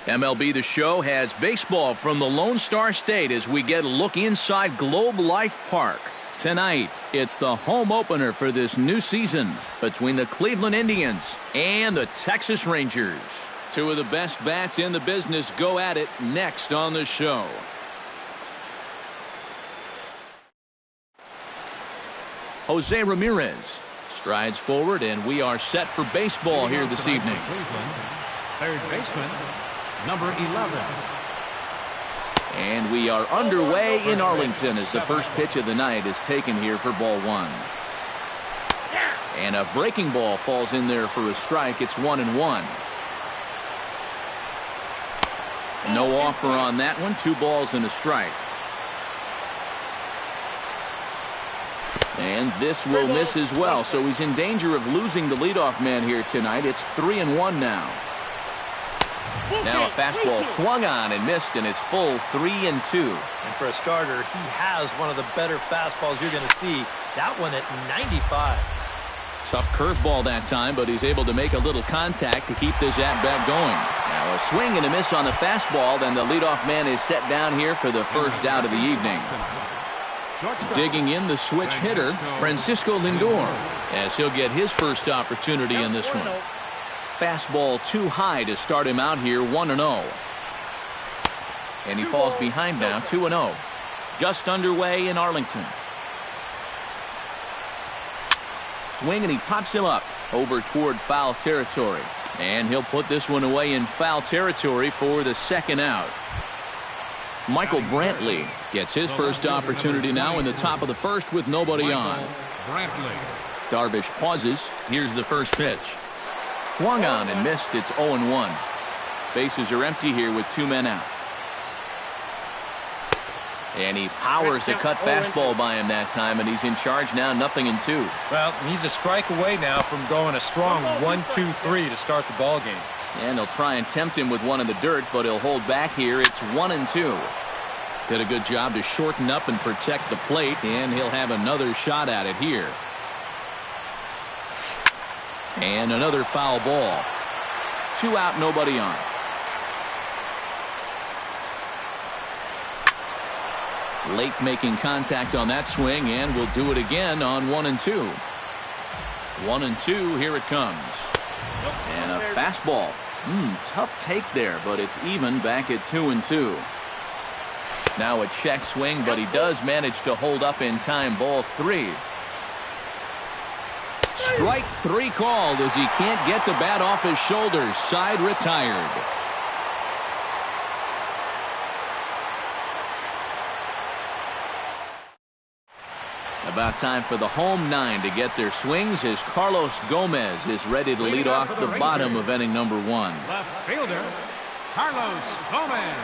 MLB The Show has baseball from the Lone Star State as we get a look inside Globe Life Park. Tonight, it's the home opener for this new season between the Cleveland Indians and the Texas Rangers. Two of the best bats in the business go at it next on the show. Jose Ramirez strides forward, and we are set for baseball here this evening. Third baseman, number 11. And we are underway in Arlington as the first pitch of the night is taken here for ball one. And a breaking ball falls in there for a strike. It's 1-1. No offer on that one. 2 balls and a strike. And this will miss as well, so he's in danger of losing the leadoff man here tonight. It's 3-1 now. Now a fastball swung on and missed, and it's full 3-2. And for a starter, he has one of the better fastballs you're going to see. That one at 95. Tough curveball that time, but he's able to make a little contact to keep this at-bat going. Now a swing and a miss on the fastball, then the leadoff man is set down here for the first out of the evening. Digging in the switch hitter, Francisco Lindor, as he'll get his first opportunity in this one. Fastball too high to start him out here, 1-0. And he falls behind now, 2-0. Just underway in Arlington. Swing, and he pops him up over toward foul territory. And he'll put this one away in foul territory for the second out. Michael Brantley gets his first opportunity now in the top of the first with nobody on. Darvish pauses. Here's the first pitch. Swung on and missed. It's 0-1. Bases are empty here with 2 men out. And he powers the cut fastball by him that time, and he's in charge now, 0-2. Well, needs a strike away now from going a strong 1-2-3 to start the ball game. And he'll try and tempt him with one in the dirt, but he'll hold back here. It's 1-2. Did a good job to shorten up and protect the plate, and he'll have another shot at it here. And another foul ball. 2 out, nobody on. Late making contact on that swing, and we'll do it again on 1-2. 1-2, here it comes. And a fastball. Tough take there, but it's even back at 2-2. Now a check swing, but he does manage to hold up in time. Ball 3. Strike 3 called as he can't get the bat off his shoulders. Side retired. About time for the home 9 to get their swings as Carlos Gomez is ready to lead off the bottom of inning number 1. Left fielder, Carlos Gomez.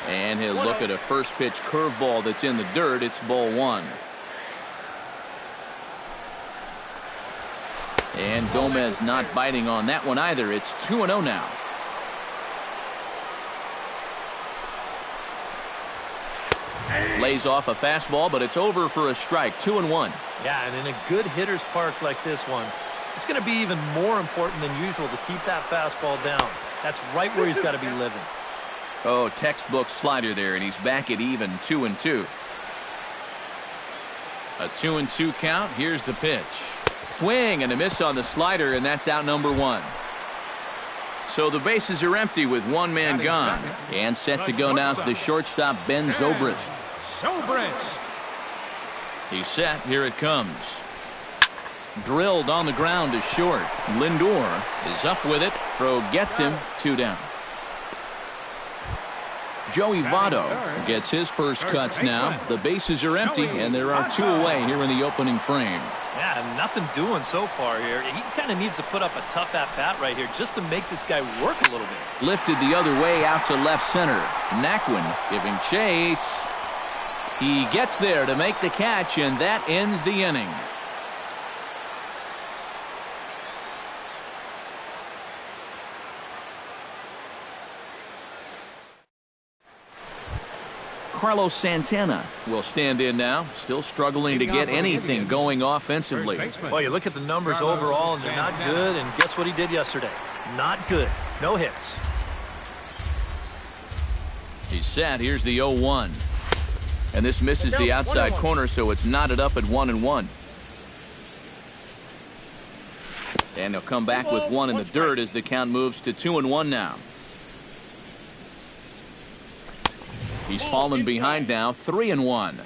And he'll look at a first pitch curveball that's in the dirt. It's ball 1. And Gomez not biting on that one either. It's 2-0 now. Lays off a fastball, but it's over for a strike. 2-1. Yeah, and in a good hitter's park like this one, it's going to be even more important than usual to keep that fastball down. That's right where he's got to be living. Oh, textbook slider there, and he's back at even 2-2. A 2-2 count. Here's the pitch. Swing and a miss on the slider, and that's out number 1. So the bases are empty with 1 man gone. And set to go now is the shortstop, Ben Zobrist. He's set. Here it comes. Drilled on the ground to short. Lindor is up with it. Throw gets him. 2 down. Joey Votto gets his first cuts now. The bases are empty, and there are 2 away here in the opening frame. Yeah, nothing doing so far here. He kind of needs to put up a tough at-bat right here just to make this guy work a little bit. Lifted the other way out to left center. Naquin giving chase. He gets there to make the catch, and that ends the inning. Carlos Santana will stand in now, still struggling to get anything going offensively. Well, you look at the numbers overall, and they're not good, and guess what he did yesterday? Not good. No hits. He's set. Here's the 0-1. And this misses the outside corner, so it's knotted up at 1-1. And he'll come back with one in the dirt as the count moves to 2-1 now. He's fallen behind now, 3-1.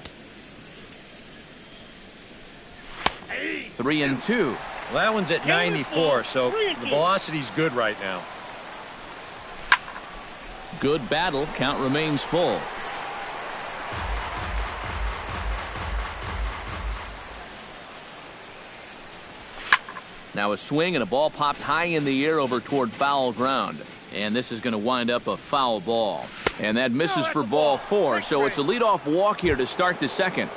3-2. Well, that one's at 94, so the velocity's good right now. Good battle. Count remains full. Now a swing and a ball popped high in the air over toward foul ground. And this is going to wind up a foul ball. And that misses for ball 4. So it's a leadoff walk here to start the second.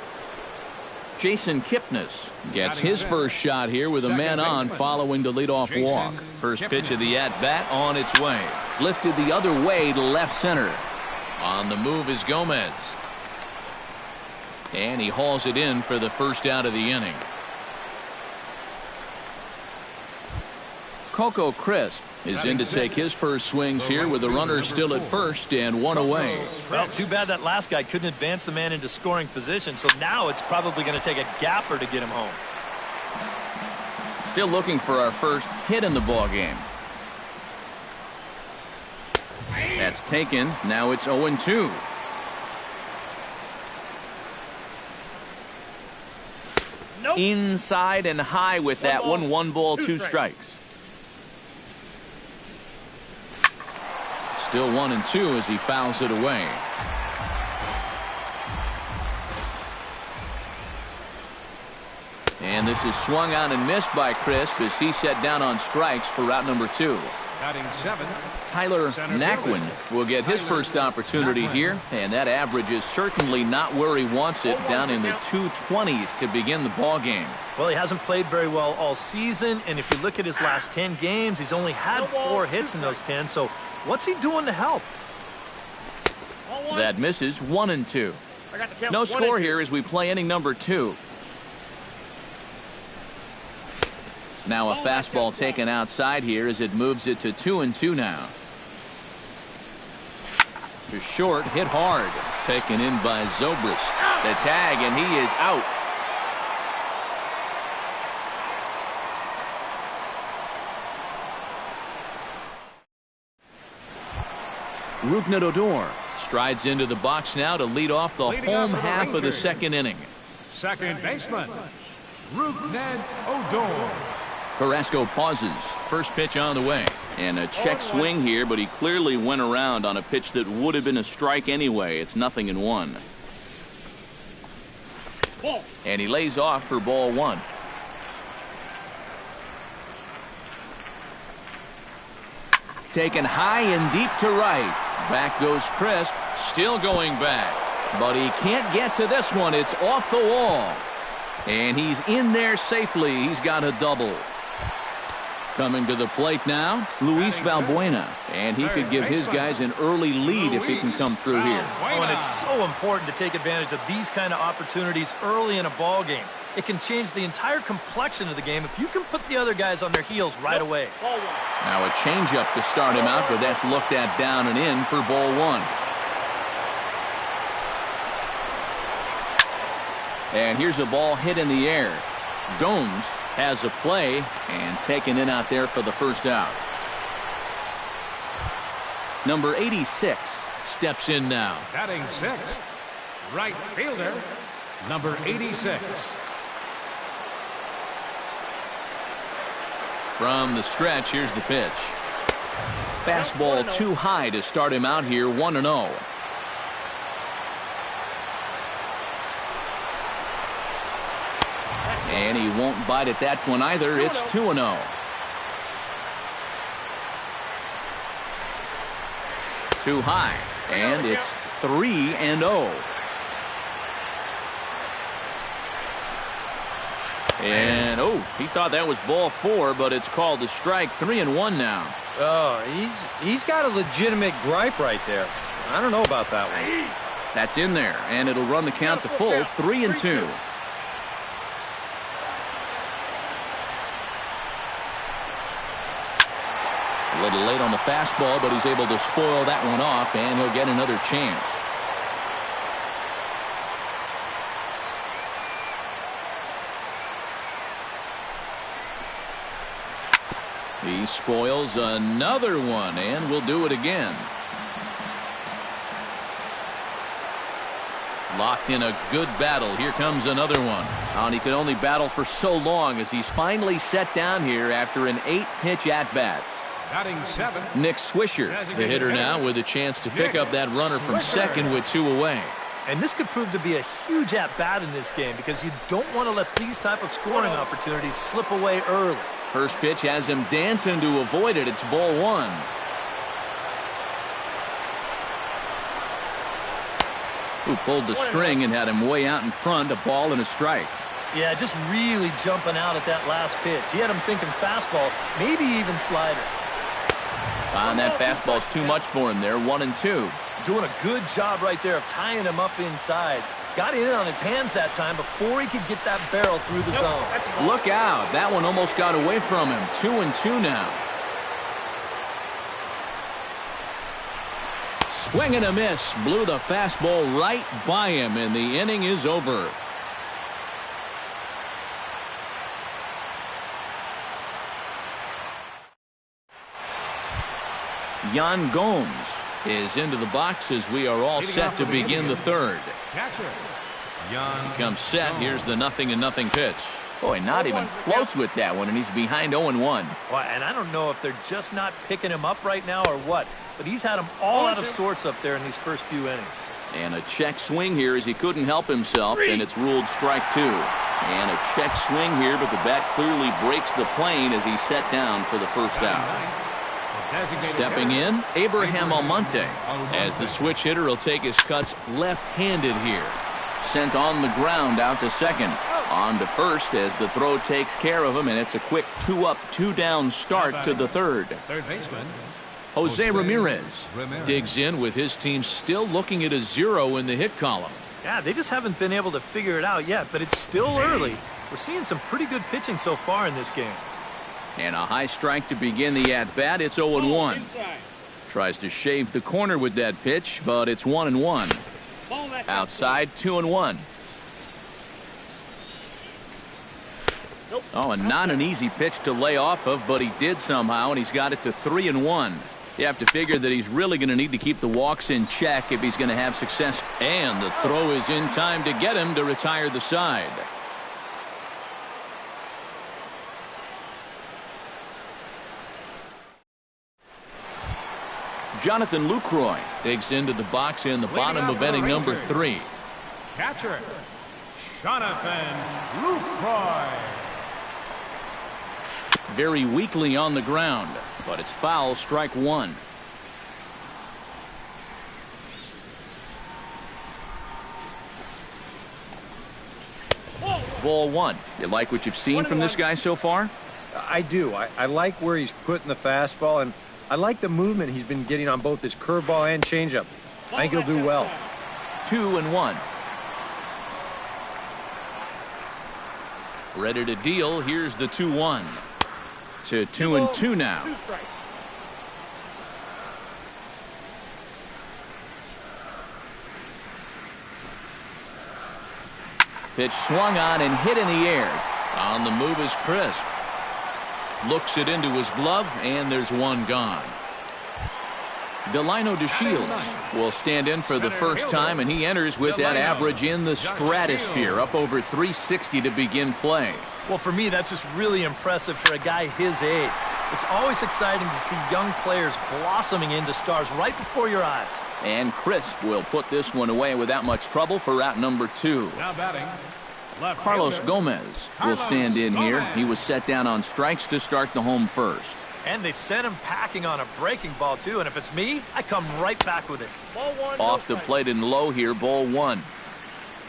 Jason Kipnis gets his first shot here with a man on following the leadoff walk. First pitch of the at-bat on its way. Lifted the other way to left center. On the move is Gomez. And he hauls it in for the first out of the inning. Coco Crisp is in to take his first swings here with the runner still at first and one away. Well, too bad that last guy couldn't advance the man into scoring position, so now it's probably going to take a gapper to get him home. Still looking for our first hit in the ball game. That's taken. Now it's 0-2. Nope. Inside and high with that one. 1 ball, 2 strikes. Still 1-2 as he fouls it away. And this is swung on and missed by Crisp as he set down on strikes for route number 2. Batting 7. Tyler Naquin will get his first opportunity here, and that average is certainly not where he wants it, down in the 220s to begin the ball game. Well, he hasn't played very well all season, and if you look at his last 10 games, he's only had 4 hits in those 10, so what's he doing to help? That misses. 1-2. No score here as we play inning number 2. Now a fastball taken outside here as it moves it to 2-2 now. To short, hit hard. Taken in by Zobrist. The tag, and he is out. Rougned Odor strides into the box now to lead off the home half of the second inning. Second baseman, Rougned Odor. Carrasco pauses. First pitch on the way. And a check swing here, but he clearly went around on a pitch that would have been a strike anyway. It's 0-1. And he lays off for ball 1. Taken high and deep to right. Back goes Crisp. Still going back. But he can't get to this one. It's off the wall. And he's in there safely. He's got a double. Coming to the plate now, Luis Valbuena. And he could give his guys an early lead if he can come through here. Oh, and it's so important to take advantage of these kind of opportunities early in a ball game. It can change the entire complexion of the game if you can put the other guys on their heels right away. Now a changeup to start him out, but that's looked at down and in for ball 1. And here's a ball hit in the air. Gomes has a play and taken in out there for the first out. Number 86 steps in now. Batting 6, right fielder, number 86. From the stretch, here's the pitch. Fastball too high to start him out here, 1-0. And he won't bite at that one either. It's 2-0. Too high. And it's 3-0. And, oh, he thought that was ball 4, but it's called a strike. 3-1 now. Oh, he's got a legitimate gripe right there. I don't know about that one. That's in there, and it'll run the count to full 3-2. A little late on the fastball, but he's able to spoil that one off, and he'll get another chance. He spoils another one, and will do it again. Locked in a good battle. Here comes another one. And he could only battle for so long as he's finally set down here after an 8-pitch at-bat. Batting 7. Nick Swisher, the hitter now, with a chance to pick up that runner from second with 2 away. And this could prove to be a huge at-bat in this game because you don't want to let these type of scoring opportunities slip away early. First pitch has him dancing to avoid it. It's ball 1. Who pulled the string and had him way out in front, a ball and a strike. Yeah, just really jumping out at that last pitch. He had him thinking fastball, maybe even slider. And that fastball's too much for him there, 1-2. Doing a good job right there of tying him up inside. Got in on his hands that time before he could get that barrel through the zone. Look out. That one almost got away from him. 2-2 now. Swing and a miss. Blew the fastball right by him, and the inning is over. Yan Gomes is into the box as we are all set to begin the third. Comes set. Here's the 0-0 pitch. Boy, not even close with that one, and he's behind 0-1. Well, and I don't know if they're just not picking him up right now or what, but he's had them all out of sorts up there in these first few innings. And a check swing here as he couldn't help himself, and it's ruled strike 2. And a check swing here, but the bat clearly breaks the plane as he's set down for the first out. Stepping in, Abraham Almonte, as the switch hitter will take his cuts left-handed here. Sent on the ground out to second. On to first as the throw takes care of him, and it's a quick 2-up, 2-down start to the third. Third baseman, Jose Ramirez digs in with his team still looking at a 0 in the hit column. Yeah, they just haven't been able to figure it out yet, but it's still early. We're seeing some pretty good pitching so far in this game. And a high strike to begin the at-bat. It's 0-1. Tries to shave the corner with that pitch, but it's 1-1. Outside, 2-1. Oh, and not an easy pitch to lay off of, but he did somehow, and he's got it to 3-1. You have to figure that he's really going to need to keep the walks in check if he's going to have success. And the throw is in time to get him to retire the side. Jonathan Lucroy digs into the box in the bottom of inning number 3. catcher, Jonathan Lucroy. Very weakly on the ground, but it's foul, strike 1. Ball 1. You like what you've seen from this guy so far? I do. I like where he's putting the fastball, and I like the movement he's been getting on both his curveball and changeup. I think he'll do well. 2-1. Ready to deal. Here's the 2-1. To 2-2 now. Pitch swung on and hit in the air. On the move is crisp. Looks it into his glove, and there's one gone. Delino DeShields will stand in for the first time, and he enters with that average in the stratosphere, up over 360 to begin play. Well, for me, that's just really impressive for a guy his age. It's always exciting to see young players blossoming into stars right before your eyes. And Crisp will put this one away without much trouble for out number 2. Now batting, left Carlos fielder, Gomez will stand in here. He was set down on strikes to start the home first. And they sent him packing on a breaking ball, too. And if it's me, I come right back with it. Off the plate and low here, ball 1.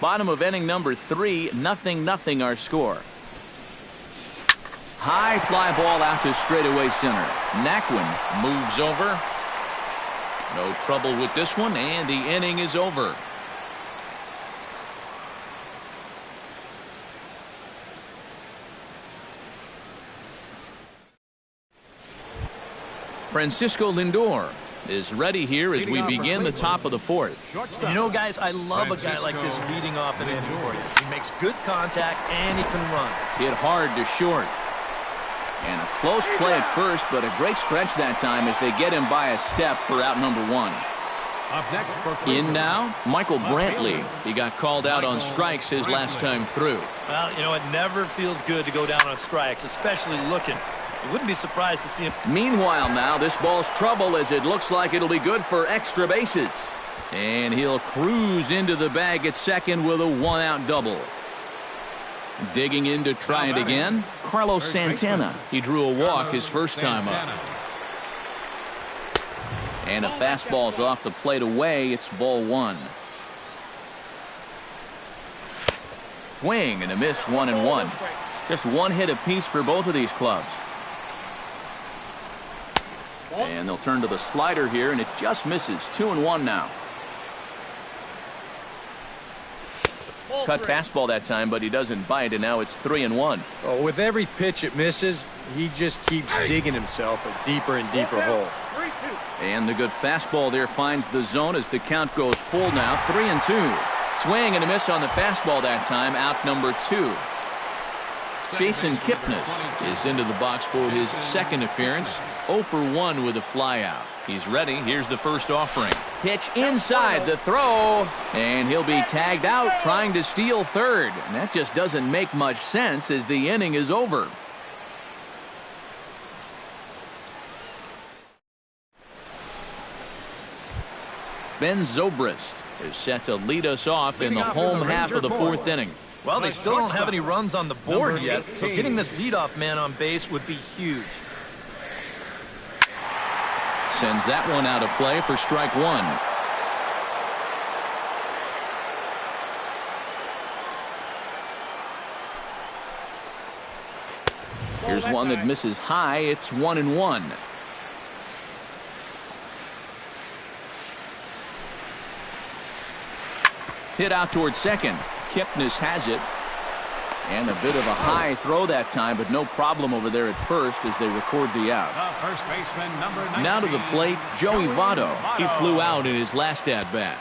Bottom of inning number 3, 0-0 our score. High fly ball out to straightaway center. Naquin moves over. No trouble with this one, and the inning is over. Francisco Lindor is ready here as we begin the top of the fourth. And you know, guys, I love a guy like this leading off an inning for you. He makes good contact and he can run. Hit hard to short. And a close play at first, but a great stretch that time as they get him by a step for out number one. Up next for In now, Michael Brantley. He got called out on strikes his last time through. Well, you know, it never feels good to go down on strikes, especially looking. You wouldn't be surprised to see him. Meanwhile now, this ball's trouble as it looks like it'll be good for extra bases. And he'll cruise into the bag at second with a one-out double. Digging in to try it again, Carlos Santana. He drew a walk his first time up. And a fastball's off the plate away. It's ball one. Swing and a miss, 1-1. Just one hit apiece for both of these clubs. And they'll turn to the slider here, and it just misses. 2-1 now. Cut fastball that time, but he doesn't bite, and now it's 3-1. Oh, with every pitch it misses, he just keeps digging himself a deeper and deeper hole. And the good fastball there finds the zone as the count goes full now. 3-2. Swing and a miss on the fastball that time. Out number 2. Jason Kipnis is into the box for his second appearance. 0 for 1 with a flyout. He's ready. Here's the first offering. Pitch inside the throw. And he'll be tagged out trying to steal third. And that just doesn't make much sense as the inning is over. Ben Zobrist is set to lead us off in the home half of the fourth inning. Well, they still don't have any runs on the board yet, so getting this leadoff man on base would be huge. Sends that one out of play for strike one. Here's one that misses high. It's 1-1. Hit out towards second. Kipnis has it. And a bit of a high throw that time, but no problem over there at first as they record the out. the first baseman, number 19. Now to the plate, Joey Votto. He flew out in his last at-bat.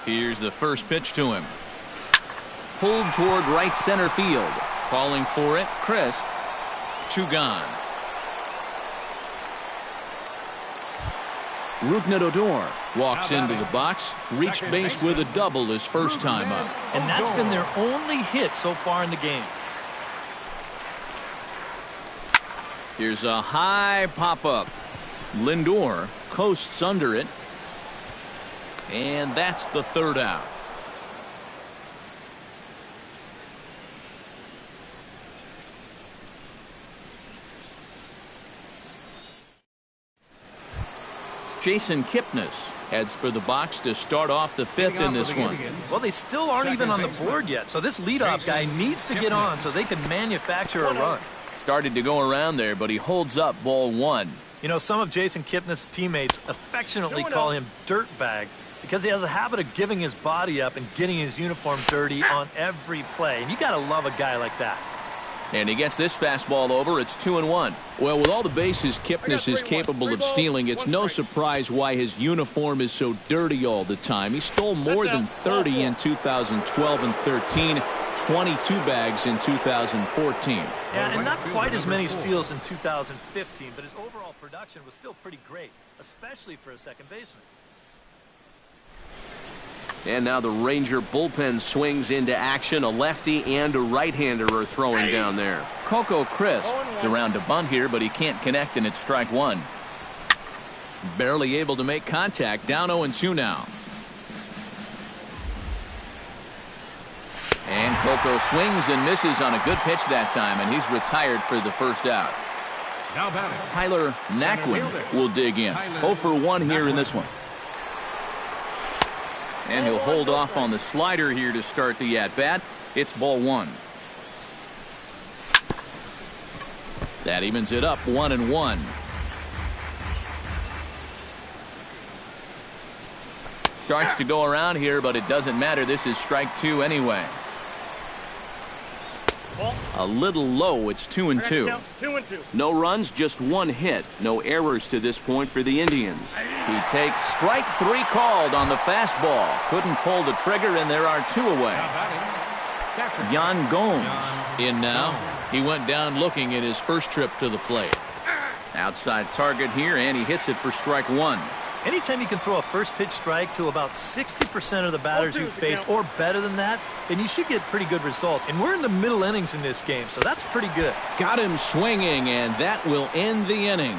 Here's the first pitch to him. Pulled toward right center field. Calling for it, crisp. 2 gone. Rougned Odor walks into the box, reached base with a double his first time up. And that's been their only hit so far in the game. Here's a high pop-up. Lindor coasts under it. And that's the third out. Jason Kipnis heads for the box to start off the fifth in this one. Well, they still aren't even on the board yet, so this leadoff guy needs to get on so they can manufacture a run. Started to go around there, but he holds up ball one. You know, some of Jason Kipnis' teammates affectionately call him Dirtbag because he has a habit of giving his body up and getting his uniform dirty on every play. And you got to love a guy like that. And he gets this fastball over. It's 2-1. Well, with all the bases Kipnis is capable of stealing, it's no surprise why his uniform is so dirty all the time. He stole more than 30 in 2012 and 13, 22 bags in 2014. Yeah, and not quite as many steals in 2015, but his overall production was still pretty great, especially for a second baseman. And now the Ranger bullpen swings into action. A lefty and a right-hander are throwing down there. Coco Crisp is around to bunt here, but he can't connect, and it's strike one. Barely able to make contact. Down 0-2 now. And Coco swings and misses on a good pitch that time, and he's retired for the first out. Now batting, Tyler Naquin will dig in. 0 for 1 here in this one. And he'll hold off on the slider here to start the at-bat. It's ball one. That evens it up 1-1. Starts to go around here, but it doesn't matter. This is strike two anyway. A little low. It's 2-2. No runs, just one hit. No errors to this point for the Indians. He takes strike 3 called on the fastball. Couldn't pull the trigger, and there are 2 away. Yan Gomes in now. He went down looking at his first trip to the plate. Outside target here, and he hits it for strike 1. Anytime you can throw a first pitch strike to about 60% of the batters you've faced or better than that, then you should get pretty good results. And we're in the middle innings in this game, so that's pretty good. Got him swinging, and that will end the inning.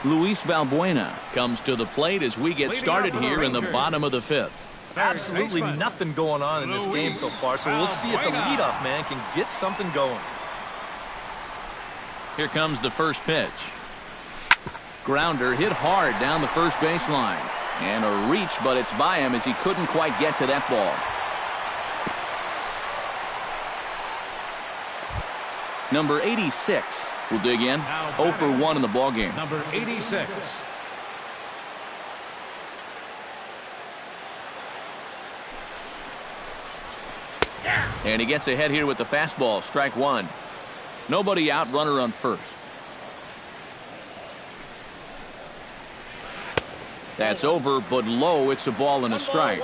Luis Valbuena comes to the plate as we get started here in the bottom of the 5th. Absolutely nothing going on in this game so far, so we'll see if the leadoff man can get something going. Here comes the first pitch. Grounder hit hard down the first baseline. And a reach, but it's by him as he couldn't quite get to that ball. Number 86 will dig in. 0 for 1 in the ballgame. Number 86. And he gets ahead here with the fastball. Strike 1. Nobody out, runner on first. That's over, but low. It's a ball and a strike.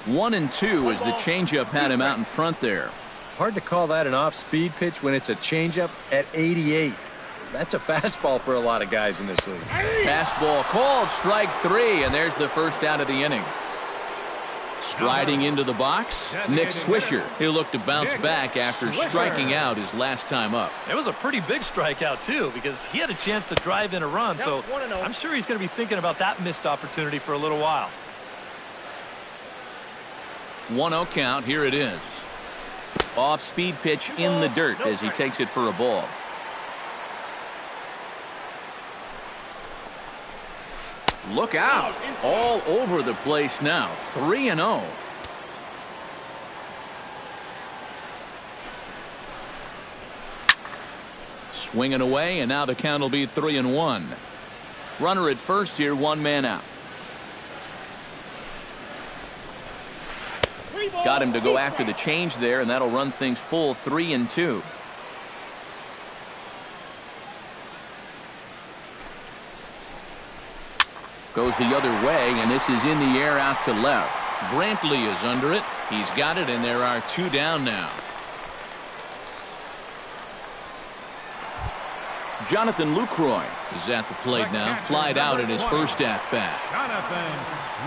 1-2 as the changeup had him out in front there. Hard to call that an off-speed pitch when it's a changeup at 88. That's a fastball for a lot of guys in this league. Fastball called, strike 3, and there's the first out of the inning. Striding into the box, Nick Swisher. He'll look to bounce back after striking out his last time up. It was a pretty big strikeout, too, because he had a chance to drive in a run, so I'm sure he's going to be thinking about that missed opportunity for a little while. 1-0 count, here it is. Off-speed pitch in the dirt as he takes it for a ball. Look out. All over the place now. 3-0. Swinging away, and now the count will be 3-1. Runner at first here, 1 man out. Got him to go after the change there, and that'll run things full 3-2. Goes the other way, and this is in the air out to left. Brantley is under it. He's got it, and there are 2 down now. Jonathan Lucroy is at the plate now. Flied out at his first at-bat. Jonathan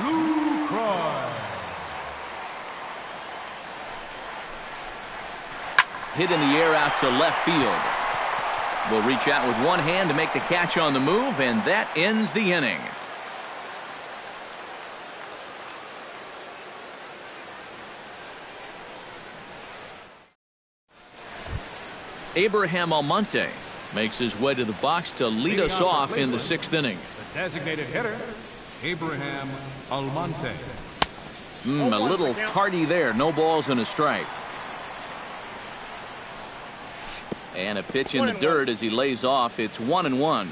Lucroy. Hit in the air out to left field. Will reach out with one hand to make the catch on the move, and that ends the inning. Abraham Almonte makes his way to the box to lead us off in the 6th inning. The designated hitter, Abraham Almonte. A little tardy there. No balls and a strike. And a pitch in the dirt as he lays off. It's 1-1.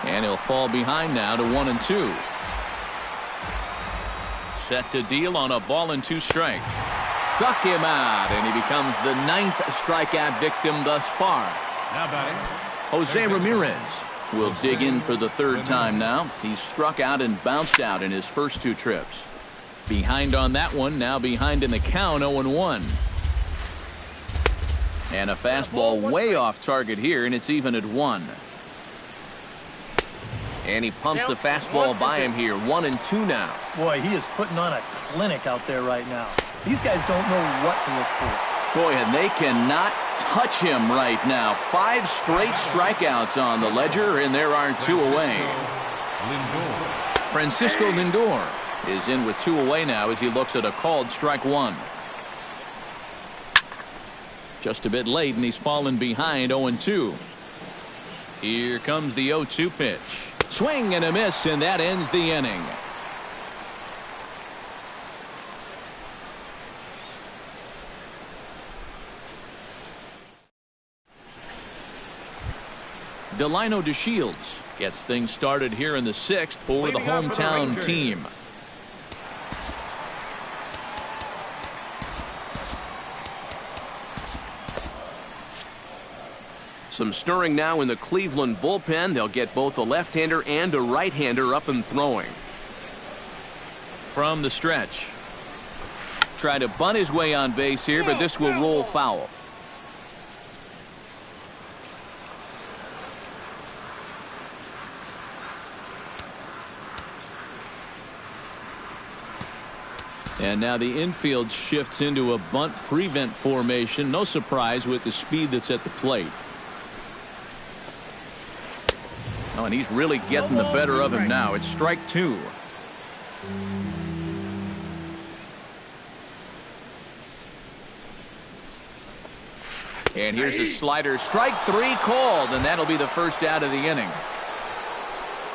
And he'll fall behind now to 1-2. Set to deal on a ball and 2 strikes. Struck him out, and he becomes the 9th strikeout victim thus far. Now batting, Jose Ramirez will dig in for the 3rd time now. He's struck out and bounced out in his first 2 trips. Behind on that one, now behind in the count, 0-1. And a fastball way off target here, and it's even at 1. And he pumps the fastball by him here, 1-2 now. Boy, he is putting on a clinic out there right now. These guys don't know what to look for. Boy, and they cannot touch him right now. 5 straight strikeouts on the ledger, and there are 2 away. Francisco Lindor is in with 2 away now as he looks at a called strike 1. Just a bit late, and he's fallen behind 0-2. Here comes the 0-2 pitch. Swing and a miss, and that ends the inning. Delino DeShields gets things started here in the 6th for the hometown team. Some stirring now in the Cleveland bullpen. They'll get both a left-hander and a right-hander up and throwing. From the stretch. Trying to bunt his way on base here, but this will roll foul. And now the infield shifts into a bunt prevent formation. No surprise with the speed that's at the plate. Oh, and he's really getting the better of him now. It's strike 2. And here's a slider. Strike 3 called, and that'll be the first out of the inning.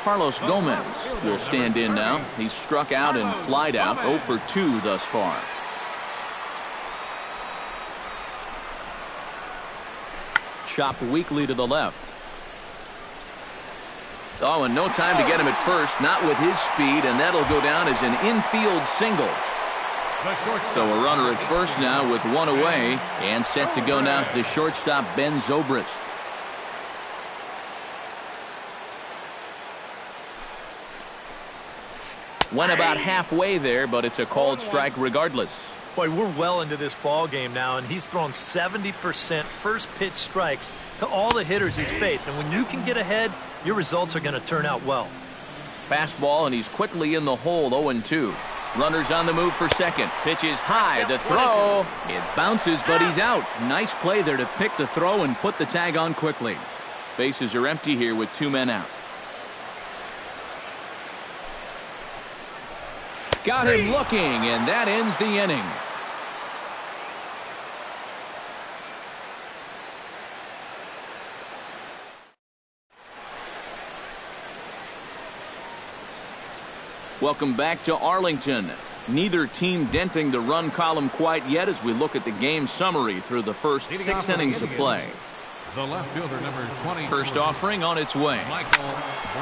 Carlos Gomez will stand in now. He's struck out and flied out 0 for 2 thus far. Chopped weakly to the left. Oh, and no time to get him at first. Not with his speed, and that'll go down as an infield single. So a runner at first now with 1 away, and set to go now is the shortstop Ben Zobrist. Went about halfway there, but it's a called strike regardless. Boy, we're well into this ball game now, and he's thrown 70% first pitch strikes to all the hitters he's faced. And when you can get ahead, your results are going to turn out well. Fastball, and he's quickly in the hole, 0-2. Runners on the move for second. Pitch is high. The throw. It bounces, but he's out. Nice play there to pick the throw and put the tag on quickly. Bases are empty here with 2 men out. Got him looking, and that ends the inning. Welcome back to Arlington. Neither team denting the run column quite yet as we look at the game summary through the first 6 innings of play. The left fielder, number 20. First offering on its way.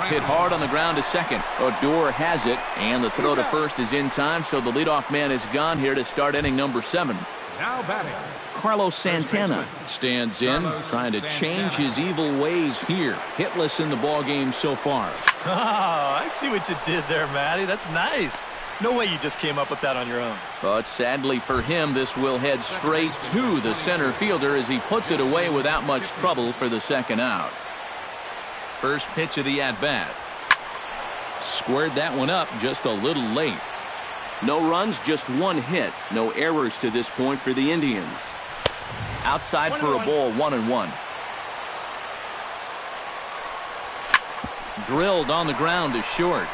Hit hard on the ground to second. Odor has it, and the throw to first is in time, so the leadoff man is gone here to start inning number 7. Now batting. Carlos Santana stands in, trying to change his evil ways here. Hitless in the ball game so far. Oh, I see what you did there, Matty. That's nice. No way you just came up with that on your own. But sadly for him, this will head straight to the center fielder as he puts it away without much trouble for the second out. First pitch of the at-bat. Squared that one up just a little late. No runs, just 1 hit. No errors to this point for the Indians. Outside for a ball, 1-1. Drilled on the ground to short.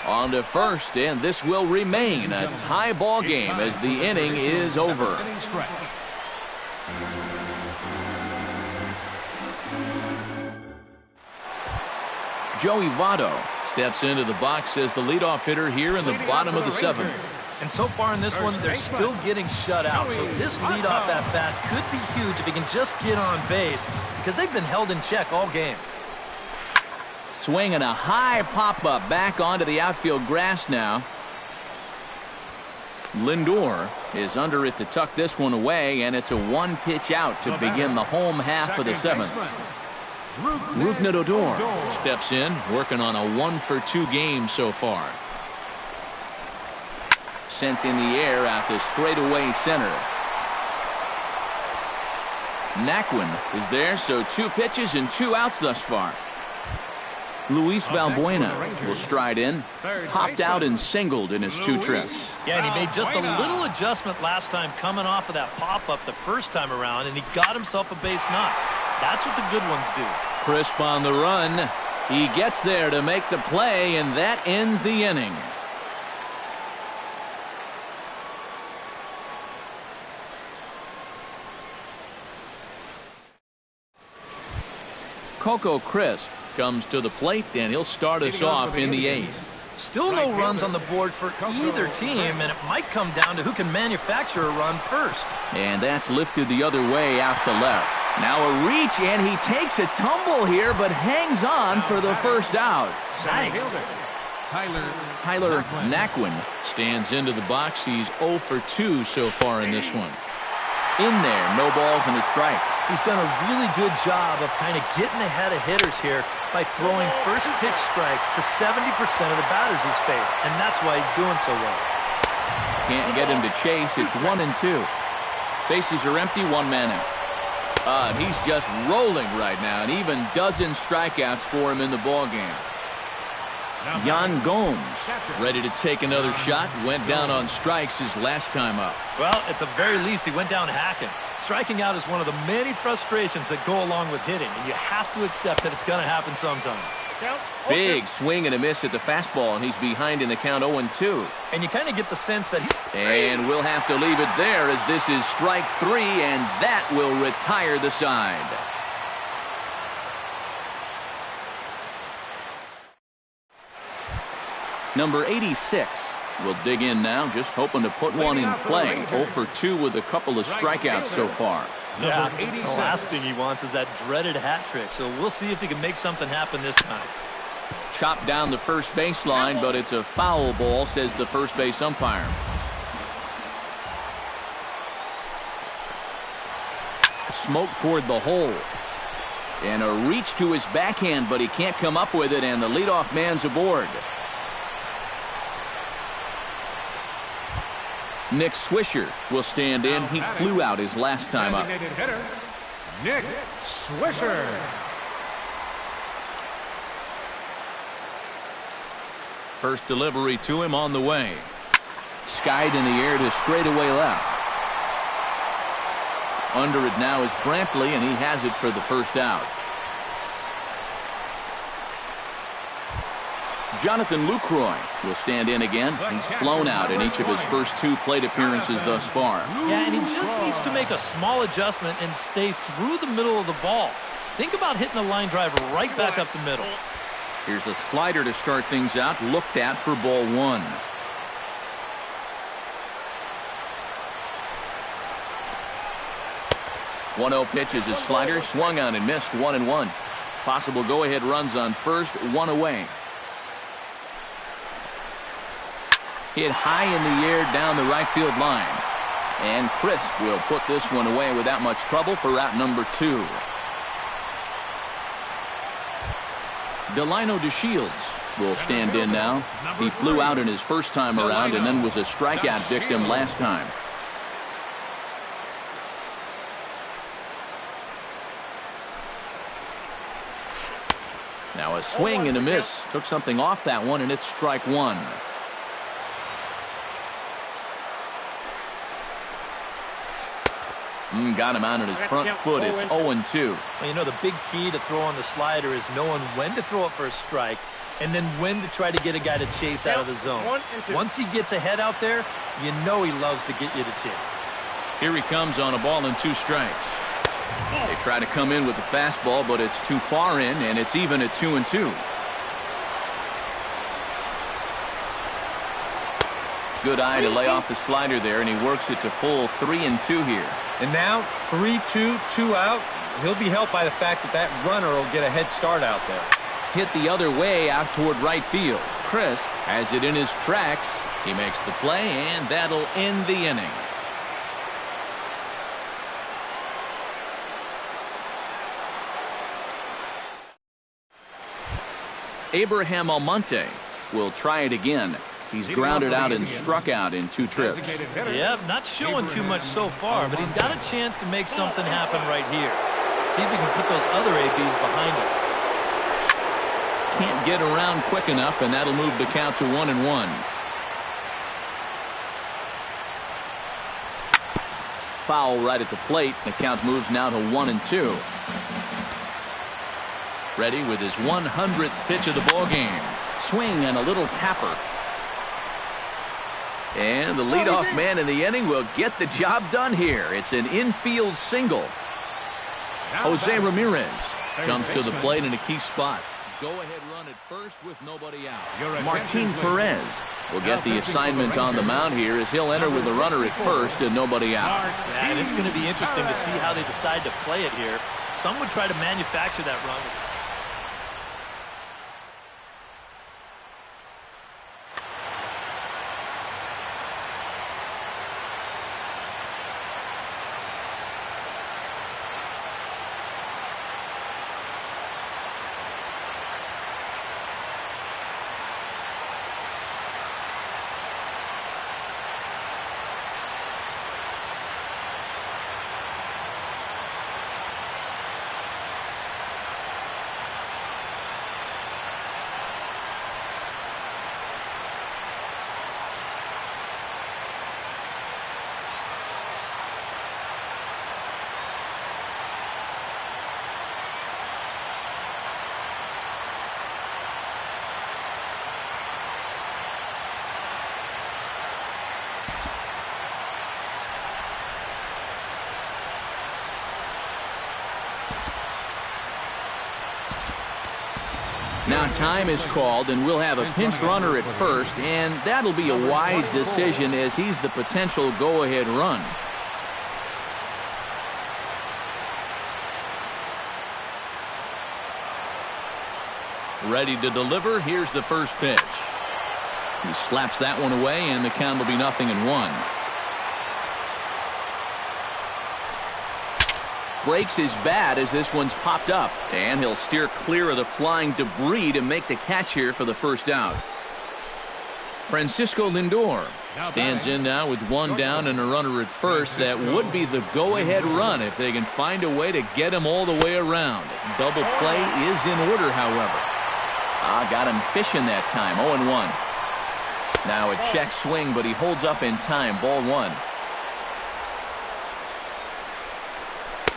On to first, and this will remain a tie ball game as the inning is over. Joey Votto steps into the box as the leadoff hitter here in the bottom of the 7th. And so far in this one, they're still getting shut out. So this leadoff at-bat could be huge if he can just get on base because they've been held in check all game. Swinging a high pop-up back onto the outfield grass now. Lindor is under it to tuck this one away, and it's a 1-pitch out to begin the home half of the 7th. Rougned Odor steps in, working on a 1-for-2 game so far. Sent in the air out to straightaway center. Naquin is there, so 2 pitches and 2 outs thus far. Luis Valbuena will stride in, popped out and singled in his 2 trips. Yeah, and he made just a little adjustment last time coming off of that pop-up the first time around, and he got himself a base knock. That's what the good ones do. Crisp on the run. He gets there to make the play, and that ends the inning. Coco Crisp comes to the plate, and he'll start us off in the 8th. Still no runs on the board for either team, and it might come down to who can manufacture a run first. And that's lifted the other way out to left. Now a reach, and he takes a tumble here, but hangs on for the first out. Nice. Tyler Naquin stands into the box. He's 0 for 2 so far in this one. In there, no balls and a strike. He's done a really good job of kind of getting ahead of hitters here by throwing first pitch strikes to 70% of the batters he's faced, and that's why he's doing so well. Can't get him to chase. It's 1-2. Bases are empty, one man out. He's just rolling right now, and even dozen strikeouts for him in the ballgame. Yan Gomes ready to take another shot. Went down on strikes his last time up. Well, at the very least, he went down hacking. Striking out is one of the many frustrations that go along with hitting, and you have to accept that it's going to happen sometimes. Big swing and a miss at the fastball, and he's behind in the count 0-2. And you kind of get the sense that And we'll have to leave it there as this is strike 3, and that will retire the side. Number 86 will dig in now, just hoping to put one in play. 0 for 2 with a couple of strikeouts so far. Yeah, the last thing he wants is that dreaded hat trick, so we'll see if he can make something happen this time. Chopped down the first baseline, but it's a foul ball, says the first base umpire. Smoke toward the hole. And a reach to his backhand, but he can't come up with it, and the leadoff man's aboard. Nick Swisher will stand in. He flew out his last time up. Hitter, Nick Swisher. First delivery to him on the way. Skied in the air to straightaway left. Under it now is Brantley, and he has it for the first out. Jonathan Lucroy will stand in again. He's flown out in each of his first 2 plate appearances thus far. Yeah, and he just needs to make a small adjustment and stay through the middle of the ball. Think about hitting a line drive right back up the middle. Here's a slider to start things out, looked at for ball 1. One-0 pitch is his slider, swung on and missed, 1-1. Possible go-ahead runs on first, 1 away. Hit high in the air down the right field line. And Crisp will put this one away without much trouble for out number 2. Delino DeShields will stand in now. He flew out in his first time around and then was a strikeout victim last time. Now a swing and a miss. Took something off that one, and it's strike 1. Got him out on his front foot. It's 0-2. Well, you know, the big key to throwing the slider is knowing when to throw it for a strike and then when to try to get a guy to chase out of the zone. Once he gets ahead out there, you know he loves to get you to chase. Here he comes on a ball and 2 strikes. They try to come in with the fastball, but it's too far in, and it's even at 2-2. Good eye to lay off the slider there, and he works it to full 3-2 here. And now 3-2, 2 out. He'll be helped by the fact that that runner will get a head start out there. Hit the other way out toward right field. Crisp has it in his tracks. He makes the play, and that'll end the inning. Abraham Almonte will try it again. He's grounded out and struck out in 2 trips. Yep, not showing too much so far, but he's got a chance to make something happen right here. See if he can put those other ABs behind him. Can't get around quick enough, and that'll move the count to 1-1. Foul right at the plate. The count moves now to 1-2. Ready with his 100th pitch of the ballgame. Swing and a little tapper. And the leadoff man in the inning will get the job done here. It's an infield single. Jose Ramirez comes to the plate in a key spot. Go-ahead run at first with nobody out. Martin Perez will get the assignment on the mound here as he'll enter with a runner at first and nobody out. Yeah, and it's going to be interesting to see how they decide to play it here. Some would try to manufacture that run. Now time is called, and we'll have a pinch runner at first, and that'll be a wise decision as he's the potential go-ahead run. Ready to deliver. Here's the first pitch. He slaps that one away, and the count will be 0-1. Breaks his bat as this one's popped up, and he'll steer clear of the flying debris to make the catch here for the first out. Francisco Lindor stands in now with one down and a runner at first. That would be the go-ahead run if they can find a way to get him all the way around. Double play is in order, however. Got him fishing that time. 0-1. Now a check swing, but he holds up in time. Ball one.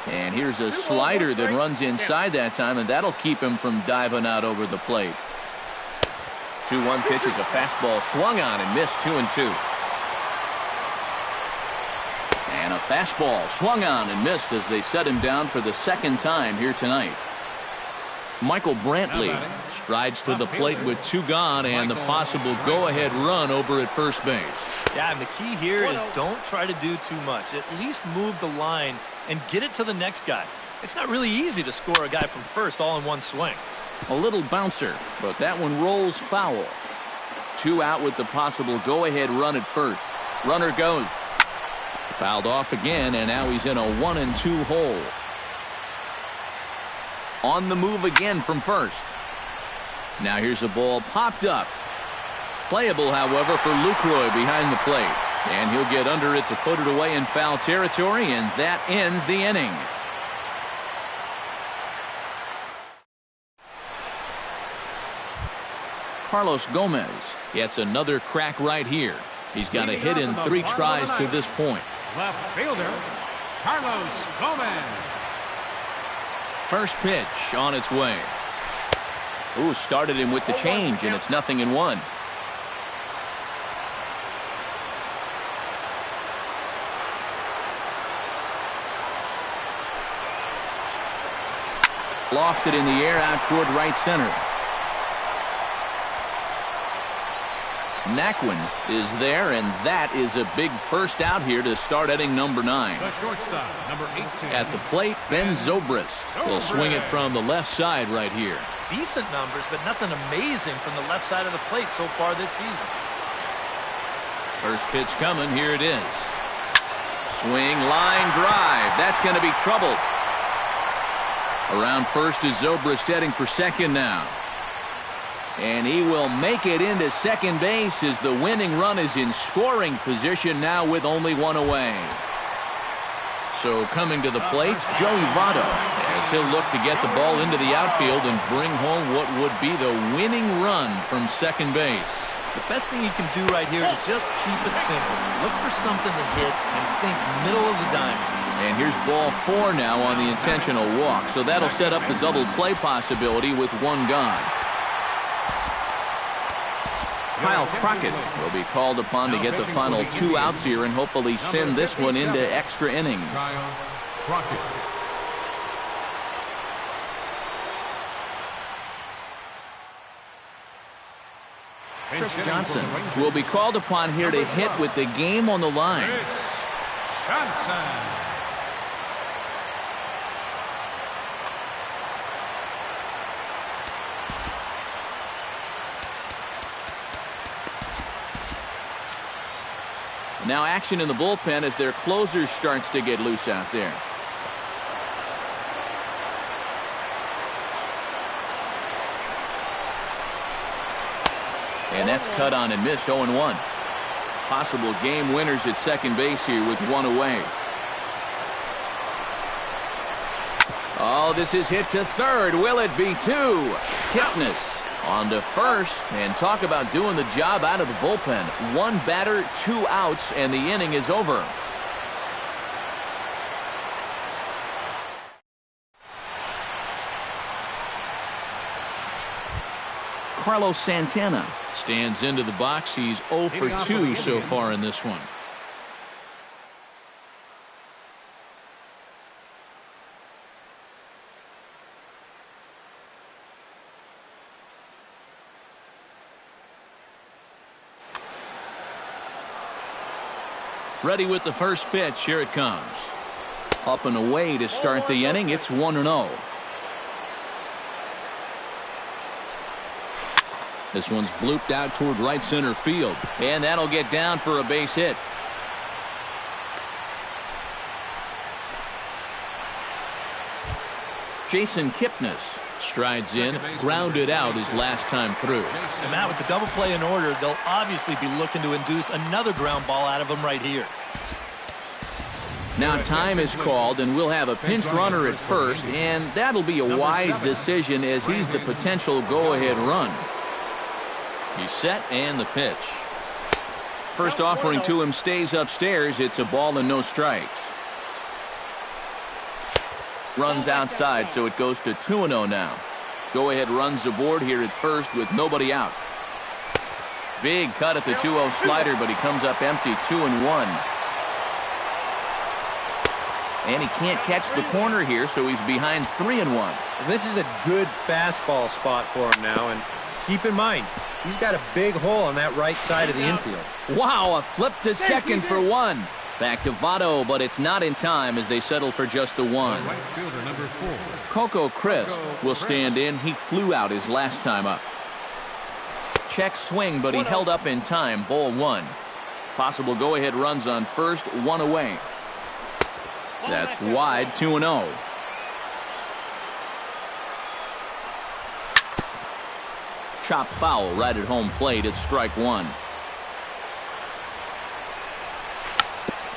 And here's a slider that runs inside that time, and that'll keep him from diving out over the plate. 2-1 pitch is a fastball swung on and missed. 2-2. And a fastball swung on and missed as they set him down for the second time here tonight. Michael Brantley strides to the plate with two gone and the possible go-ahead run over at first base. Yeah, and the key here is don't try to do too much. At least move the line and get it to the next guy. It's not really easy to score a guy from first all in one swing. A little bouncer, but that one rolls foul. 2 out with the possible go-ahead run at first. Runner goes. Fouled off again, and now he's in a 1-2 hole. On the move again from first. Now here's a ball popped up. Playable, however, for Lucroy behind the plate. And he'll get under it to put it away in foul territory, and that ends the inning. Carlos Gomez gets another crack right here. He's got a hit in 3 tries to this point. Left fielder, Carlos Gomez. First pitch on its way. Ooh, started him with the change, and it's 0-1. Lofted in the air out toward right center. Naquin is there, and that is a big first out here to start inning number 9. The shortstop, number 18. At the plate, Ben Zobrist will swing it from the left side right here. Decent numbers, but nothing amazing from the left side of the plate so far this season. First pitch coming. Here it is. Swing, line drive. That's going to be trouble. Around first is Zobrist heading for second now. And he will make it into second base as the winning run is in scoring position now with only 1 away. So coming to the plate, Joey Votto, as he'll look to get the ball into the outfield and bring home what would be the winning run from second base. The best thing you can do right here is just keep it simple. Look for something to hit and think middle of the diamond. And here's ball 4 now on the intentional walk. So that'll set up the double play possibility with 1 gone. Kyle Crockett will be called upon to get the final 2 outs here and hopefully send this one into extra innings. Kyle Crockett. Pinch hitting Johnson for the Rangers. will be called upon here to hit with the game on the line. Chris Johnson. Now action in the bullpen as their closer starts to get loose out there. And that's cut on and missed. 0-1. Possible game winners at second base here with one away. Oh, this is hit to third. Will it be two? Kipnis on to first, and talk about doing the job out of the bullpen. One batter, 2 outs, and the inning is over. Carlos Santana stands into the box. He's 0 for 2 so far in this one. Ready with the first pitch. Here it comes. Up and away to start the inning. It's 1-0. This one's blooped out toward right center field, and that'll get down for a base hit. Jason Kipnis strides in, grounded out his last time through. And Matt, with the double play in order, they'll obviously be looking to induce another ground ball out of him right here. Now time is called, and we'll have a pinch runner at first, and that'll be a wise decision as he's the potential go-ahead run. He's set, and the pitch. First offering to him stays upstairs. It's a ball and no strikes. Runs outside, so it goes to 2-0 now. Go-ahead runs aboard here at first with nobody out. Big cut at the 2-0 slider, but he comes up empty. 2-1. And he can't catch the corner here, so he's behind 3-1. This is a good fastball spot for him now, and keep in mind, he's got a big hole on that right side of the infield. Wow, a flip to second for one. Back to Votto, but it's not in time as they settle for just the one. Right fielder number 4. Coco Crisp will stand in. He flew out his last time up. Check swing, but he held up in time. Ball 1. Possible go-ahead runs on first, 1 away. That's wide. 2-0. Chop foul right at home plate. It's strike 1.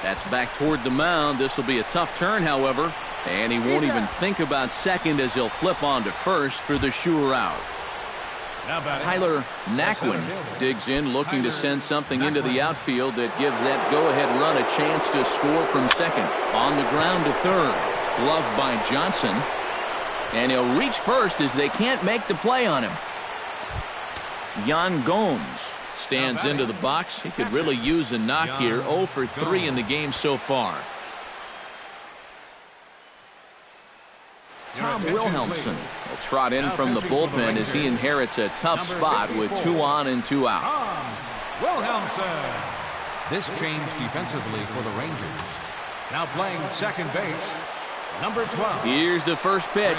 That's back toward the mound. This will be a tough turn, however, and he won't even think about second as he'll flip on to first for the sure out. Tyler Naquin digs in, looking to send something into the outfield that gives that go-ahead run a chance to score from second. On the ground to third. Gloved by Johnson. And he'll reach first as they can't make the play on him. Yan Gomes stands into the box. He could really use a knock here. 0 for 3 in the game so far. Tom Wilhelmsen will trot in from the bullpen as he inherits a tough spot with 2 on and 2 out. Wilhelmsen. This change defensively for the Rangers. Now playing second base, number 12. Here's the first pitch.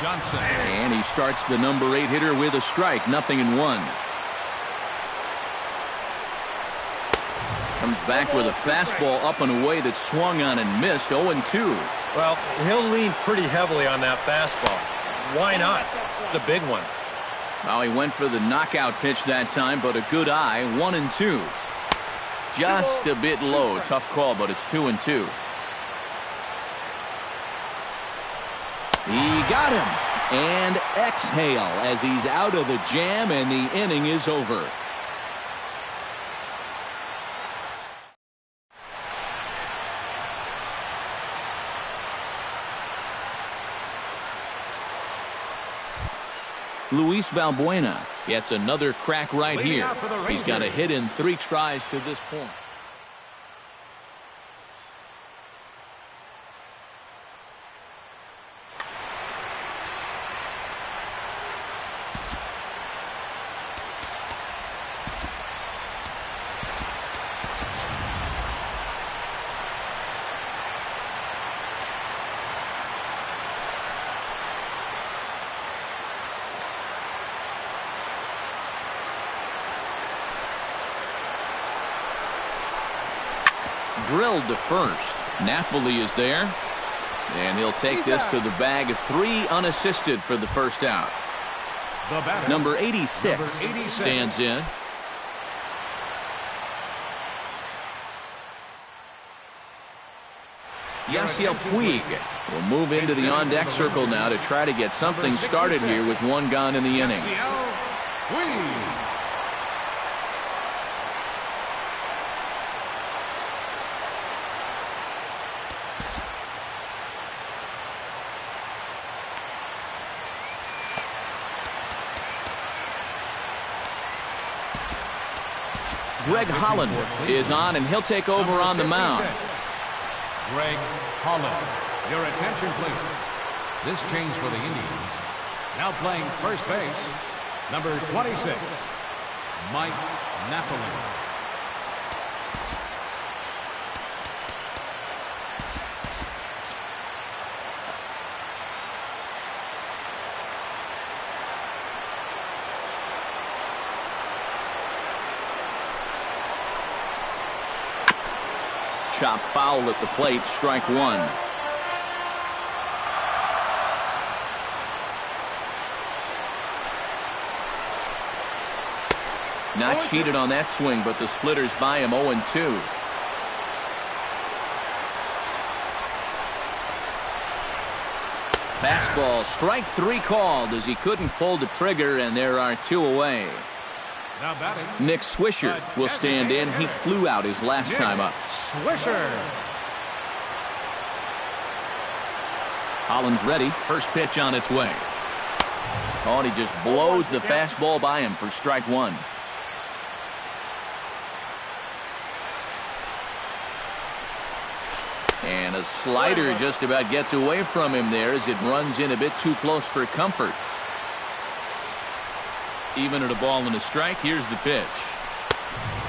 Johnson. And he starts the number 8 hitter with a strike. 0-1. Comes back with a fastball up and away that swung on and missed. 0-2. Well, he'll lean pretty heavily on that fastball. Why not? It's a big one. Well, he went for the knockout pitch that time, but a good eye. 1-2. Just a bit low. Tough call, but it's 2-2. He got him. And exhale as he's out of the jam, and the inning is over. Luis Valbuena gets another crack right here. He's got a hit in 3 tries to this point. drilled to first. Napoli is there. And he'll take this to the bag. 3 unassisted for the first out. Number 86 stands in. Yasiel Puig will move into the on-deck circle now to try to get something started here with 1 gone in the inning. Greg Holland is on, and he'll take over on the mound. Greg Holland. Your attention, please. This change for the Indians. Now playing first base, number 26, Mike Napoli. Chop foul at the plate, strike 1. Not cheated on that swing, but the splitters by him 0-2. Fastball, strike 3 called as he couldn't pull the trigger, and there are 2 away. Now batting, Nick Swisher will stand in. He flew out his last time up. Swisher. Holland's ready. First pitch on its way. Oh, and he just blows the fastball by him for strike 1. And a slider just about gets away from him there as it runs in a bit too close for comfort. Even at a ball and a strike, here's the pitch.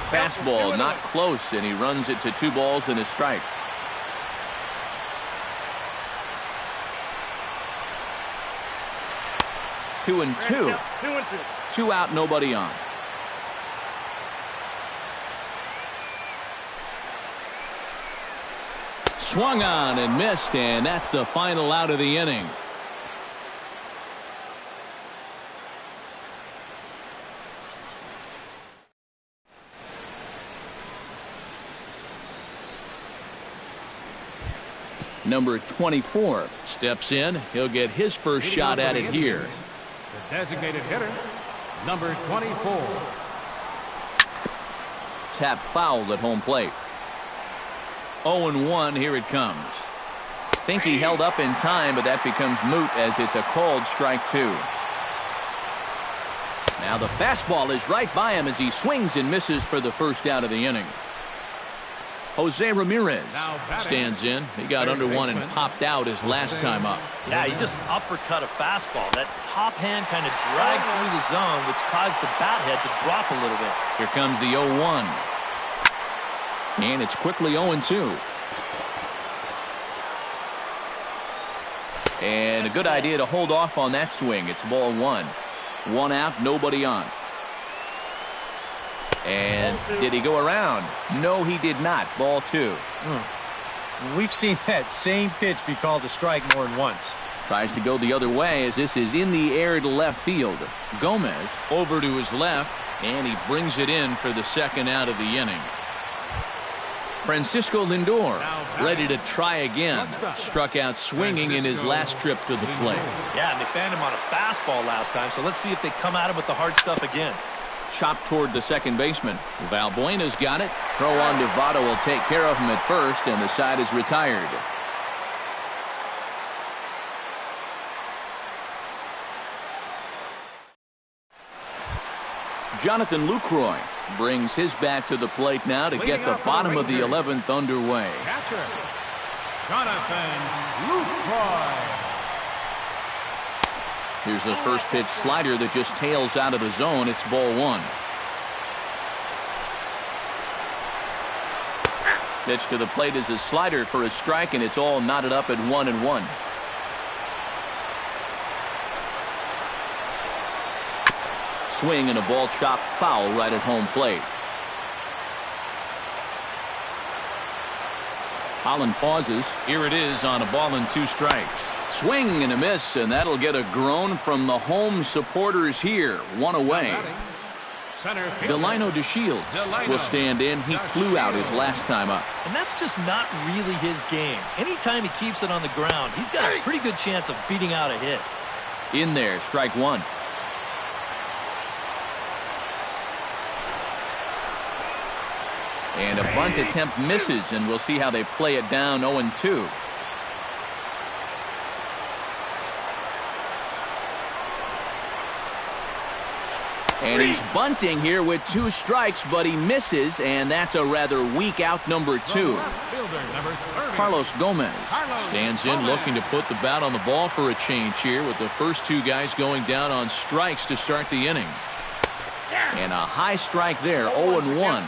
Fastball not close, and he runs it to 2 balls and a strike. Two and two. 2 out, nobody on. Swung on and missed, and that's the final out of the inning. Number 24 steps in. He'll get his first shot at it here. The designated hitter, number 24. Tap foul at home plate. 0-1, here it comes. Think he held up in time, but that becomes moot as it's a called strike 2. Now the fastball is right by him as he swings and misses for the first out of the inning. Jose Ramirez stands in. He got under one and popped out his last time up. Yeah, he just uppercut a fastball. That top hand kind of dragged through the zone, which caused the bat head to drop a little bit. Here comes the 0-1. And it's quickly 0-2. And a good idea to hold off on that swing. It's ball 1. 1 out, nobody on. And did he go around? No, he did not. Ball 2. We've seen that same pitch be called a strike more than once. Tries to go the other way as this is in the air to left field. Gomez over to his left, and he brings it in for the second out of the inning. Francisco Lindor ready to try again. Struck out swinging in his last trip to the plate. Yeah, and they fanned him on a fastball last time, so let's see if they come at him with the hard stuff again. Chopped toward the second baseman. Valbuena's got it. Throw on to Votto will take care of him at first, and the side is retired. Jonathan Lucroy brings his bat to the plate now to get the bottom of the 11th underway. Catcher, Jonathan Lucroy. Here's a first pitch slider that just tails out of the zone. It's ball 1. Pitch to the plate is a slider for a strike, and it's all knotted up at 1-1. Swing and a ball chopped foul right at home plate. Holland pauses. Here it is on a ball and 2 strikes. Swing and a miss, and that'll get a groan from the home supporters here. 1 away. Delino DeShields will stand in. He flew out his last time up. And that's just not really his game. Anytime he keeps it on the ground, he's got a pretty good chance of beating out a hit. In there, strike 1. And a bunt attempt misses, and we'll see how they play it down 0-2. And he's bunting here with 2 strikes, but he misses, and that's a rather weak out number 2. Carlos Gomez stands in, looking to put the bat on the ball for a change here, with the first 2 guys going down on strikes to start the inning. And a high strike there, 0-1.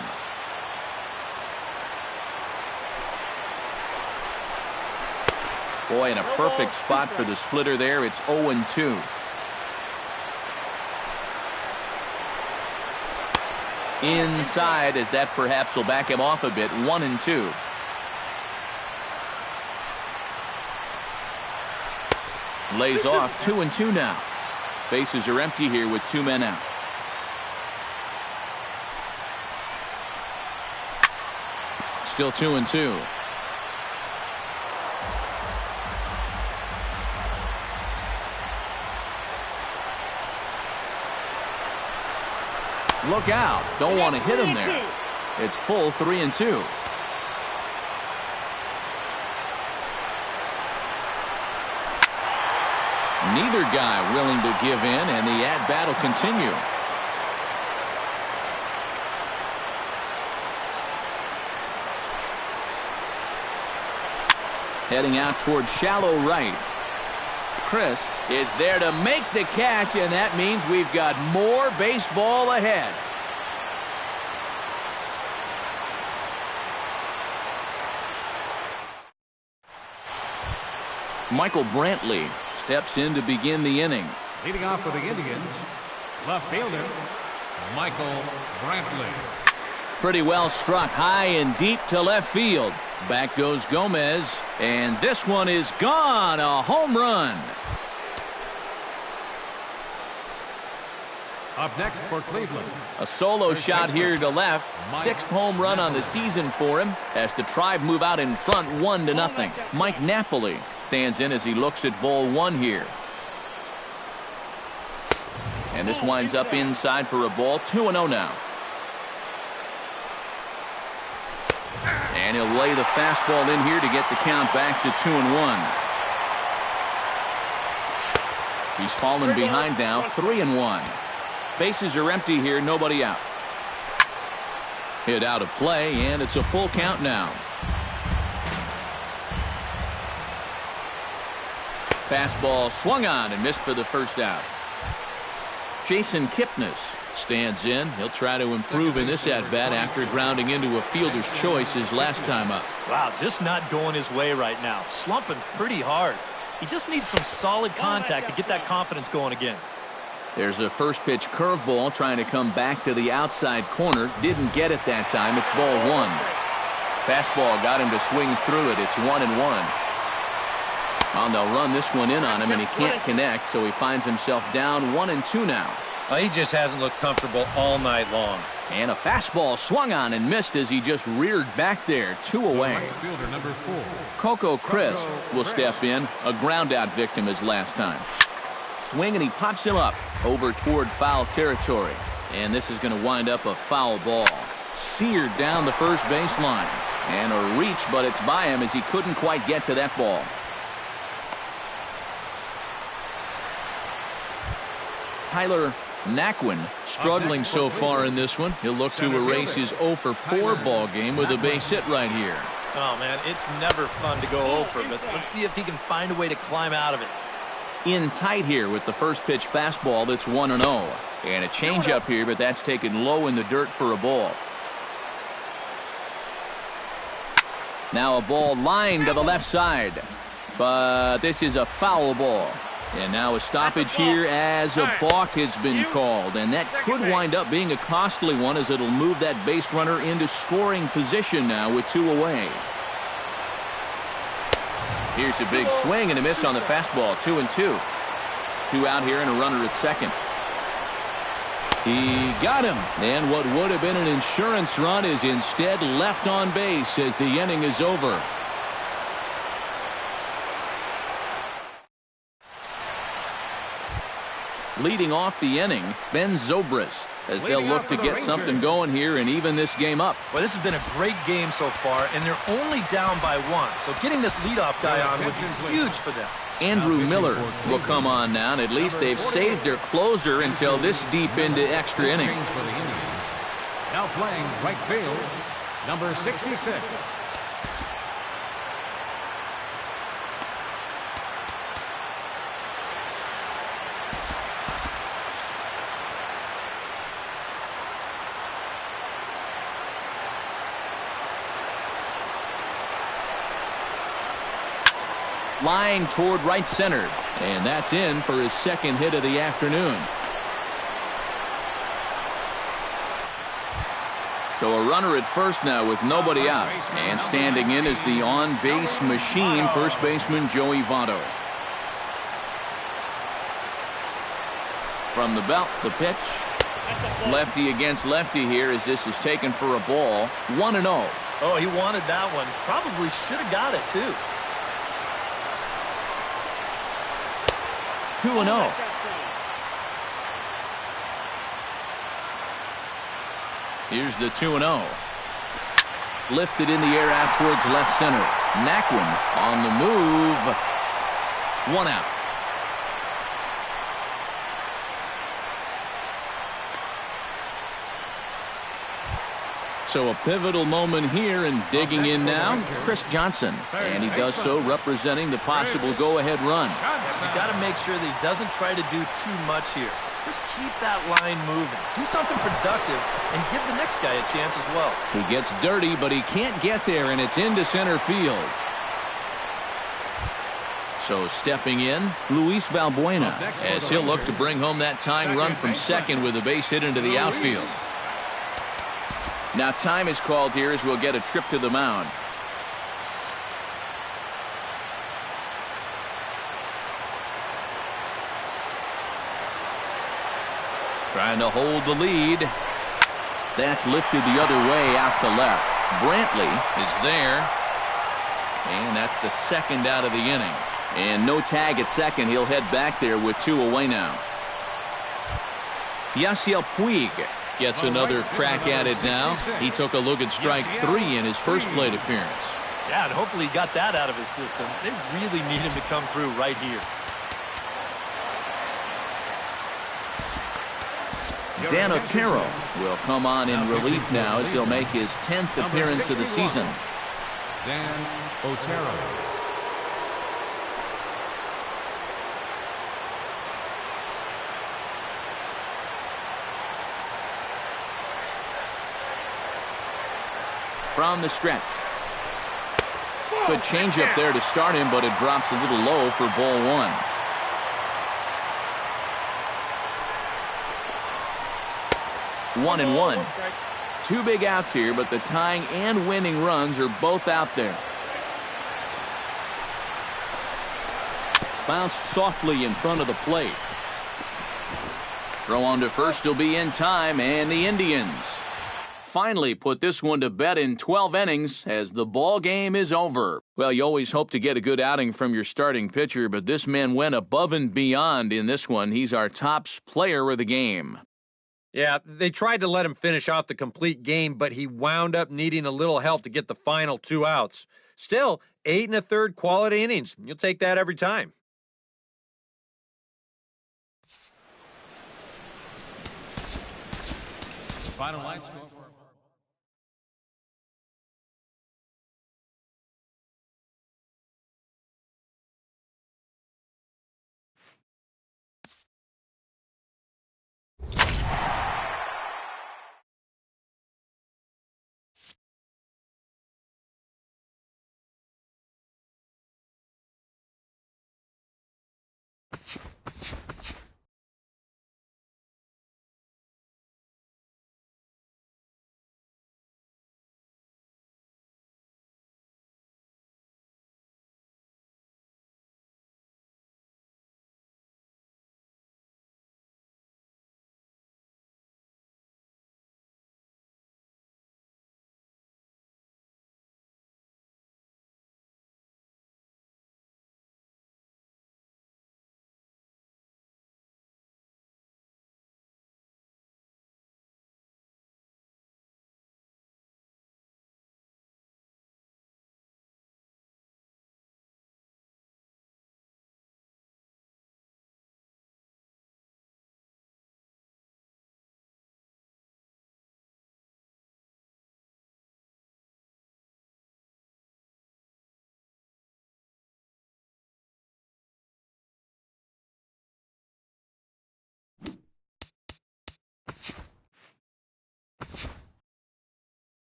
Boy, in a perfect spot for the splitter there. It's 0-2. Inside, as that perhaps will back him off a bit. 1-2. Lays off. 2-2 now. Bases are empty here with 2 men out. Still 2-2. Look out. Don't want to hit him there. It's full 3-2. Neither guy willing to give in, and the at-bat will continue. Heading out towards shallow right. Crisp is there to make the catch, and that means we've got more baseball ahead. Michael Brantley steps in to begin the inning. Leading off for the Indians, left fielder Michael Brantley. Pretty well struck high and deep to left field. Back goes Gomez, and this one is gone. A home run. Up next for Cleveland, a solo shot here to left. 6th home run on the season for him as the Tribe move out in front 1-0. Mike Napoli stands in as he looks at ball 1 here. And this winds up inside for a ball. 2-0 now. And he'll lay the fastball in here to get the count back to 2-1. He's fallen behind now. 3-1. Bases are empty here. Nobody out. Hit out of play, and it's a full count now. Fastball swung on and missed for the first out. Jason Kipnis stands in. He'll try to improve in this at-bat after grounding into a fielder's choice his last time up. Wow, just not going his way right now. Slumping pretty hard. He just needs some solid contact to get that confidence going again. There's a first pitch curveball trying to come back to the outside corner. Didn't get it that time. It's ball 1. Fastball got him to swing through it. It's 1-1. And they'll run this one in on him, and he can't connect, so he finds himself down 1-2 now. He just hasn't looked comfortable all night long. And a fastball swung on and missed as he just reared back there. 2 away. right fielder number 4. Coco Crisp will step in. A ground out victim his last time. Swing, and he pops him up over toward foul territory. And this is going to wind up a foul ball. Seared down the first baseline. And a reach, but it's by him as he couldn't quite get to that ball. Tyler Naquin struggling so far in this one. He'll look to erase his 0-for-4 ball game with a base hit right here. Oh, man, it's never fun to go over, but let's see if he can find a way to climb out of it. In tight here with the first pitch fastball. That's 1-0. And a changeup here, but that's taken low in the dirt for a ball. Now a ball lined to the left side. But this is a foul ball. And now a stoppage here as a balk has been called. And that could wind up being a costly one, as it'll move that base runner into scoring position now with 2 away. Here's a big swing and a miss on the fastball. 2-2. 2 out here and a runner at second. He got him. And what would have been an insurance run is instead left on base as the inning is over. Leading off the inning, Ben Zobrist, as they'll look to get something going here and even this game up. Well, this has been a great game so far, and they're only down by 1. So getting this leadoff guy on would be huge for them. Andrew Miller will come on now, and at least they've saved their closer until this deep into extra innings. Now playing right field, number 66. Line toward right center, and that's in for his second hit of the afternoon. So a runner at first now with nobody out, and standing in is the on-base machine, first baseman Joey Votto. From the belt, the pitch. Lefty against lefty here as this is taken for a ball. 1-0. Oh, he wanted that one. Probably should have got it, too. 2-0. Here's the 2-0. Lifted in the air out towards left center. Naquin on the move. 1 out. So a pivotal moment here, and digging in now, Chris Johnson. And he does so representing the possible go-ahead run. You got to make sure that he doesn't try to do too much here. Just keep that line moving. Do something productive and give the next guy a chance as well. He gets dirty, but he can't get there, and it's into center field. So stepping in, Luis Valbuena, as he'll look to bring home that tying run from second with a base hit into the outfield. Now time is called here as we'll get a trip to the mound. Trying to hold the lead. That's lifted the other way out to left. Brantley is there. And that's the second out of the inning. And no tag at second. He'll head back there with 2 away now. Yasiel Puig gets another crack at it now. He took a look at strike 3 in his first plate appearance. Yeah, and hopefully he got that out of his system. They really need him to come through right here. Dan Otero will come on in relief now as he'll make his 10th appearance of the season. Dan Otero. From the stretch. Good changeup there to start him, but it drops a little low for ball 1. One and one. 2 big outs here, but the tying and winning runs are both out there. Bounced softly in front of the plate. Throw on to first will be in time, and the Indians finally put this one to bed in 12 innings as the ball game is over. Well, you always hope to get a good outing from your starting pitcher, but this man went above and beyond in this one. He's our top player of the game. Yeah, they tried to let him finish off the complete game, but he wound up needing a little help to get the final 2 outs. Still, 8 1/3 quality innings. You'll take that every time. Final line score.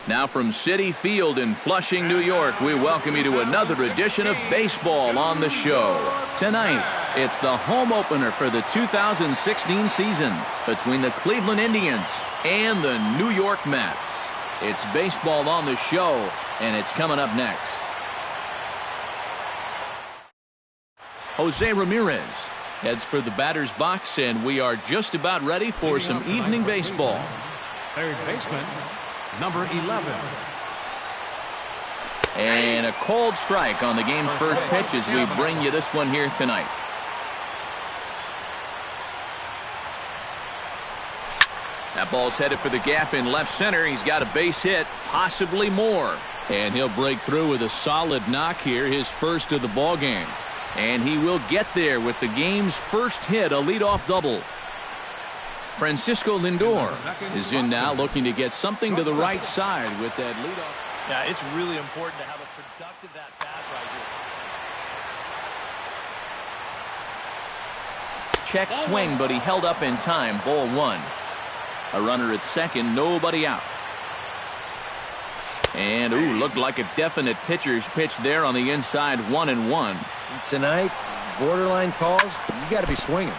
Now from Citi Field in Flushing, New York, we welcome you to another edition of Baseball on the Show. Tonight, it's the home opener for the 2016 season between the Cleveland Indians and the New York Mets. It's Baseball on the Show, and it's coming up next. Jose Ramirez heads for the batter's box, and we are just about ready for some evening baseball. Third baseman, number 11. And a cold strike on the game's first pitch as we bring you this one here tonight. That ball's headed for the gap in left center. He's got a base hit, possibly more. And he'll break through with a solid knock here, his first of the ball game. And he will get there with the game's first hit, a leadoff double. Francisco Lindor is in now, looking to get something to the right side with that leadoff. Yeah, it's really important to have a productive at-bat right here. Check swing, but he held up in time. Ball one. A runner at second, nobody out. And, looked like a definite pitcher's pitch there on the inside, 1-1. Tonight, borderline calls, you got to be swinging.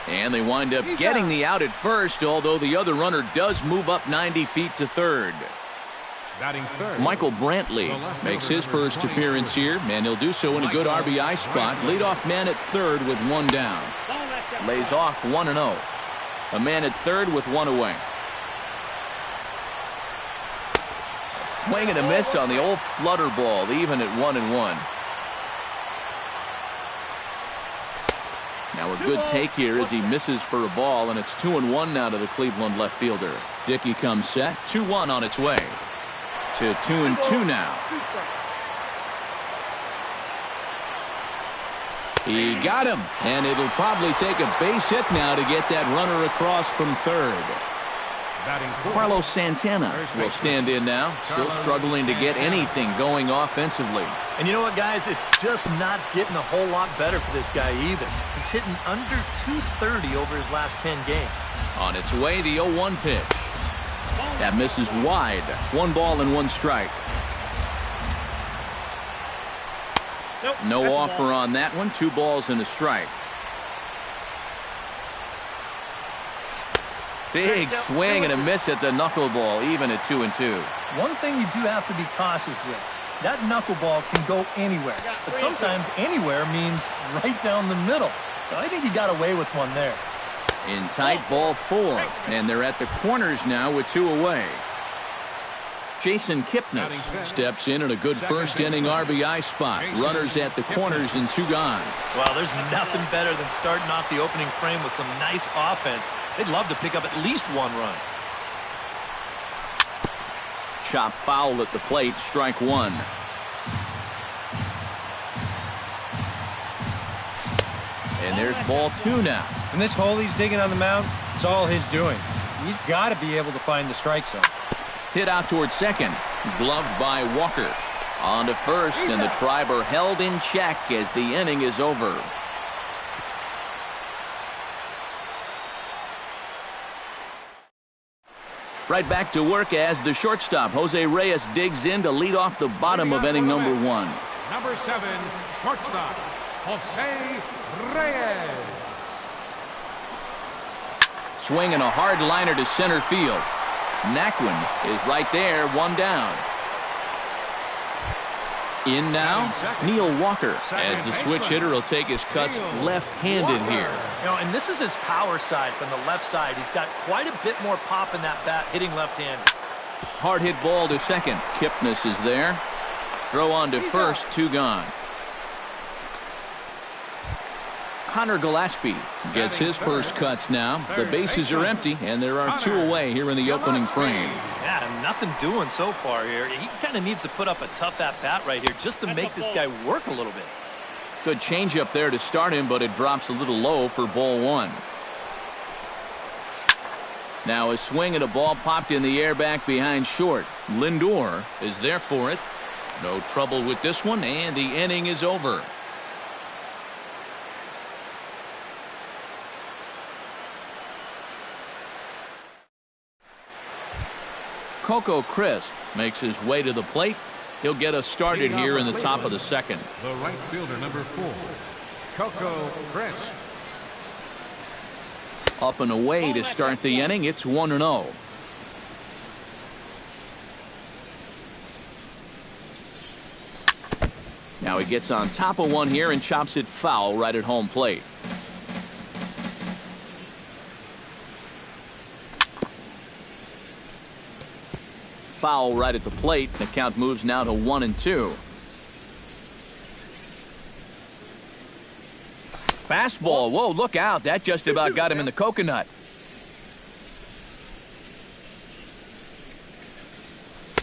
And they wind up getting the out at first, although the other runner does move up 90 feet to third. Batting third, Michael Brantley makes his first appearance here, and he'll do so in a good RBI spot. Leadoff man at third with one down. Lays off 1-0. A man at third with one away. A swing and a miss on the old flutter ball, even at 1-1. Now a good take here as he misses for a ball, and it's 2-1 now to the Cleveland left fielder. Dickey comes set, 2-1 on its way to 2-2 now. He got him, and it'll probably take a base hit now to get that runner across from third. Carlos Santana will stand in now, still struggling to get anything going offensively. And you know what, guys? It's just not getting a whole lot better for this guy either. He's hitting under 230 over his last 10 games. On its way, the 0-1 pitch. That misses wide. 1 ball and 1 strike. No offer on that one. 2 balls and a strike. Big swing and a miss at the knuckleball, even at 2-2. One thing you do have to be cautious with. That knuckleball can go anywhere, but sometimes anywhere means right down the middle. So I think he got away with one there. In tight, ball 4, and they're at the corners now with 2 away. Jason Kipnis steps in a good first inning RBI spot. Runners at the corners and 2 gone. Well, there's nothing better than starting off the opening frame with some nice offense. They'd love to pick up at least 1 run. Chop foul at the plate, strike 1. And there's ball 2 now. And this hole he's digging on the mound, it's all his doing. He's got to be able to find the strike zone. Hit out towards second. Gloved by Walker. On to first, and the Triber held in check as the inning is over. Right back to work as the shortstop, Jose Reyes, digs in to lead off the bottom of inning number 1. Number 7, shortstop, Jose Reyes. Swinging a hard liner to center field. Naquin is right there, 1 down. In now, Neil Walker, as the switch hitter will take his cuts left-handed here. You know, and this is his power side from the left side. He's got quite a bit more pop in that bat, hitting left-handed. Hard hit ball to second. Kipnis is there. Throw on to first, 2 gone. Connor Gillespie gets his first cuts now. The bases are empty, and there are 2 away here in the opening frame. Yeah, nothing doing so far here. He kind of needs to put up a tough at-bat right here just to make this guy work a little bit. Good changeup there to start him, but it drops a little low for ball 1. Now a swing and a ball popped in the air back behind short. Lindor is there for it. No trouble with this one, and the inning is over. Coco Crisp makes his way to the plate. He'll get us started here in the top of the second. The right fielder, number 4, Coco Crisp. Up and away to start the inning. It's 1-0. Now he gets on top of one here and chops it foul right at home plate. Foul right at the plate. The count moves now to 1-2. Fastball. Whoa, look out. That just about got him in the coconut.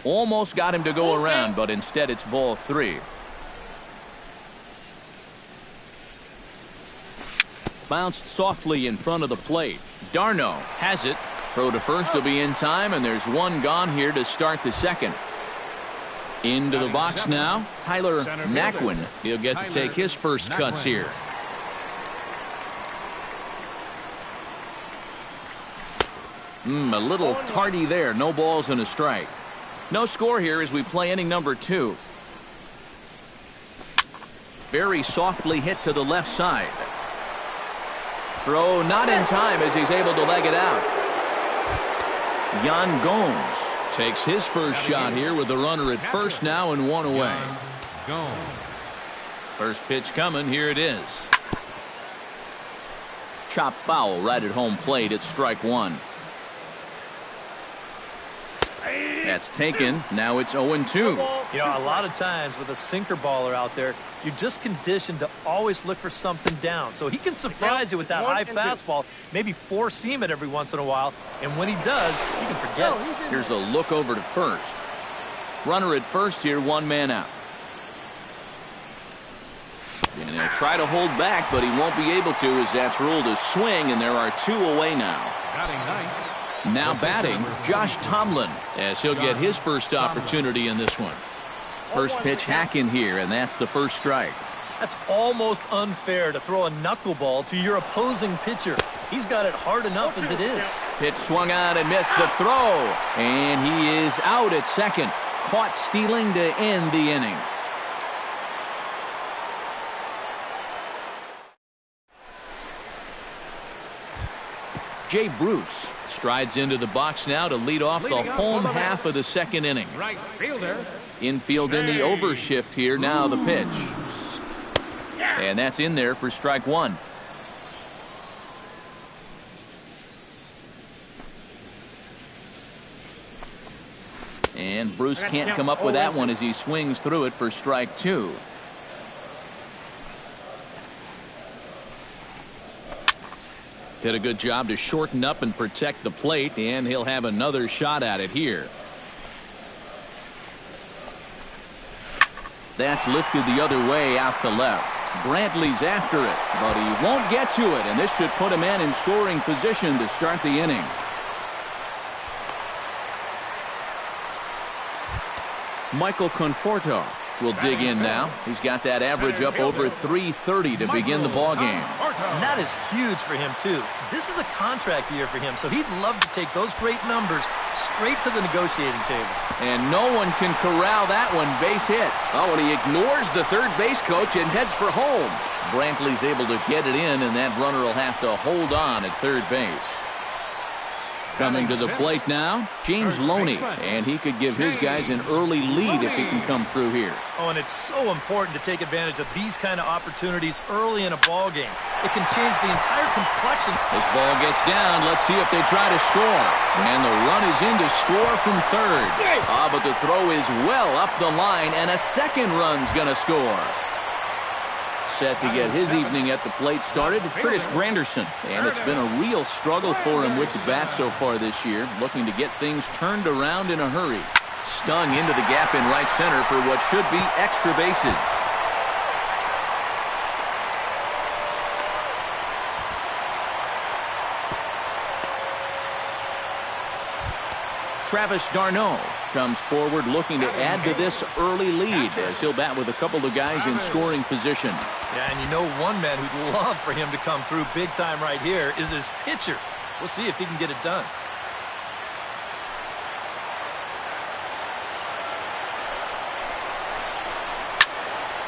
Almost got him to go around, but instead it's ball 3. Bounced softly in front of the plate. Darno has it. Throw to first will be in time, and there's one gone here to start the second. Into the box now, Tyler Naquin. He'll get to take his first cuts here. A little tardy there. No balls and a strike. No score here as we play inning number 2. Very softly hit to the left side. Throw not in time as he's able to leg it out. Yan Gomes takes his first shot here with the runner at first now and one away. First pitch coming. Here it is. Chop foul right at home plate. It's strike 1. That's taken. Now it's 0-2. You know, a lot of times with a sinker baller out there, you're just conditioned to always look for something down. So he can surprise you with that high fastball, maybe four-seam it every once in a while, and when he does, you can forget it. Here's a look over to first. Runner at first here, one man out. And he'll try to hold back, but he won't be able to as that's ruled a swing, and there are 2 away now. Now batting, Josh Tomlin, as he'll get his first opportunity in this one. First pitch hacking here, and that's the first strike. That's almost unfair to throw a knuckleball to your opposing pitcher. He's got it hard enough as it is. Pitch swung on and missed the throw, and he is out at second. Caught stealing to end the inning. Jay Bruce strides into the box now to lead off the home half of the second inning. Right fielder. Infield in the overshift here. Now the pitch. And that's in there for strike 1. And Bruce can't come up with that one as he swings through it for strike 2. Did a good job to shorten up and protect the plate, and he'll have another shot at it here. That's lifted the other way out to left. Brantley's after it, but he won't get to it, and this should put him in scoring position to start the inning. Michael Conforto will dig in now. He's got that average up over 330 to begin the ball game. And that is huge for him, too. This is a contract year for him, so he'd love to take those great numbers straight to the negotiating table. And no one can corral that one. Base hit. Oh, and he ignores the third base coach and heads for home. Brantley's able to get it in, and that runner will have to hold on at third base. Coming to the plate now, James Loney, and he could give his guys an early lead if he can come through here. Oh, and it's so important to take advantage of these kind of opportunities early in a ball game. It can change the entire complexion. This ball gets down. Let's see if they try to score. And the run is in to score from third. But the throw is well up the line, and a second run's going to score. Set to get his evening at the plate started, Curtis Granderson. And it's been a real struggle for him with the bat so far this year, looking to get things turned around in a hurry. Stung into the gap in right center for what should be extra bases. Travis d'Arnaud comes forward looking to add to this early lead as he'll bat with a couple of guys in scoring position. Yeah, and you know one man who'd love for him to come through big time right here is his pitcher. We'll see if he can get it done.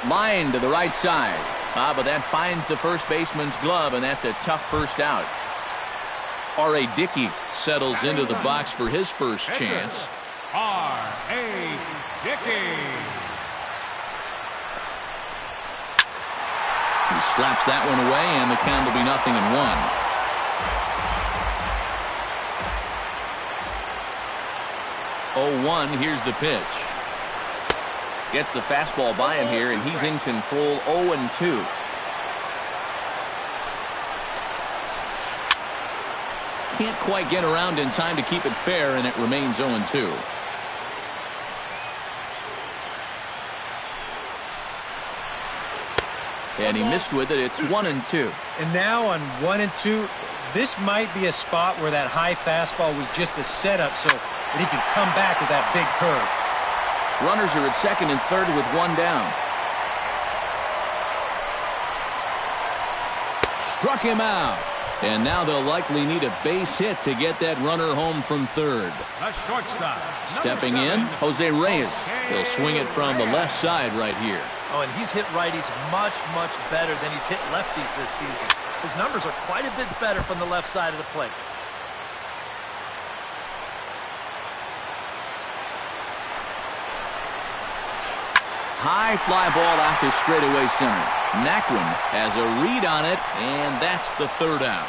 Line to the right side. But that finds the first baseman's glove, and that's a tough first out. R.A. Dickey settles into the box for his first chance. R.A. Dickey. He slaps that one away, and the count will be 0-1. 0-1, here's the pitch. Gets the fastball by him here, and he's in control. 0-2. Can't quite get around in time to keep it fair, and it remains 0-2. And he missed with it. It's 1-2. And now on 1-2, this might be a spot where that high fastball was just a setup so that he can come back with that big curve. Runners are at second and third with one down. Struck him out. And now they'll likely need a base hit to get that runner home from third. The shortstop. Stepping in, Jose Reyes. He'll swing it from the left side right here. Oh, and he's hit righties much, much better than he's hit lefties this season. His numbers are quite a bit better from the left side of the plate. High fly ball out to straightaway center. Naquin has a read on it, and that's the third out.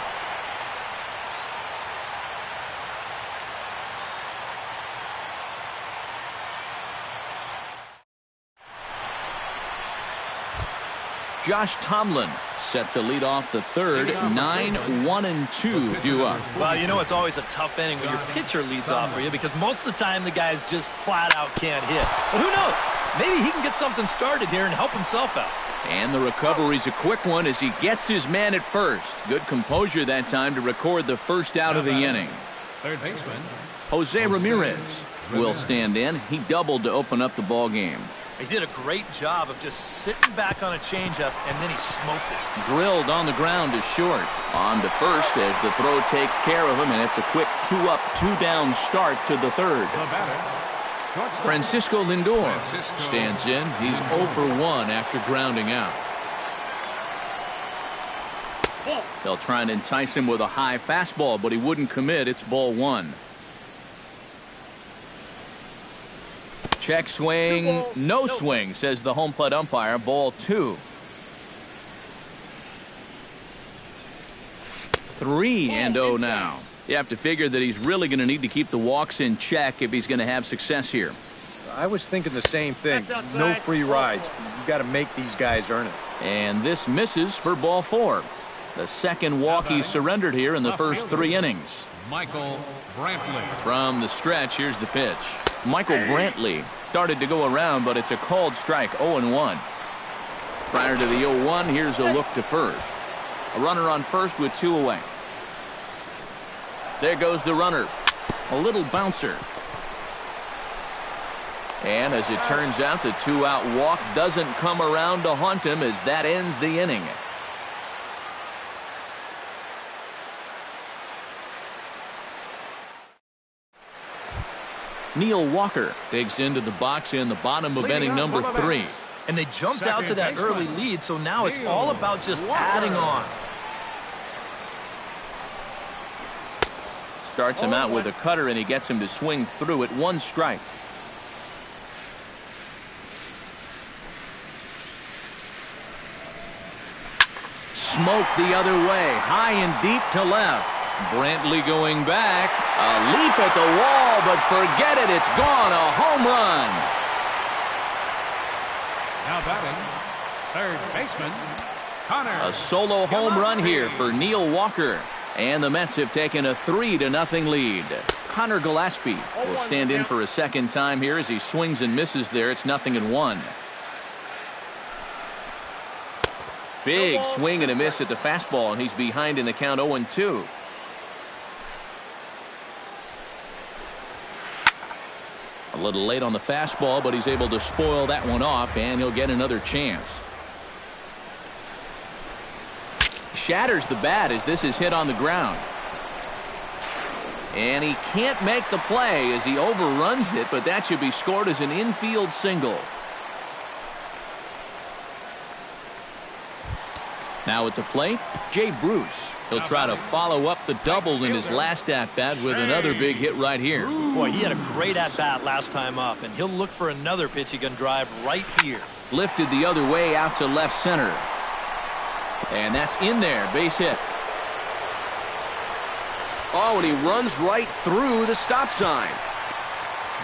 Josh Tomlin set to lead off the third. 9-1-2 due up. Well, you know it's always a tough inning when your pitcher leads off for you because most of the time the guys just flat out can't hit. But who knows? Maybe he can get something started here and help himself out. And the recovery's a quick one as he gets his man at first. Good composure that time to record the first out of the inning. Third baseman Jose Ramirez will stand in. He doubled to open up the ball game. He did a great job of just sitting back on a changeup, and then he smoked it. Drilled on the ground is short. On to first as the throw takes care of him, and it's a quick 2-up, 2-down start to the third. The batter, shortstop Francisco Lindor stands in. He's 0 for 1 after grounding out. They'll try and entice him with a high fastball, but he wouldn't commit. It's ball 1. Check swing, no swing, says the home plate umpire. Ball 2. 3-0 now. You have to figure that he's really going to need to keep the walks in check if he's going to have success here. I was thinking the same thing. No free rides. You got to make these guys earn it. And this misses for ball 4. The second walk he surrendered here in the first 3 innings. Michael Brantley. From the stretch, here's the pitch. Michael Brantley started to go around, but it's a called strike. 0-1. Prior to the 0-1, here's a look to first. A runner on first with 2 away. There goes the runner. A little bouncer. And as it turns out, the 2-out walk doesn't come around to haunt him as that ends the inning. Neil Walker digs into the box in the bottom of inning number 3. And they jumped out to that early lead, so now it's all about just adding on. Starts him out with a cutter, and he gets him to swing through it. 1 strike. Smoked the other way, high and deep to left. Brantley going back. A leap at the wall, but forget it. It's gone. A home run. Now batting, third baseman, Connor. A solo home run here for Neil Walker. And the Mets have taken a 3-0 lead. Connor Gillespie will stand in for a second time here as he swings and misses there. It's 0-1. Big swing and a miss at the fastball, and he's behind in the count 0-2. A little late on the fastball, but he's able to spoil that one off, and he'll get another chance. Shatters the bat as this is hit on the ground. And he can't make the play as he overruns it, but that should be scored as an infield single. Now at the plate, Jay Bruce. He'll try to follow up the double in his last at-bat with another big hit right here. Boy, he had a great at-bat last time up, and he'll look for another pitch he can drive right here. Lifted the other way out to left center. And that's in there, base hit. Oh, and he runs right through the stop sign.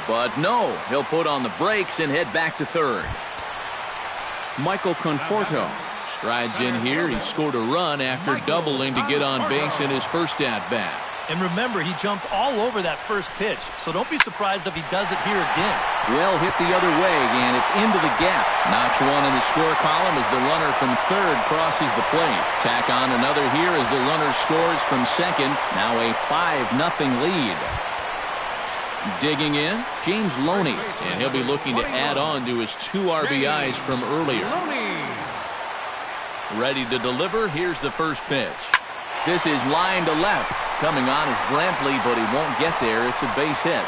But no, he'll put on the brakes and head back to third. Michael Conforto strides in here. He scored a run after doubling to get on base in his first at-bat. And remember, he jumped all over that first pitch, so don't be surprised if he does it here again. Well hit the other way, and it's into the gap. Notch one in the score column as the runner from third crosses the plate. Tack on another here as the runner scores from second. Now a 5-0 lead. Digging in, James Loney, and he'll be looking to add on to his 2 RBIs from earlier. Ready to deliver, here's the first pitch. This is line to left. Coming on is Brantley, but he won't get there. It's a base hit.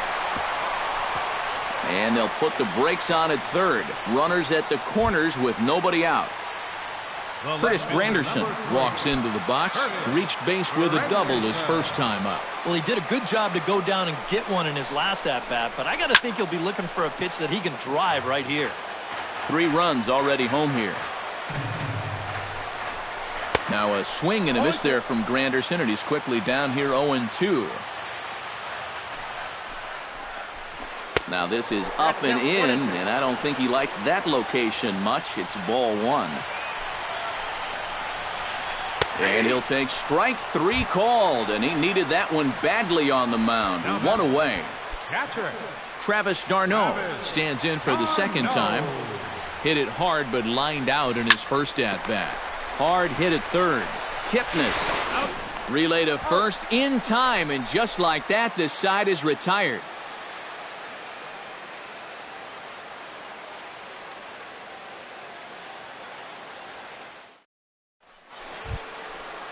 And they'll put the brakes on at third. Runners at the corners with nobody out. Curtis Granderson walks into the box. Reached base with a double his first time up. Well, he did a good job to go down and get one in his last at-bat, but I got to think he'll be looking for a pitch that he can drive right here. 3 runs already home here. Now a swing and a miss there from Granderson, and he's quickly down here 0-2. Now this is up and in, and I don't think he likes that location much. It's ball 1. And he'll take strike 3 called, and he needed that one badly on the mound. 1 away. Travis d'Arnaud stands in for the second time. Hit it hard, but lined out in his first at-bat. Hard hit at third. Kipnis relay to first in time, and just like that, this side is retired.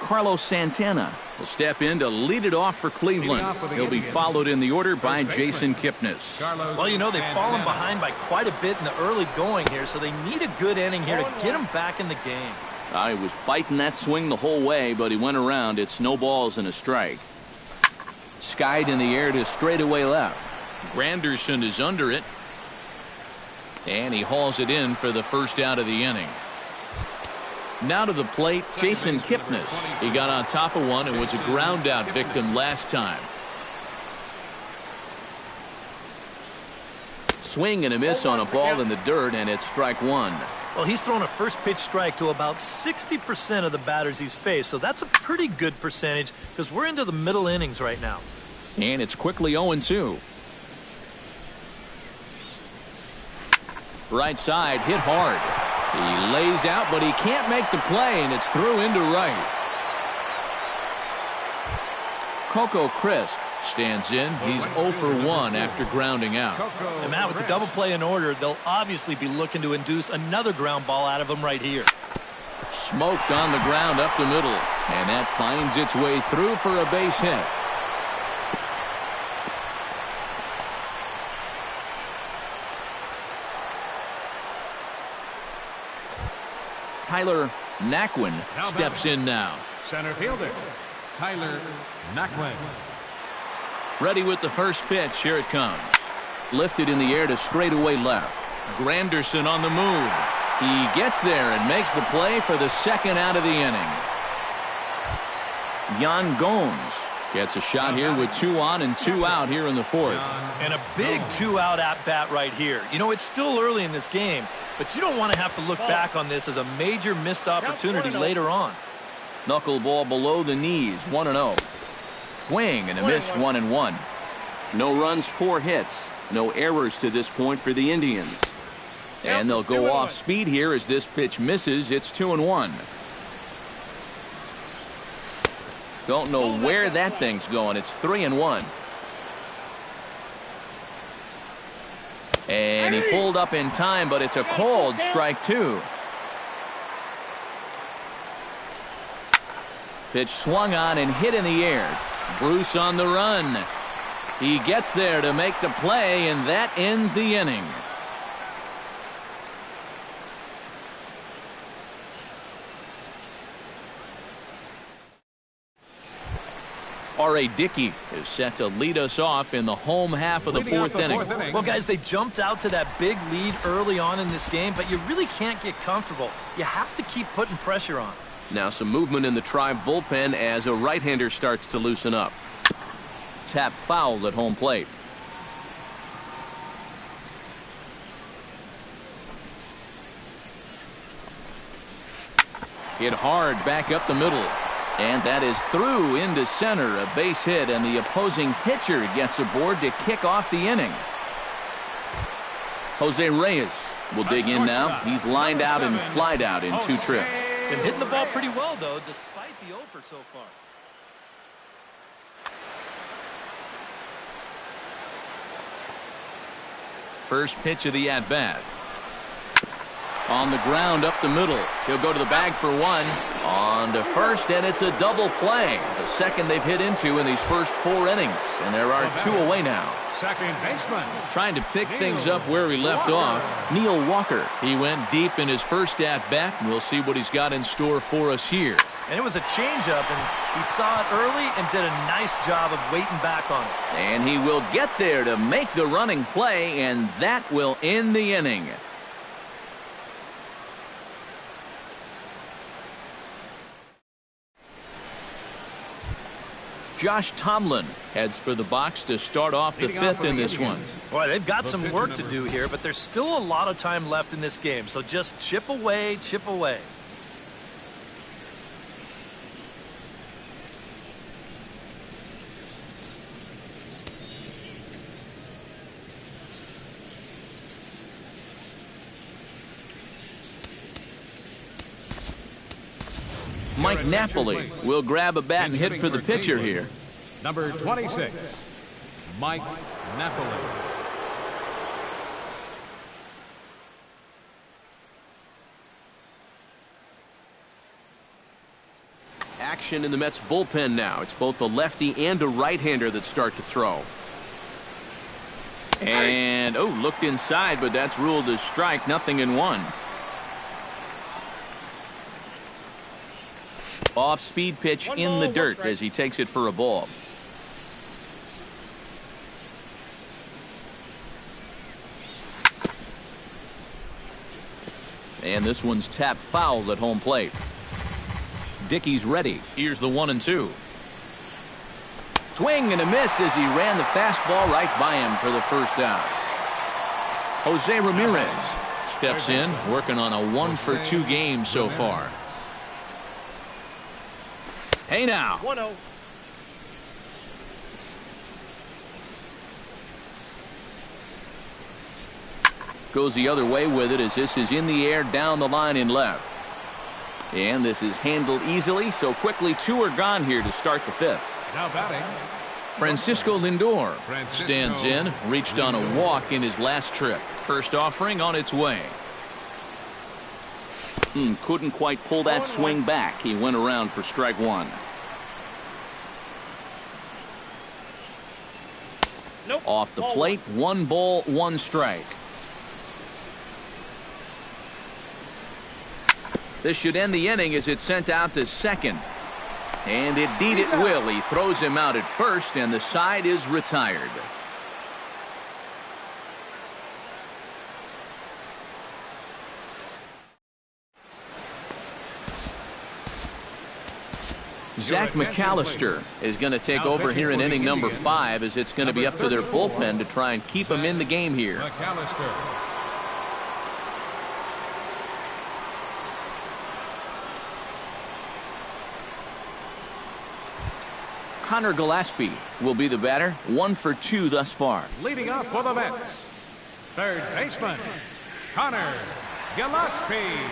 Carlos Santana will step in to lead it off for Cleveland. He'll be followed in the order by Jason Kipnis. Well, you know, they've fallen behind by quite a bit in the early going here, so they need a good inning here to get them back in the game. He was fighting that swing the whole way, but he went around. It's no balls and a strike. Skied in the air to straightaway left. Granderson is under it. And he hauls it in for the first out of the inning. Now to the plate, Jason Kipnis. He got on top of one and was a ground out victim last time. Swing and a miss on a ball in the dirt, and it's strike 1. Well, he's thrown a first pitch strike to about 60% of the batters he's faced, so that's a pretty good percentage because we're into the middle innings right now. And it's quickly 0-2. Right side, hit hard. He lays out, but he can't make the play, and it's through into right. Coco Crisp stands in. He's 0 for 1 after grounding out. And Matt, with the double play in order, they'll obviously be looking to induce another ground ball out of him right here. Smoked on the ground up the middle, and that finds its way through for a base hit. Tyler Naquin steps in now. Center fielder, Tyler Naquin. Ready with the first pitch. Here it comes. Lifted in the air to straightaway left. Granderson on the move. He gets there and makes the play for the second out of the inning. Yan Gomes gets a shot here with 2 on and 2 out here in the fourth. And a big 2-out at-bat right here. You know, it's still early in this game, but you don't want to have to look back on this as a major missed opportunity later on. Knuckleball below the knees, 1-0. Swing and a miss, 1-1. No runs, 4 hits. No errors to this point for the Indians. And they'll go off speed here as this pitch misses. It's 2-1. Don't know where that thing's going. It's 3-1. And he pulled up in time, but it's a called strike 2. Pitch swung on and hit in the air. Bruce on the run. He gets there to make the play, and that ends the inning. R.A. Dickey is set to lead us off in the home half of the fourth inning. Well, guys, they jumped out to that big lead early on in this game, but you really can't get comfortable. You have to keep putting pressure on. Now some movement in the Tribe bullpen as a right-hander starts to loosen up. Tap fouled at home plate. Hit hard back up the middle. And that is through into center, a base hit, and the opposing pitcher gets aboard to kick off the inning. Jose Reyes will dig in now. He's lined out and flied out in 2 trips. Been hitting the ball pretty well, though, despite the offer so far. First pitch of the at-bat. On the ground up the middle. He'll go to the bag for one. On to first, and it's a double play. The second they've hit into in these first 4 innings. And there are 2 away now. Second baseman. Trying to pick things up where he left off. Neil Walker. He went deep in his first at-bat. We'll see what he's got in store for us here. And it was a changeup, and he saw it early and did a nice job of waiting back on it. And he will get there to make the running play, and that will end the inning. Josh Tomlin heads for the box to start off the 5th in this one. Boy, they've got some work to do here, but there's still a lot of time left in this game. So just chip away, chip away. Mike Napoli will grab a bat and hit for the pitcher here. Number 26, Mike Napoli. Action in the Mets bullpen now. It's both a lefty and a right-hander that start to throw. And, oh, looked inside, but that's ruled as strike, 0-1. Off-speed pitch in the dirt as he takes it for a ball. And this one's tapped foul at home plate. Dickey's ready. Here's the 1-2. Swing and a miss as he ran the fastball right by him for the first out. Jose Ramirez steps in, working on a 1-for-2 game so far. Hey now. 1-0. Goes the other way with it as this is in the air down the line in left. And this is handled easily, so quickly 2 are gone here to start the 5th. Now batting, Francisco Lindor stands in, reached on a walk in his last trip. First offering on its way. Couldn't quite pull that swing back. He went around for strike 1. Nope. Off the plate, 1 ball, 1 strike. This should end the inning as it's sent out to second. And indeed it will. He throws him out at first, and the side is retired. Zach McAllister is going to take over here in inning number 5 as it's going to be up to their bullpen to try and keep him in the game here. McAllister. Connor Gillespie will be the batter. 1 for 2 thus far. Leading up for the Mets, third baseman, Connor Gillespie.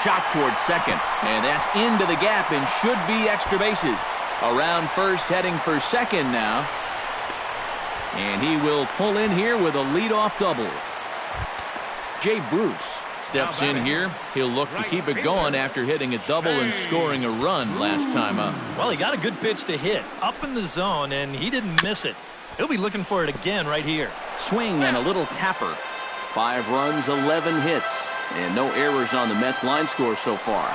Shot towards second, and that's into the gap and should be extra bases. Around first, heading for second now. And he will pull in here with a leadoff double. Jay Bruce steps in here. He'll look to keep it going after hitting a double and scoring a run last time up. Well, he got a good pitch to hit up in the zone, and he didn't miss it. He'll be looking for it again right here. Swing and a little tapper. 5 runs, 11 hits. And no errors on the Mets line score so far.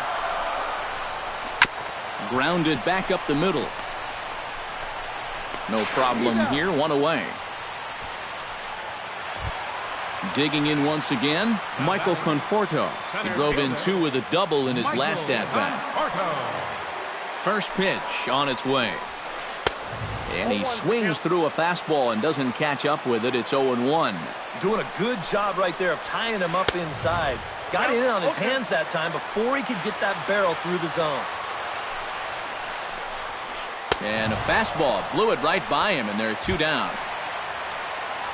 Grounded back up the middle. No problem here, one away. Digging in once again, Michael Conforto. He drove in 2 with a double in his last at-bat. First pitch on its way. And he swings through a fastball and doesn't catch up with it. It's 0-1. Doing a good job right there of tying him up inside. Got in on his hands that time before he could get that barrel through the zone. And a fastball blew it right by him, and there are 2 down.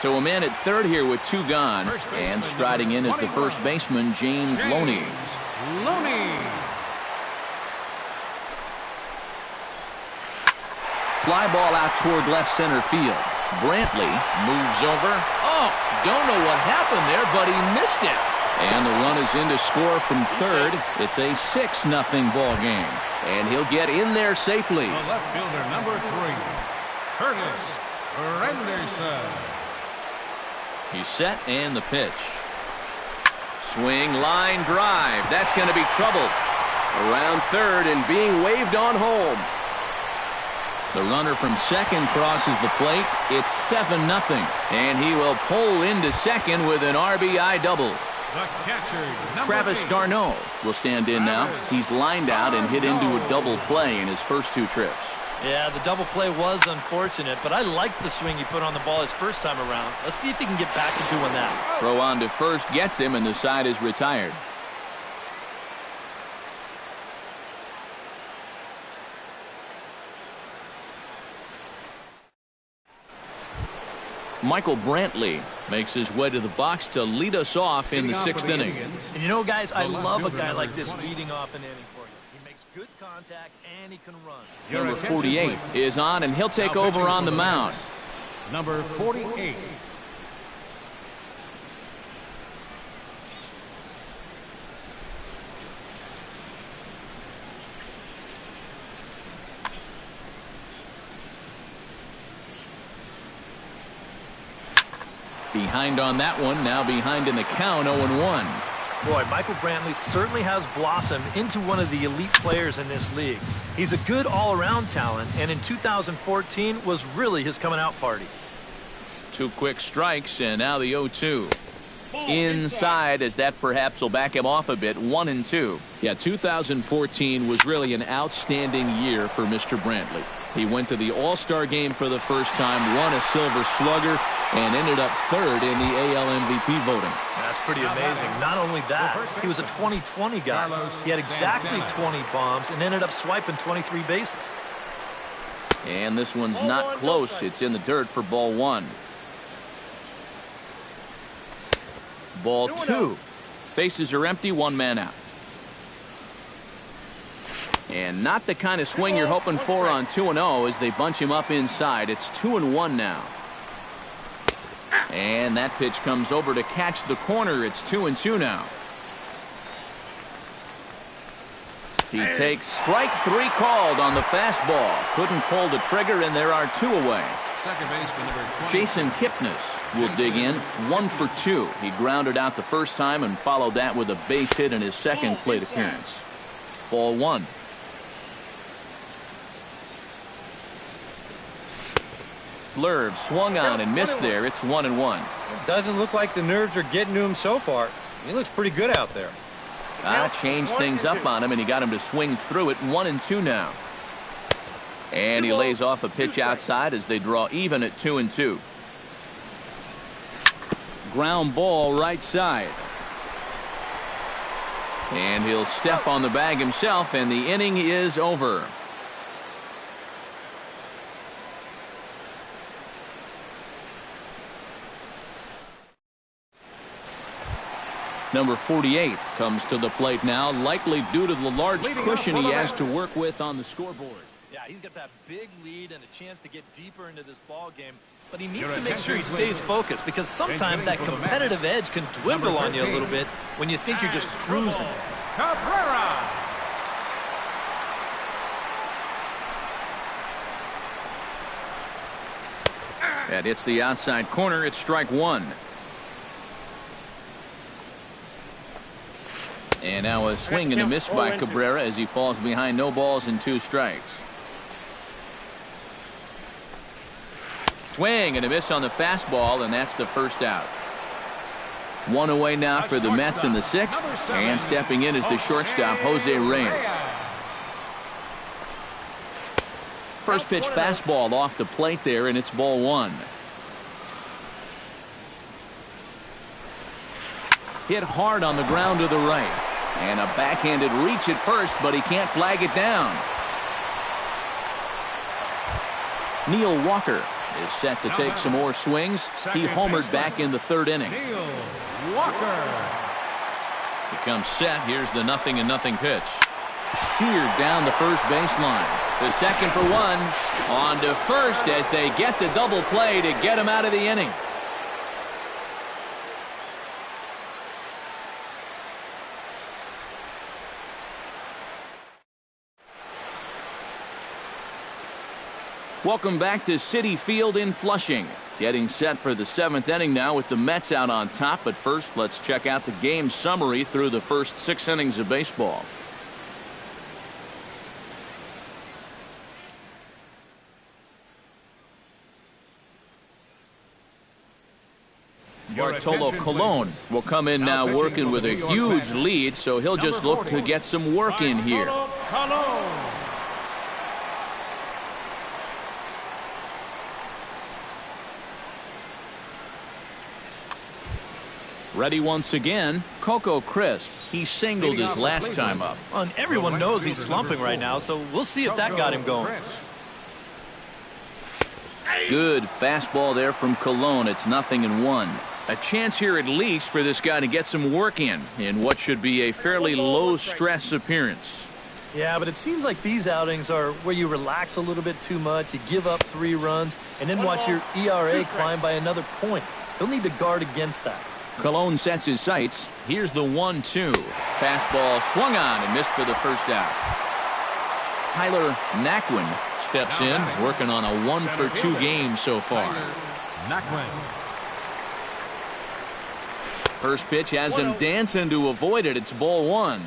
So a man at third here with 2 gone, and striding in is the first baseman, James Loney. Fly ball out toward left center field. Brantley moves over. Oh, don't know what happened there, but he missed it. And the run is in to score from third. It's a 6-0 ball game, and he'll get in there safely. The left fielder, number 3, Curtis Renderson. He's set, and the pitch. Swing, line, drive. That's going to be trouble. Around third and being waved on home. The runner from second crosses the plate. It's 7-0. And he will pull into second with an RBI double. The catcher, Travis d'Arnaud will stand in now. He's lined out and hit into a double play in his first 2 trips. Yeah, the double play was unfortunate, but I liked the swing he put on the ball his first time around. Let's see if he can get back to doing that. Throw on to first gets him, and the side is retired. Michael Brantley makes his way to the box to lead us off in the 6th inning. And you know, guys, I love a guy like this leading off an inning for you. He makes good contact, and he can run. Number 48 is on, and he'll take over on the mound. Number 48. Behind on that one, now behind in the count, 0-1. Boy, Michael Brantley certainly has blossomed into one of the elite players in this league. He's a good all-around talent, and in 2014 was really his coming-out party. 2 quick strikes, and now the 0-2. Inside, as that perhaps will back him off a bit, 1-2. Yeah, 2014 was really an outstanding year for Mr. Brantley. He went to the All-Star game for the first time, won a Silver Slugger, and ended up third in the AL MVP voting. That's pretty amazing. Not only that, he was a 20-20 guy. He had exactly 20 bombs and ended up swiping 23 bases. And this one's not close. It's in the dirt for ball 1. Ball 2. Bases are empty, 1 man out. And not the kind of swing you're hoping for on 2-0 as they bunch him up inside. It's 2-1 now. And that pitch comes over to catch the corner. It's 2-2 now. He takes strike 3 called on the fastball. Couldn't pull the trigger, and there are 2 away. Second baseman, number 20. Jason Kipnis will dig in, 1 for 2. He grounded out the first time and followed that with a base hit in his second plate appearance. Ball 1. Slurve swung on and missed there. It's 1-1. It doesn't look like the nerves are getting to him so far. He looks pretty good out there. Changed things up on him, and he got him to swing through it. 1-2 now. And he lays off a pitch outside as they draw even at 2-2. Ground ball right side. And he'll step on the bag himself, and the inning is over. Number 48 comes to the plate now, likely due to the large cushion he has to work with on the scoreboard. Yeah, he's got that big lead and a chance to get deeper into this ball game. But he needs to make sure he stays focused, because sometimes that competitive edge can dwindle on you a little bit when you think you're just cruising. Cabrera. That hits the outside corner. It's strike 1. And now a swing and a miss by Cabrera as he falls behind, no balls and 2 strikes. Swing and a miss on the fastball, and that's the first out. 1 away now for the Mets in the 6th, and stepping in is the shortstop, Jose Reyes. First pitch fastball off the plate there, and it's ball 1. Hit hard on the ground to the right. And a backhanded reach at first, but he can't flag it down. Neil Walker is set to take some more swings. He homered back in the 3rd inning. Neil Walker Becomes set. Here's the 0-0 pitch. Seared down the first baseline. The second for 1. On to first as they get the double play to get him out of the inning. Welcome back to Citi Field in Flushing. Getting set for the 7th inning now with the Mets out on top. But first, let's check out the game summary through the first 6 innings of baseball. Bartolo Colon will come in now working with a huge lead, so he'll just look to get some work in here. Ready once again, Coco Crisp. He singled his last time up. And everyone knows he's slumping right now, so we'll see if that got him going. Good fastball there from Colon. It's 0-1. A chance here at least for this guy to get some work in what should be a fairly low-stress appearance. Yeah, but it seems like these outings are where you relax a little bit too much, you give up 3 runs, and then watch your ERA climb by another point. He'll need to guard against that. Colon sets his sights. Here's the 1-2. Fastball swung on and missed for the first out. Tyler Naquin steps in, working on a 1-for-2 game so far. First pitch has him dancing to avoid it. It's ball 1.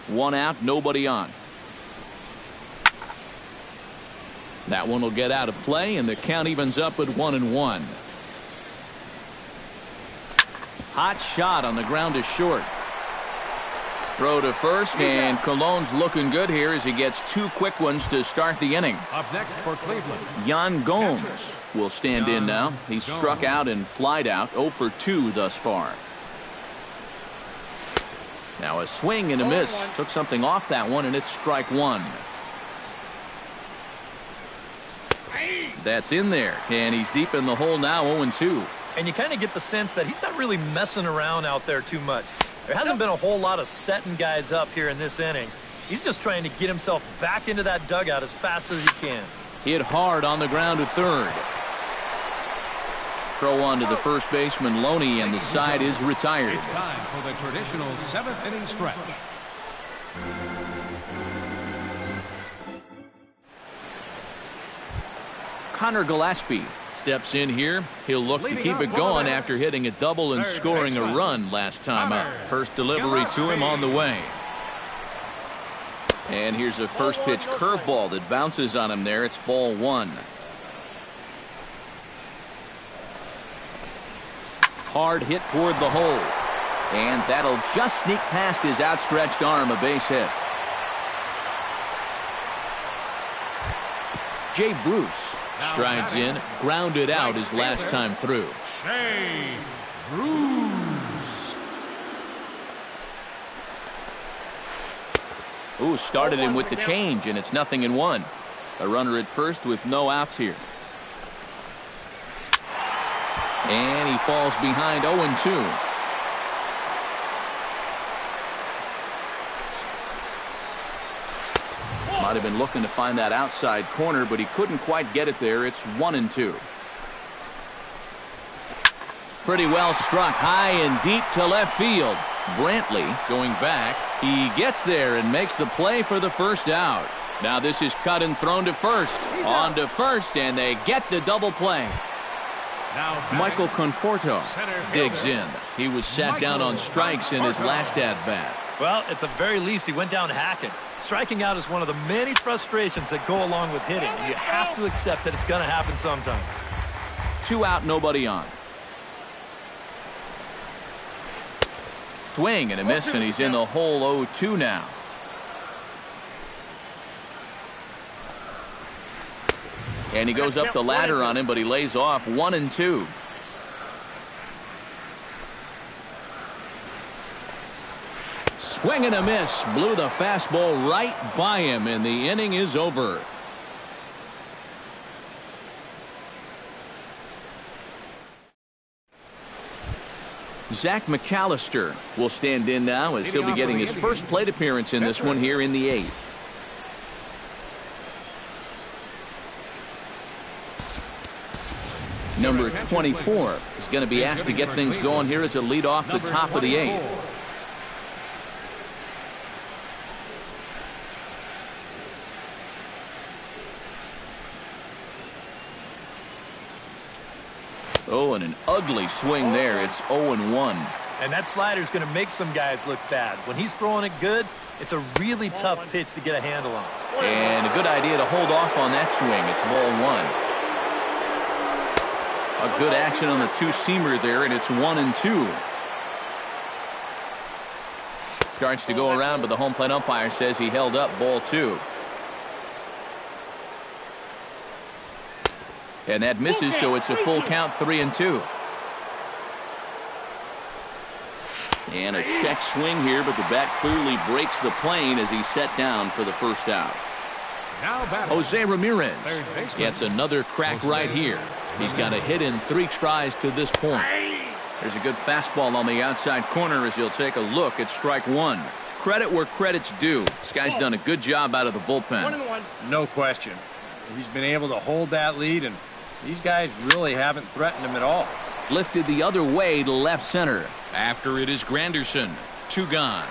1 out, nobody on. That one will get out of play, and the count evens up at 1-1. Hot shot on the ground is short. Throw to first, and Colon's looking good here as he gets 2 quick ones to start the inning. Up next for Cleveland, Yan Gomes will stand in now. He's struck out and flied out, 0 for 2 thus far. Now a swing and a miss. Took something off that one, and it's strike 1. That's in there, and he's deep in the hole now, 0-2. And you kind of get the sense that he's not really messing around out there too much. There hasn't been a whole lot of setting guys up here in this inning. He's just trying to get himself back into that dugout as fast as he can. Hit hard on the ground to third. Throw on to the first baseman, Loney, and the side is retired. it's time for the traditional 7th inning stretch. Connor Gillespie steps in here. He'll look to keep it going after hitting a double and scoring a run last time up. First delivery to him on the way. And here's a first pitch curveball that bounces on him there. It's ball 1. Hard hit toward the hole. And that'll just sneak past his outstretched arm, a base hit. Jay Bruce strides in, grounded out his last time through. Jay Bruce. Ooh, started him with the change, and it's 0-1. A runner at first with no outs here. And he falls behind, 0-2. Might have been looking to find that outside corner, but he couldn't quite get it there. It's 1-2. Pretty well struck high and deep to left field. Brantley going back. He gets there and makes the play for the first out. Now this is cut and thrown to first. On to first, and they get the double play. Michael Conforto digs in. He was sat down on strikes in his last at-bat. Well, at the very least, he went down hacking. Striking out is one of the many frustrations that go along with hitting. You have to accept that it's going to happen sometimes. 2 out, nobody on. Swing and a miss, and he's in the hole 0-2 now. And he goes up the ladder on him, but he lays off 1-2. Swing and a miss. Blew the fastball right by him, and the inning is over. Zach McAllister will stand in now as he'll be getting his first plate appearance in this one here in the 8th. Number 24 is going to be asked to get things going here as a lead off the top of the 8th. Oh, and an ugly swing there. It's 0-1. And that slider's going to make some guys look bad. When he's throwing it good, it's a really tough pitch to get a handle on. And a good idea to hold off on that swing. It's ball 1. A good action on the two-seamer there, and it's 1-2. Starts to go around, but the home plate umpire says he held up ball 2. And that misses, so it's a full count, 3-2. And a check swing here, but the bat clearly breaks the plane as he's set down for the first out. Jose Ramirez gets another crack right here. He's got a hit in 3 tries to this point. There's a good fastball on the outside corner as he'll take a look at strike 1. Credit where credit's due. This guy's done a good job out of the bullpen. No question. He's been able to hold that lead, and these guys really haven't threatened him at all. Lifted the other way to left center. After it is Granderson. 2 gone.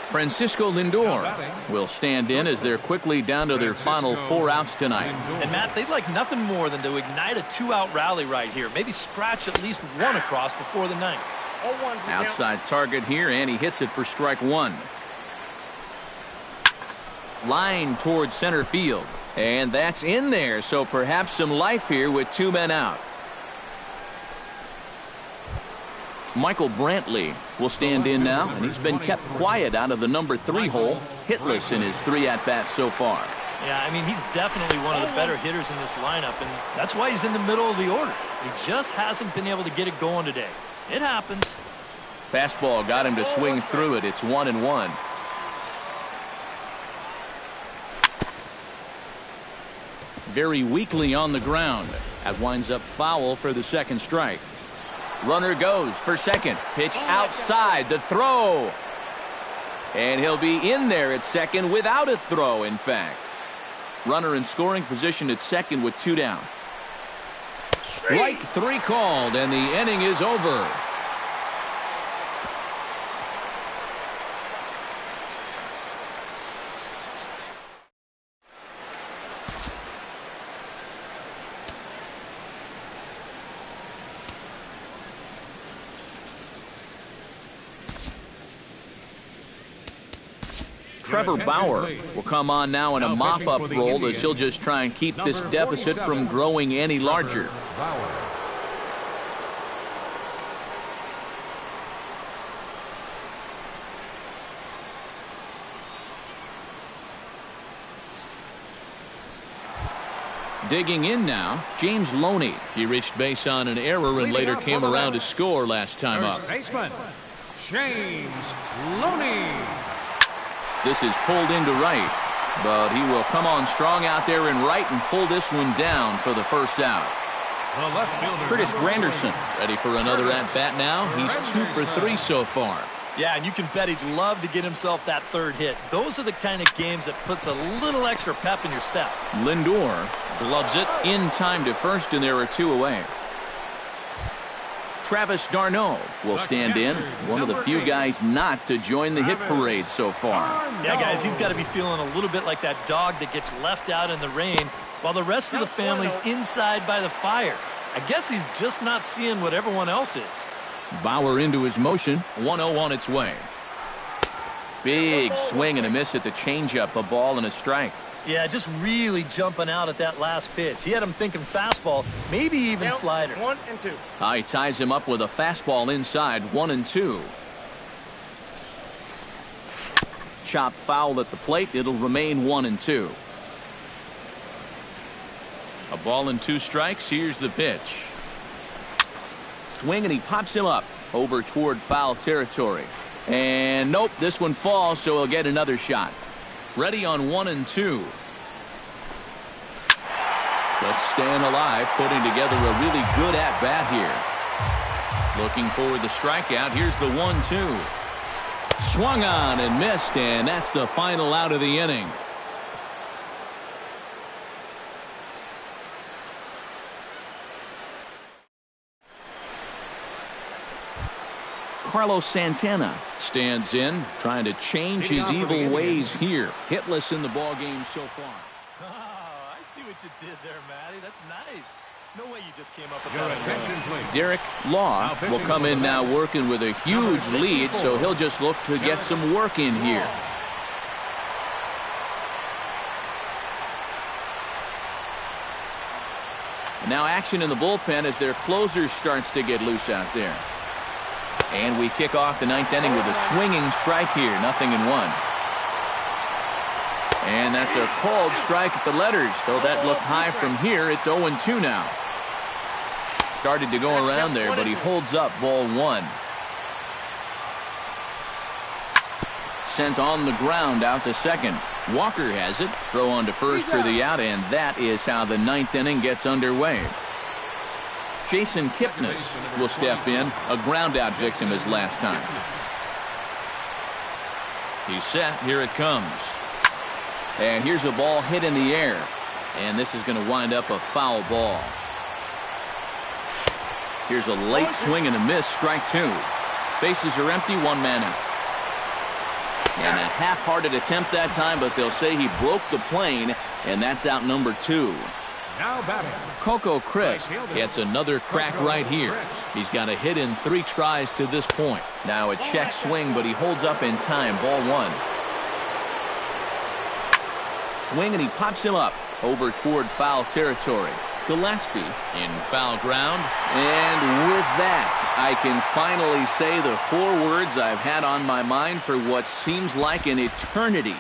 Francisco Lindor will stand in as they're quickly down to their final 4 outs tonight. And Matt, they'd like nothing more than to ignite a 2-out rally right here. Maybe scratch at least 1 across before the 9th. Outside target here, and he hits it for strike 1. Line towards center field. And that's in there, so perhaps some life here with 2 men out. Michael Brantley will stand in now, and he's been kept quiet out of the number 3 hole, hitless in his 3 at-bats so far. Yeah, I mean, he's definitely one of the better hitters in this lineup, and that's why he's in the middle of the order. He just hasn't been able to get it going today. It happens. Fastball got him to swing through it. It's 1-1. Very weakly on the ground. That winds up foul for the 2nd strike. Runner goes for second. Pitch outside. The throw. And he'll be in there at second without a throw, in fact. Runner in scoring position at second with 2 down. Strike 3 called, and the inning is over. Trevor Bauer will come on now in a mop-up role as he'll just try and keep this deficit from growing any larger. Digging in now, James Loney. He reached base on an error and later came around to score last time up. Baseman James Loney. This is pulled into right, but he will come on strong out there in right and pull this one down for the first out. Curtis Granderson ready for another at-bat now. He's 2 for 3 so far. Yeah, and you can bet he'd love to get himself that 3rd hit. Those are the kind of games that puts a little extra pep in your step. Lindor gloves it in time to first, and there are 2 away. Travis d'Arnaud will stand in, one of the few guys not to join the hit parade so far. Yeah, guys, he's got to be feeling a little bit like that dog that gets left out in the rain while the rest of the family's inside by the fire. I guess he's just not seeing what everyone else is. Bauer into his motion. 1-0 on its way. Big swing and a miss at the changeup. A ball and a strike. Yeah, just really jumping out at that last pitch. He had him thinking fastball, maybe even slider. 1-2. He ties him up with a fastball inside. 1-2. Chop foul at the plate. It'll remain 1-2. A ball and 2 strikes. Here's the pitch. Swing and he pops him up over toward foul territory. And nope, this one falls, so he'll get another shot. Ready on 1-2. Just staying alive, putting together a really good at-bat here. Looking for the strikeout. Here's the 1-2. Swung on and missed, and that's the final out of the inning. Carlos Santana stands in, trying to change his evil ways here. Hitless in the ball game so far. Oh, I see what you did there, Matty. That's nice. No way you just came up with Your that. attention, please. Derek Law will come in now working with a huge lead, so he'll just look to get some work in here. And now action in the bullpen as their closer starts to get loose out there. And we kick off the 9th inning with a swinging strike here. 0-1. And that's a called strike at the letters. Though that looked high from here, it's 0-2 now. Started to go around there, but he holds up ball 1. Sent on the ground out to second. Walker has it. Throw on to first for the out, and that is how the 9th inning gets underway. Jason Kipnis will step in, a ground-out victim as last time. He's set. Here it comes. And here's a ball hit in the air. And this is going to wind up a foul ball. Here's a late swing and a miss. Strike 2. Bases are empty. 1 man out. And a half-hearted attempt that time, but they'll say he broke the plane, and that's out number 2. Now batting. Coco Crisp gets another crack right here. He's got a hit in 3 tries to this point. Now a check swing, but he holds up in time. Ball 1. Swing, and he pops him up over toward foul territory. Gillespie in foul ground. And with that, I can finally say the 4 words I've had on my mind for what seems like an eternity.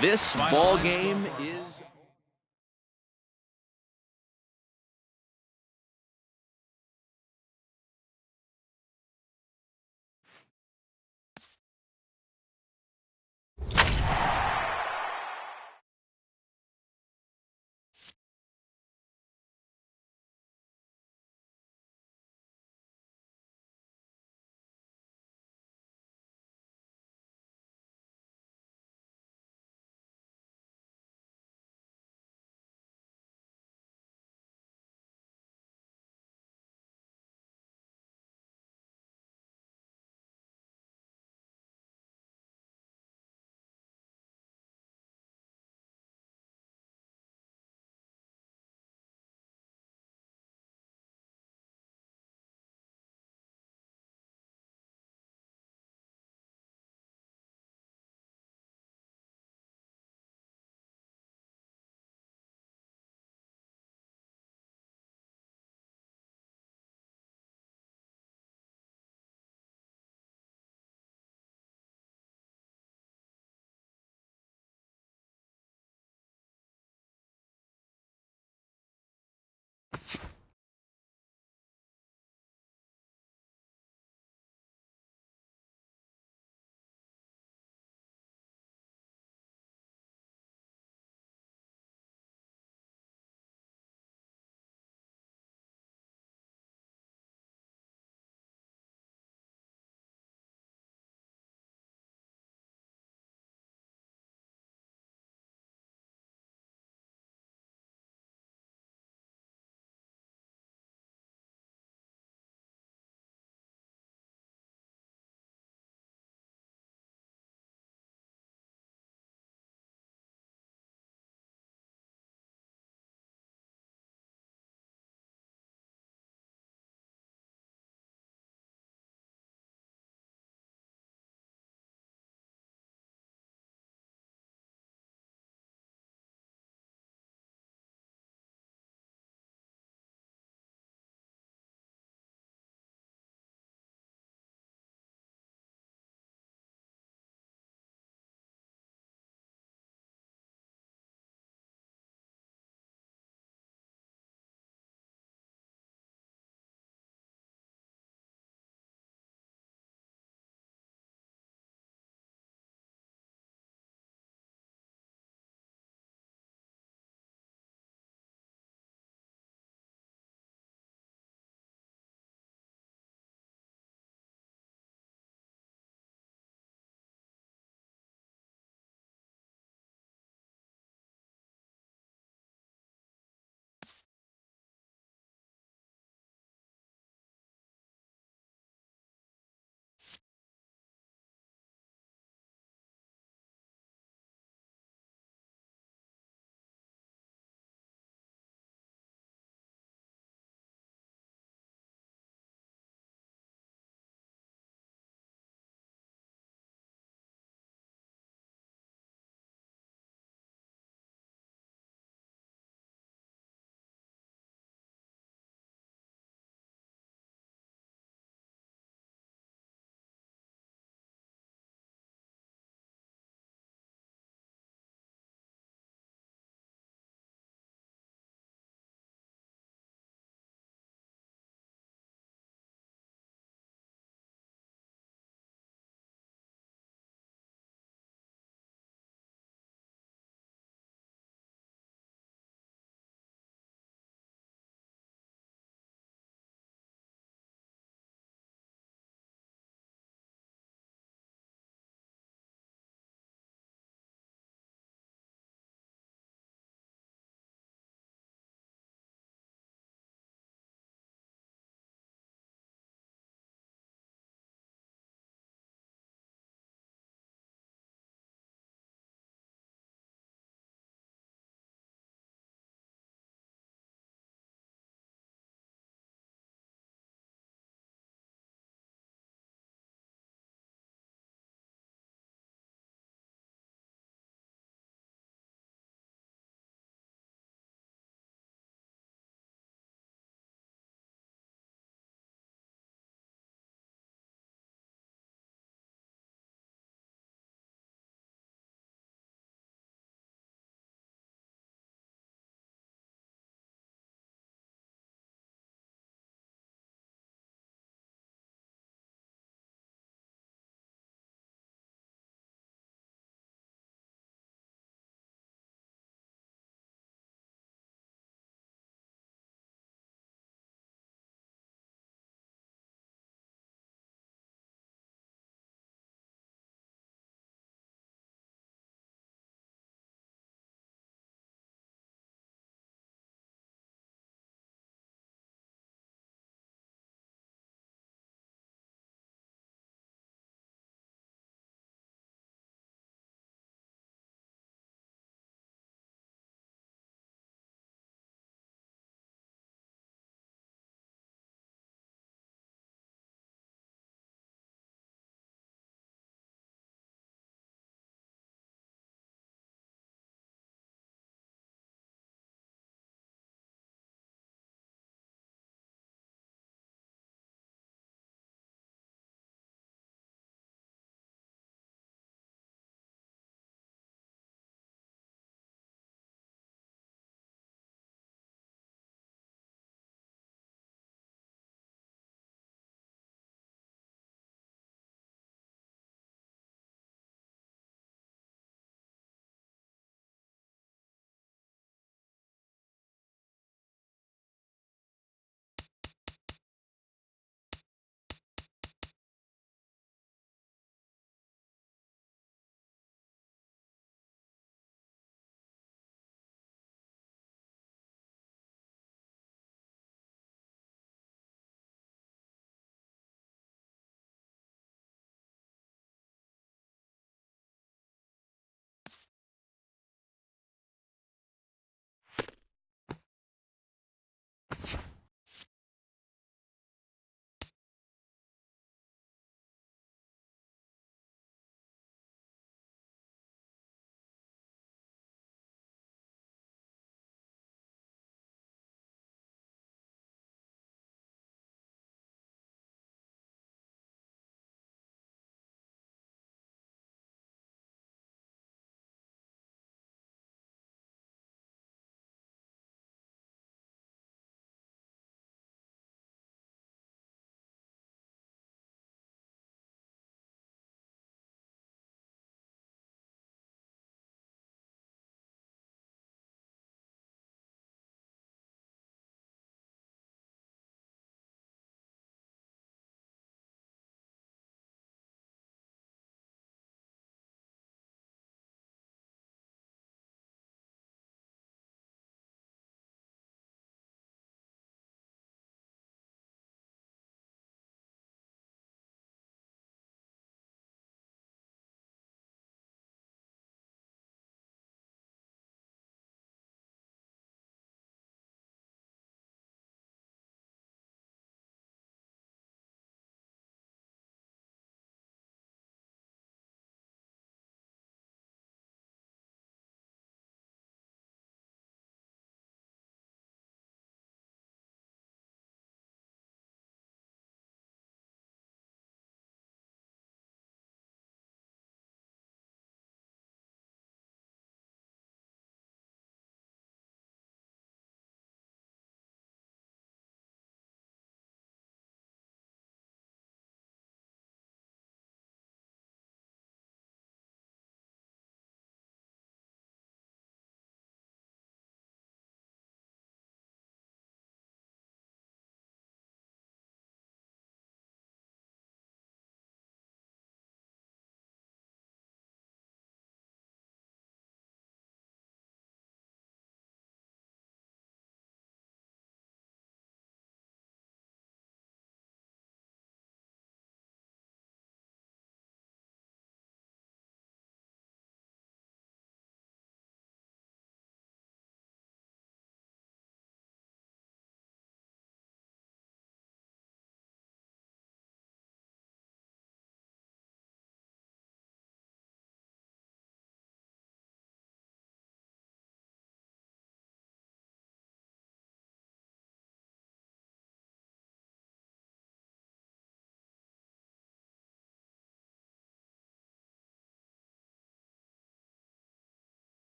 This ball game is...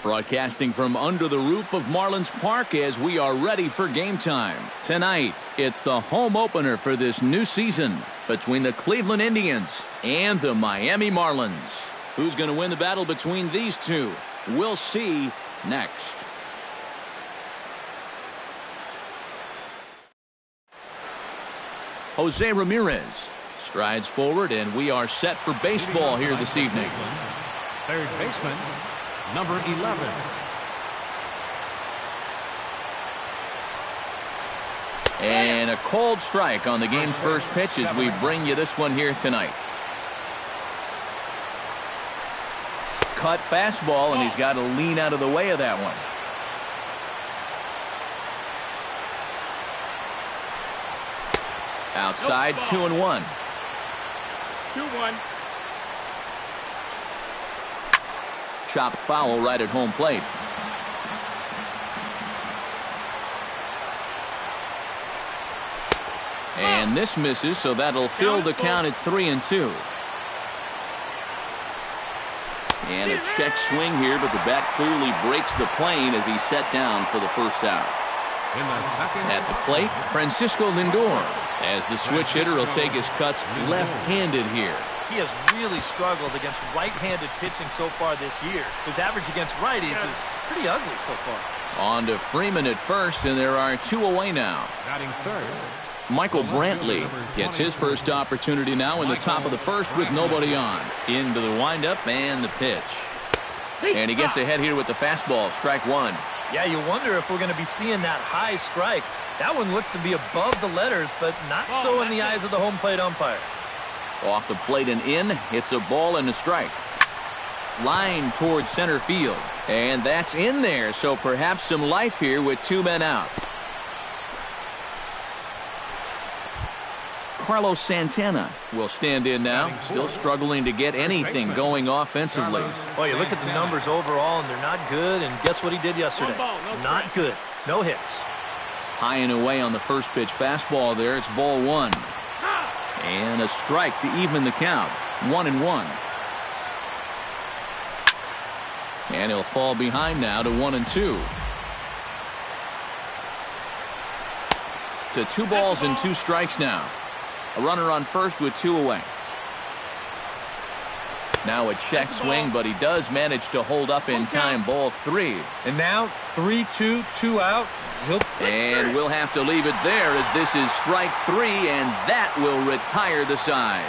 Broadcasting from under the roof of Marlins Park as we are ready for game time. Tonight, it's the home opener for this new season between the Cleveland Indians and the Miami Marlins. Who's going to win the battle between these two? We'll see next. Jose Ramirez strides forward, and we are set for baseball here this evening. Third baseman, number 11. And a cold strike on the game's first pitch as we bring you this one here tonight. Cut fastball, and he's got to lean out of the way of that one. Outside, 2-1. 2-1. Chopped foul right at home plate. And this misses, so that'll fill the count at 3-2. And a check swing here, but the bat clearly breaks the plane as he's set down for the first out. In the second at the plate, Francisco Lindor, as the switch hitter will take his cuts left-handed here. He has really struggled against right-handed pitching so far this year. His average against righties is pretty ugly so far. On to Freeman at first, and there are two away now. batting third. Michael Brantley gets his first opportunity now in the top of the first with nobody on. Into the windup and the pitch. And he gets ahead here with the fastball, strike one. Yeah, you wonder if we're going to be seeing that high strike. That one looked to be above the letters, but not so in the eyes of the home plate umpire. Off the plate and in, it's a ball and a strike. Line towards center field. And that's in there, so perhaps some life here with two men out. Carlos Santana will stand in now, still struggling to get anything going offensively. Well, you look at the numbers overall, and they're not good, and guess what he did yesterday? Not good. No hits. High and away on the first pitch fastball there. It's ball one. And a strike to even the count. 1-1. And he'll fall behind now to 1-2. To 2 balls and 2 strikes now. A runner on first with 2 away. Now a check swing, but he does manage to hold up in time. Ball 3. And now 3-2, 2 out. And we'll have to leave it there as this is strike 3, and that will retire the side.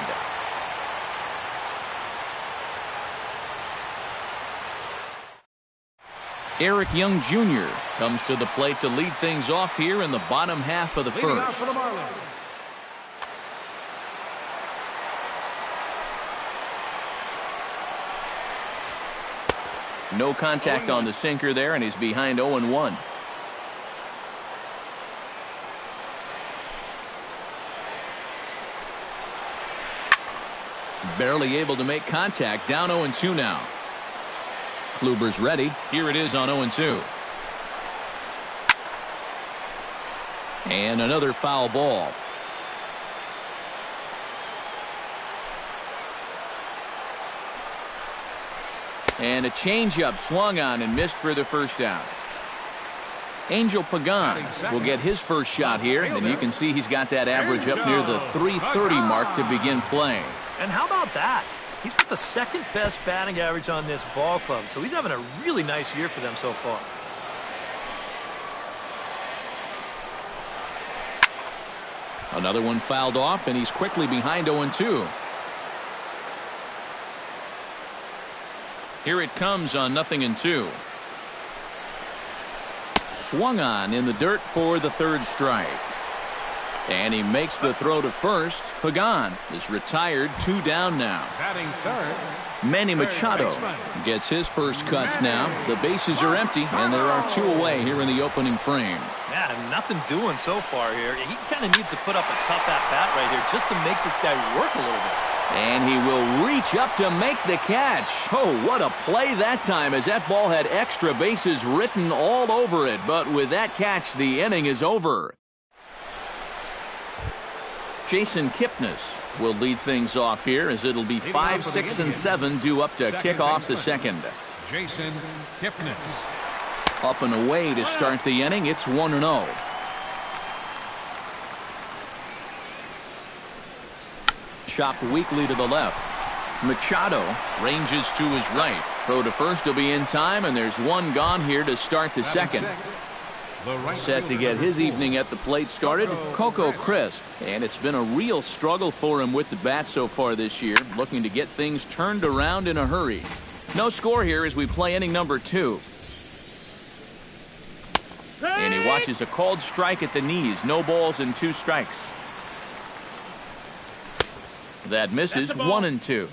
Eric Young Jr. comes to the plate to lead things off here in the bottom half of the first. For the Marlins. No contact on the sinker there, and he's behind 0-1. Barely able to make contact, down 0-2 now. Kluber's ready. Here it is on 0-2. And another foul ball. And a changeup swung on and missed for the first out. Angel Pagan will get his first shot here, and you can see he's got that average up near the .330 mark to begin play. And how about that? He's got the second best batting average on this ball club, so he's having a really nice year for them so far. Another one fouled off, and he's quickly behind 0-2. Here it comes on 0-2. Swung on in the dirt for the third strike. And he makes the throw to first. Pagan is retired, 2 down now. Batting third. Manny Machado gets his first cuts now. The bases are empty, and there are 2 away here in the opening frame. Yeah, nothing doing so far here. He kind of needs to put up a tough at-bat right here just to make this guy work a little bit. And he will reach up to make the catch. Oh, what a play that time, as that ball had extra bases written all over it. But with that catch, the inning is over. Jason Kipnis will lead things off here, as it'll be 5, 6, and 7 due up to kick off the second. Jason Kipnis. Up and away to start the inning. It's 1-0. Chopped weakly to the left. Machado ranges to his right. Throw to first will be in time, and there's one gone here to start the second. Set to get his evening at the plate started, Coco Crisp. And it's been a real struggle for him with the bat so far this year, looking to get things turned around in a hurry. No score here as we play inning number 2. And he watches a called strike at the knees. No balls and 2 strikes. That misses. 1-2.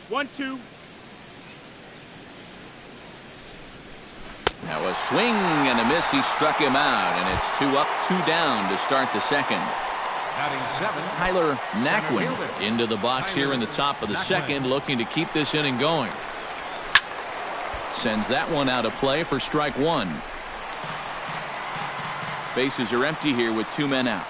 1-2. Now a swing and a miss. He struck him out, and it's 2 up, 2 down to start the second. Tyler Naquin into the box here in the top of the second, looking to keep this inning going. Sends that one out of play for strike 1. Bases are empty here with 2 men out.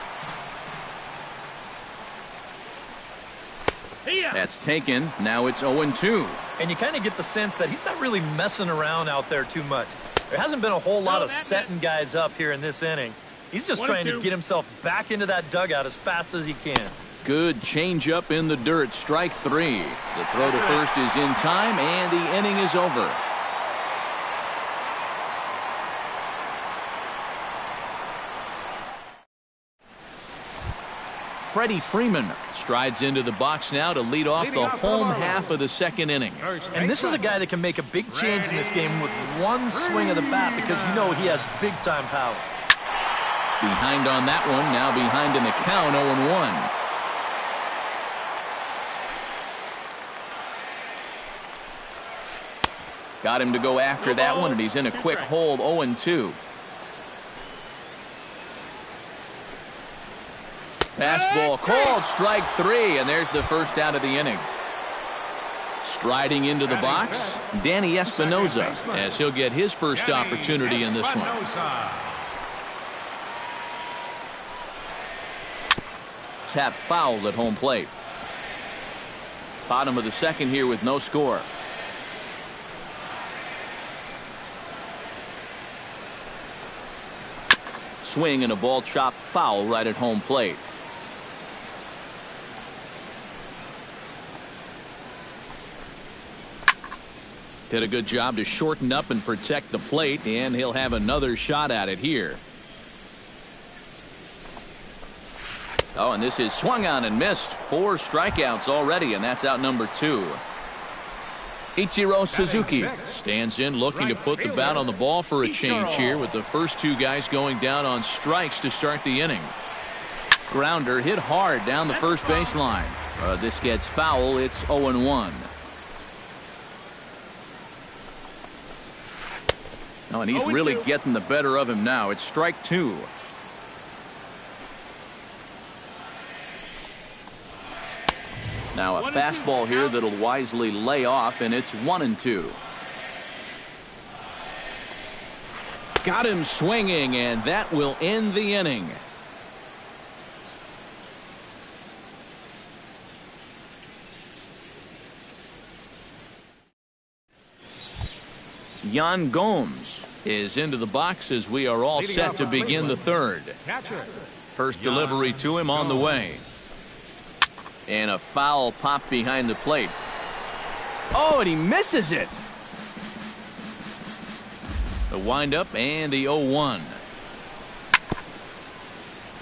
That's taken. Now it's 0-2. And you kind of get the sense that he's not really messing around out there too much. There hasn't been a whole lot of setting guys up here in this inning. He's just trying to get himself back into that dugout as fast as he can. Good changeup in the dirt. Strike 3. The throw to first is in time, and the inning is over. Freddie Freeman strides into the box now to lead off the home half of the second inning. And this is a guy that can make a big change in this game with one swing of the bat, because you know he has big-time power. Behind on that one, now behind in the count, 0-1. Got him to go after that one, and he's in a quick hold, 0-2. Fastball called, strike 3, and there's the first out of the inning. Striding into the box, Danny Espinoza, as he'll get his first opportunity in this one. Tap foul at home plate. Bottom of the second here with no score. Swing and a ball chopped foul right at home plate. Did a good job to shorten up and protect the plate, and he'll have another shot at it here. Oh, and this is swung on and missed. 4 strikeouts already, and that's out number 2. Ichiro Suzuki stands in, looking to put the bat on the ball for a change here, with the first 2 guys going down on strikes to start the inning. Grounder hit hard down the first baseline. This gets foul. It's 0-1. Oh, and he's really getting the better of him now. It's strike 2. Now a fastball here that'll wisely lay off, and it's 1-2. Got him swinging, and that will end the inning. Yan Gomes is into the box as we are all set to begin the third. First delivery to him on the way. And a foul pop behind the plate. Oh, and he misses it. The windup and the 0-1.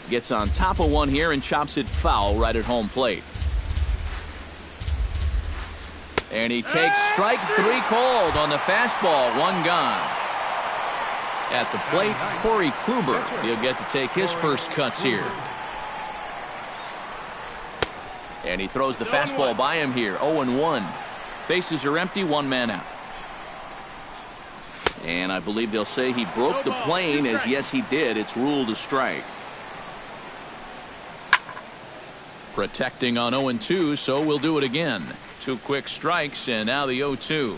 Gets on top of one here and chops it foul right at home plate. And he takes strike 3 called on the fastball. 1 gone. At the plate, Corey Kluber. He'll get to take his first cuts here. And he throws the fastball by him here. 0-1. Bases are empty. 1 man out. And I believe they'll say he broke the plane, as yes he did. It's ruled a strike. Protecting on 0-2, so we'll do it again. 2 quick strikes, and now the 0-2.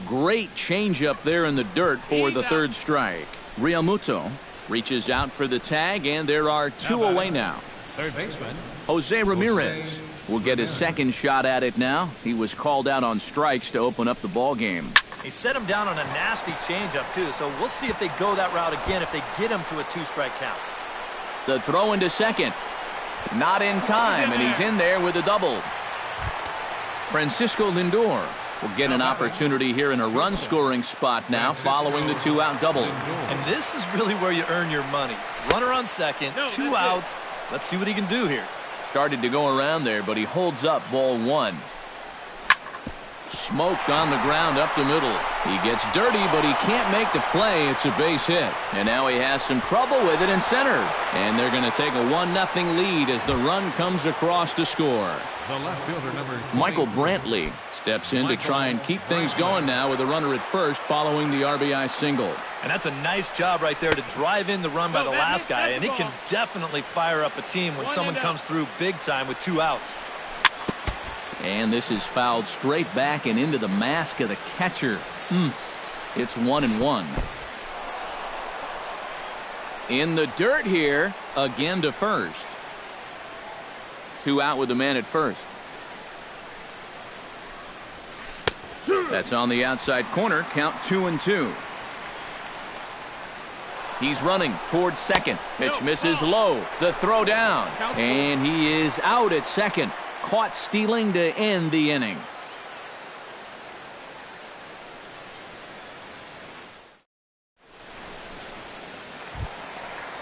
Great changeup there in the dirt for the third strike. Realmuto reaches out for the tag, and there are 2 away now. Third baseman Jose Ramirez will get his second shot at it now. He was called out on strikes to open up the ball game. He set him down on a nasty changeup, too, so we'll see if they go that route again if they get him to a 2-strike count. The throw into second. Not in time, and he's in there with a double. Francisco Lindor will get an opportunity here in a run-scoring spot now following the 2-out double. And this is really where you earn your money. Runner on second, 2 outs. Let's see what he can do here. Started to go around there, but he holds up ball 1. Smoked on the ground up the middle. He gets dirty, but he can't make the play. It's a base hit. And now he has some trouble with it in center. And they're going to take a 1-0 lead as the run comes across to score. The left fielder, number 20. Michael Brantley steps in to try and keep things going now with a runner at first following the RBI single. And that's a nice job right there to drive in the run by the last guy. And it can definitely fire up a team when someone comes through big time with 2 outs. And this is fouled straight back and into the mask of the catcher. It's 1-1. In the dirt here, again to first. 2 out with the man at first. That's on the outside corner. Count 2-2. He's running towards second. Pitch misses low. The throw down. And he is out at second. Caught stealing to end the inning.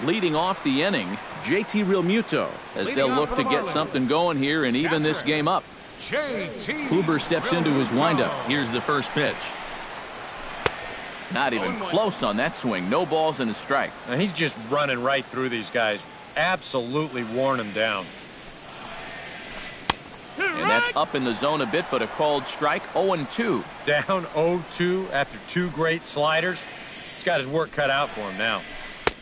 Leading off the inning, JT Realmuto, as they'll look to get something going here and even this game up. Kluber steps into his windup. Here's the first pitch. Not even close on that swing. No balls and a strike. And he's just running right through these guys. Absolutely worn them down. And that's up in the zone a bit, but a called strike. 0-2. Down 0-2 after 2 great sliders. He's got his work cut out for him now.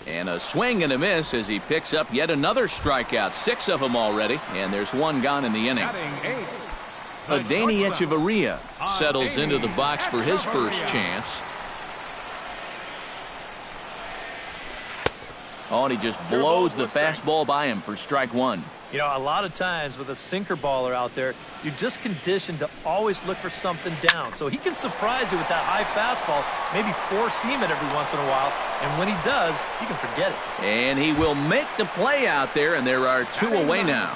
And a swing and a miss as he picks up yet another strikeout. 6 of them already, and there's 1 gone in the inning. Adeiny Echeverria settles into the box for his first chance. Oh, and he just blows the fastball by him for strike 1. You know, a lot of times with a sinker baller out there, you're just conditioned to always look for something down. So he can surprise you with that high fastball, maybe 4-seam it every once in a while. And when he does, you can forget it. And he will make the play out there, and there are 2 away now.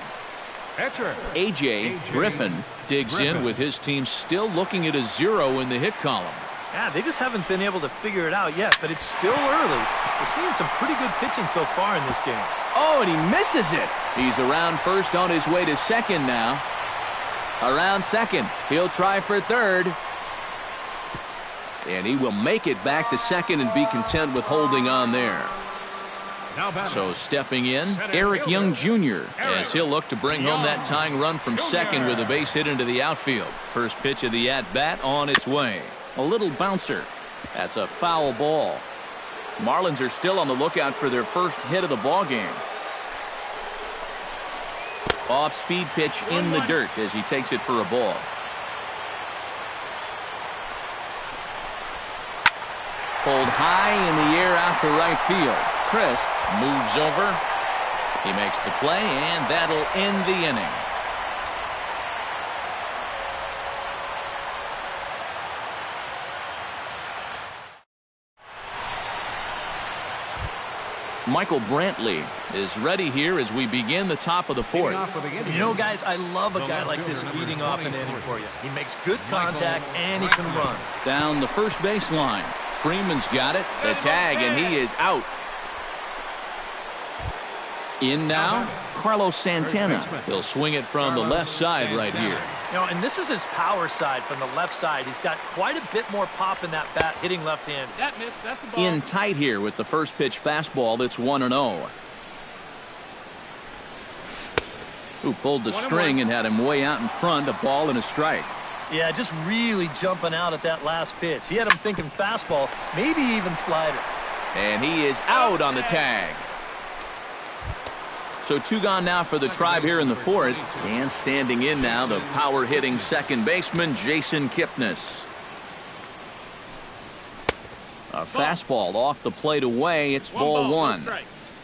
A.J. Griffin digs in with his team still looking at a 0 in the hit column. Yeah, they just haven't been able to figure it out yet, but it's still early. We're seeing some pretty good pitching so far in this game. Oh, and he misses it. He's around first on his way to second now. Around second. He'll try for third. And he will make it back to second and be content with holding on there. So stepping in, Eric Young Jr. as he'll look to bring home that tying run from second with a base hit into the outfield. First pitch of the at-bat on its way. A little bouncer. That's a foul ball. Marlins are still on the lookout for their first hit of the ball game. Off-speed pitch in the dirt as he takes it for a ball. Pulled high in the air out to right field. Crisp moves over. He makes the play, and that'll end the inning. Michael Brantley is ready here as we begin the top of the 4th. You know, guys, I love a guy like this leading off an inning for you. He makes good contact, and he can run. Down the first baseline. Freeman's got it. The tag, and he is out. In now, Carlos Santana. He'll swing it from the left side right here. You know, and this is his power side from the left side. He's got quite a bit more pop in that bat, hitting left-handed. That miss, that's a ball. In tight here with the first pitch fastball. That's 1-0. Who pulled the string and had him way out in front, a ball and a strike. Yeah, just really jumping out at that last pitch. He had him thinking fastball, maybe even slider. And he is out on the tag. So 2 gone now for the Tribe here in the 4th. And standing in now, the power-hitting second baseman, Jason Kipnis. A fastball off the plate away. It's ball 1.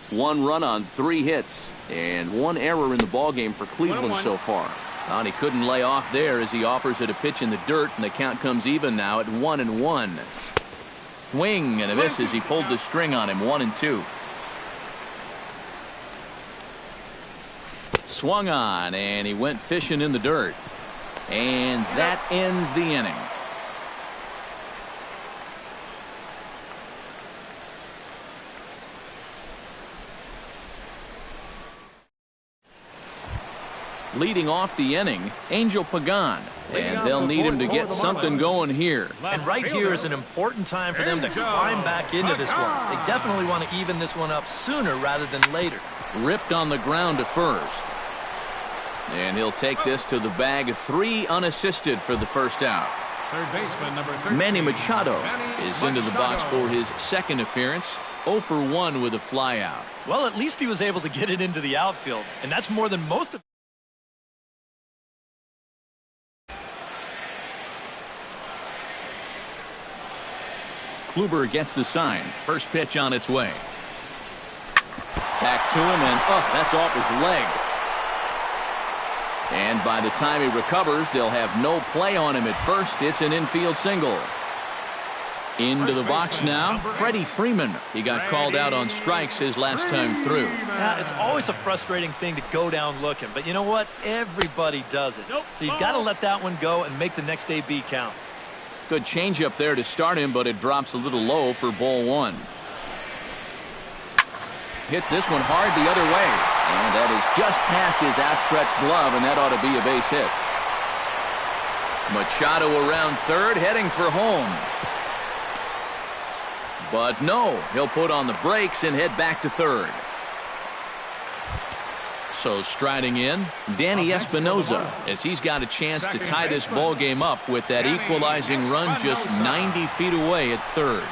1 run on 3 hits. And 1 error in the ballgame for Cleveland so far. Thought he couldn't lay off there as he offers it a pitch in the dirt, and the count comes even now at 1-1. Swing and a miss as he pulled the string on him. 1-2. Swung on, and he went fishing in the dirt. And that ends the inning. Leading off the inning, Angel Pagan. And they'll need him to get something going here. And right here is an important time for them to climb back into this one. They definitely want to even this one up sooner rather than later. Ripped on the ground to first. And he'll take this to the bag. 3 unassisted for the first out. Third baseman, number 13. Manny Machado is into the box for his second appearance. 0 for 1 with a flyout. Well, at least he was able to get it into the outfield. And that's more than most of. Kluber gets the sign. First pitch on its way. Back to him, and that's off his leg. And by the time he recovers, they'll have no play on him at first. It's an infield single. Into the box now, Freddie Freeman. He got called out on strikes his last time through. Yeah, it's always a frustrating thing to go down looking, but you know what? Everybody does it. So you've got to let that one go and make the next AB count. Good changeup there to start him, but it drops a little low for ball 1. Hits this one hard the other way, and that is just past his outstretched glove, and that ought to be a base hit. Machado around third, heading for home. But no, he'll put on the brakes and head back to third. So striding in, Danny Espinoza, as he's got a chance to tie this ball game up with that equalizing run just 90 feet away at third.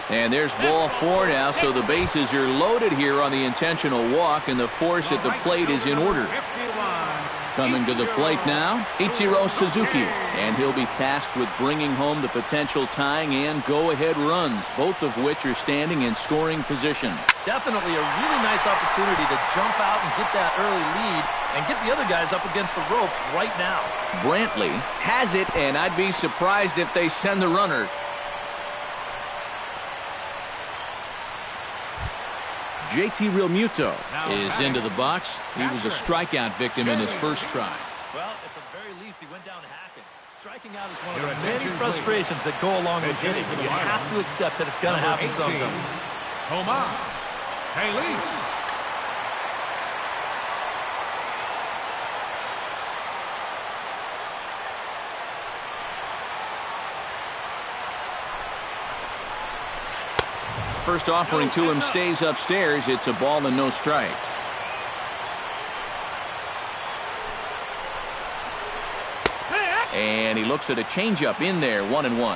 And there's ball 4 now, so the bases are loaded here on the intentional walk, and the force at the plate is in order. Coming to the plate now, Ichiro Suzuki, and he'll be tasked with bringing home the potential tying and go-ahead runs, both of which are standing in scoring position. Definitely a really nice opportunity to jump out and get that early lead and get the other guys up against the ropes right now. Brantley has it, and I'd be surprised if they send the runner. JT Realmuto is into the box. He was a strikeout victim in his first try. Well, at the very least, he went down hacking. Striking out is one of the many frustrations that go along with hitting. You have to accept that it's going to happen sometimes. Tomas Taylor. First offering to him stays upstairs. It's a ball and no strikes. And he looks at a changeup in there. 1-1.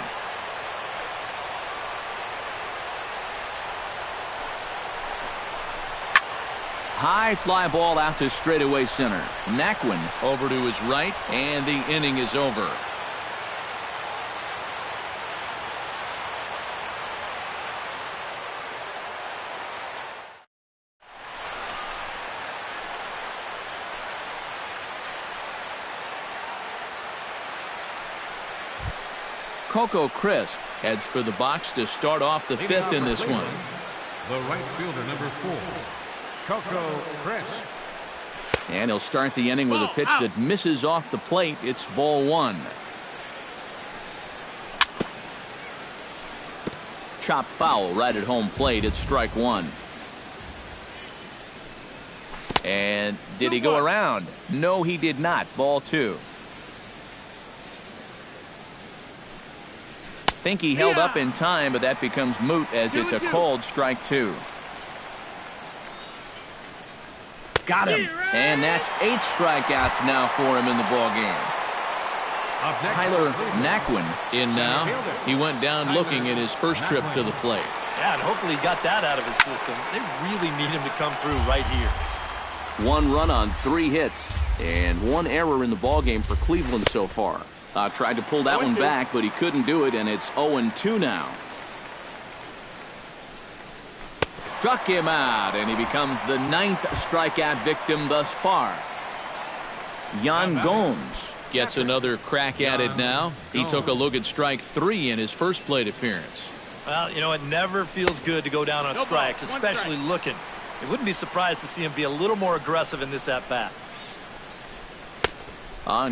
High fly ball out to straightaway center. Naquin over to his right, and the inning is over. Coco Crisp heads for the box to start off the 5th in this one. The right fielder, number 4, Coco Crisp. And he'll start the inning with a pitch that misses off the plate. It's ball 1. Chop foul right at home plate. It's strike 1. And did he go around? No, he did not. Ball 2. Think he held up in time, but that becomes moot as it's a called strike 2. Got him, and that's 8 strikeouts now for him in the ball game. Tyler Naquin in now. He went down looking at his first trip to the plate. Yeah, and hopefully he got that out of his system. They really need him to come through right here. 1 run on 3 hits and 1 error in the ball game for Cleveland so far. Tried to pull that one back, but he couldn't do it, and it's 0-2 now. Struck him out, and he becomes the 9th strikeout victim thus far. Yan Gomes gets another crack at it now. He took a look at strike 3 in his first plate appearance. Well, you know, it never feels good to go down on strikes, especially looking. It wouldn't be surprised to see him be a little more aggressive in this at-bat.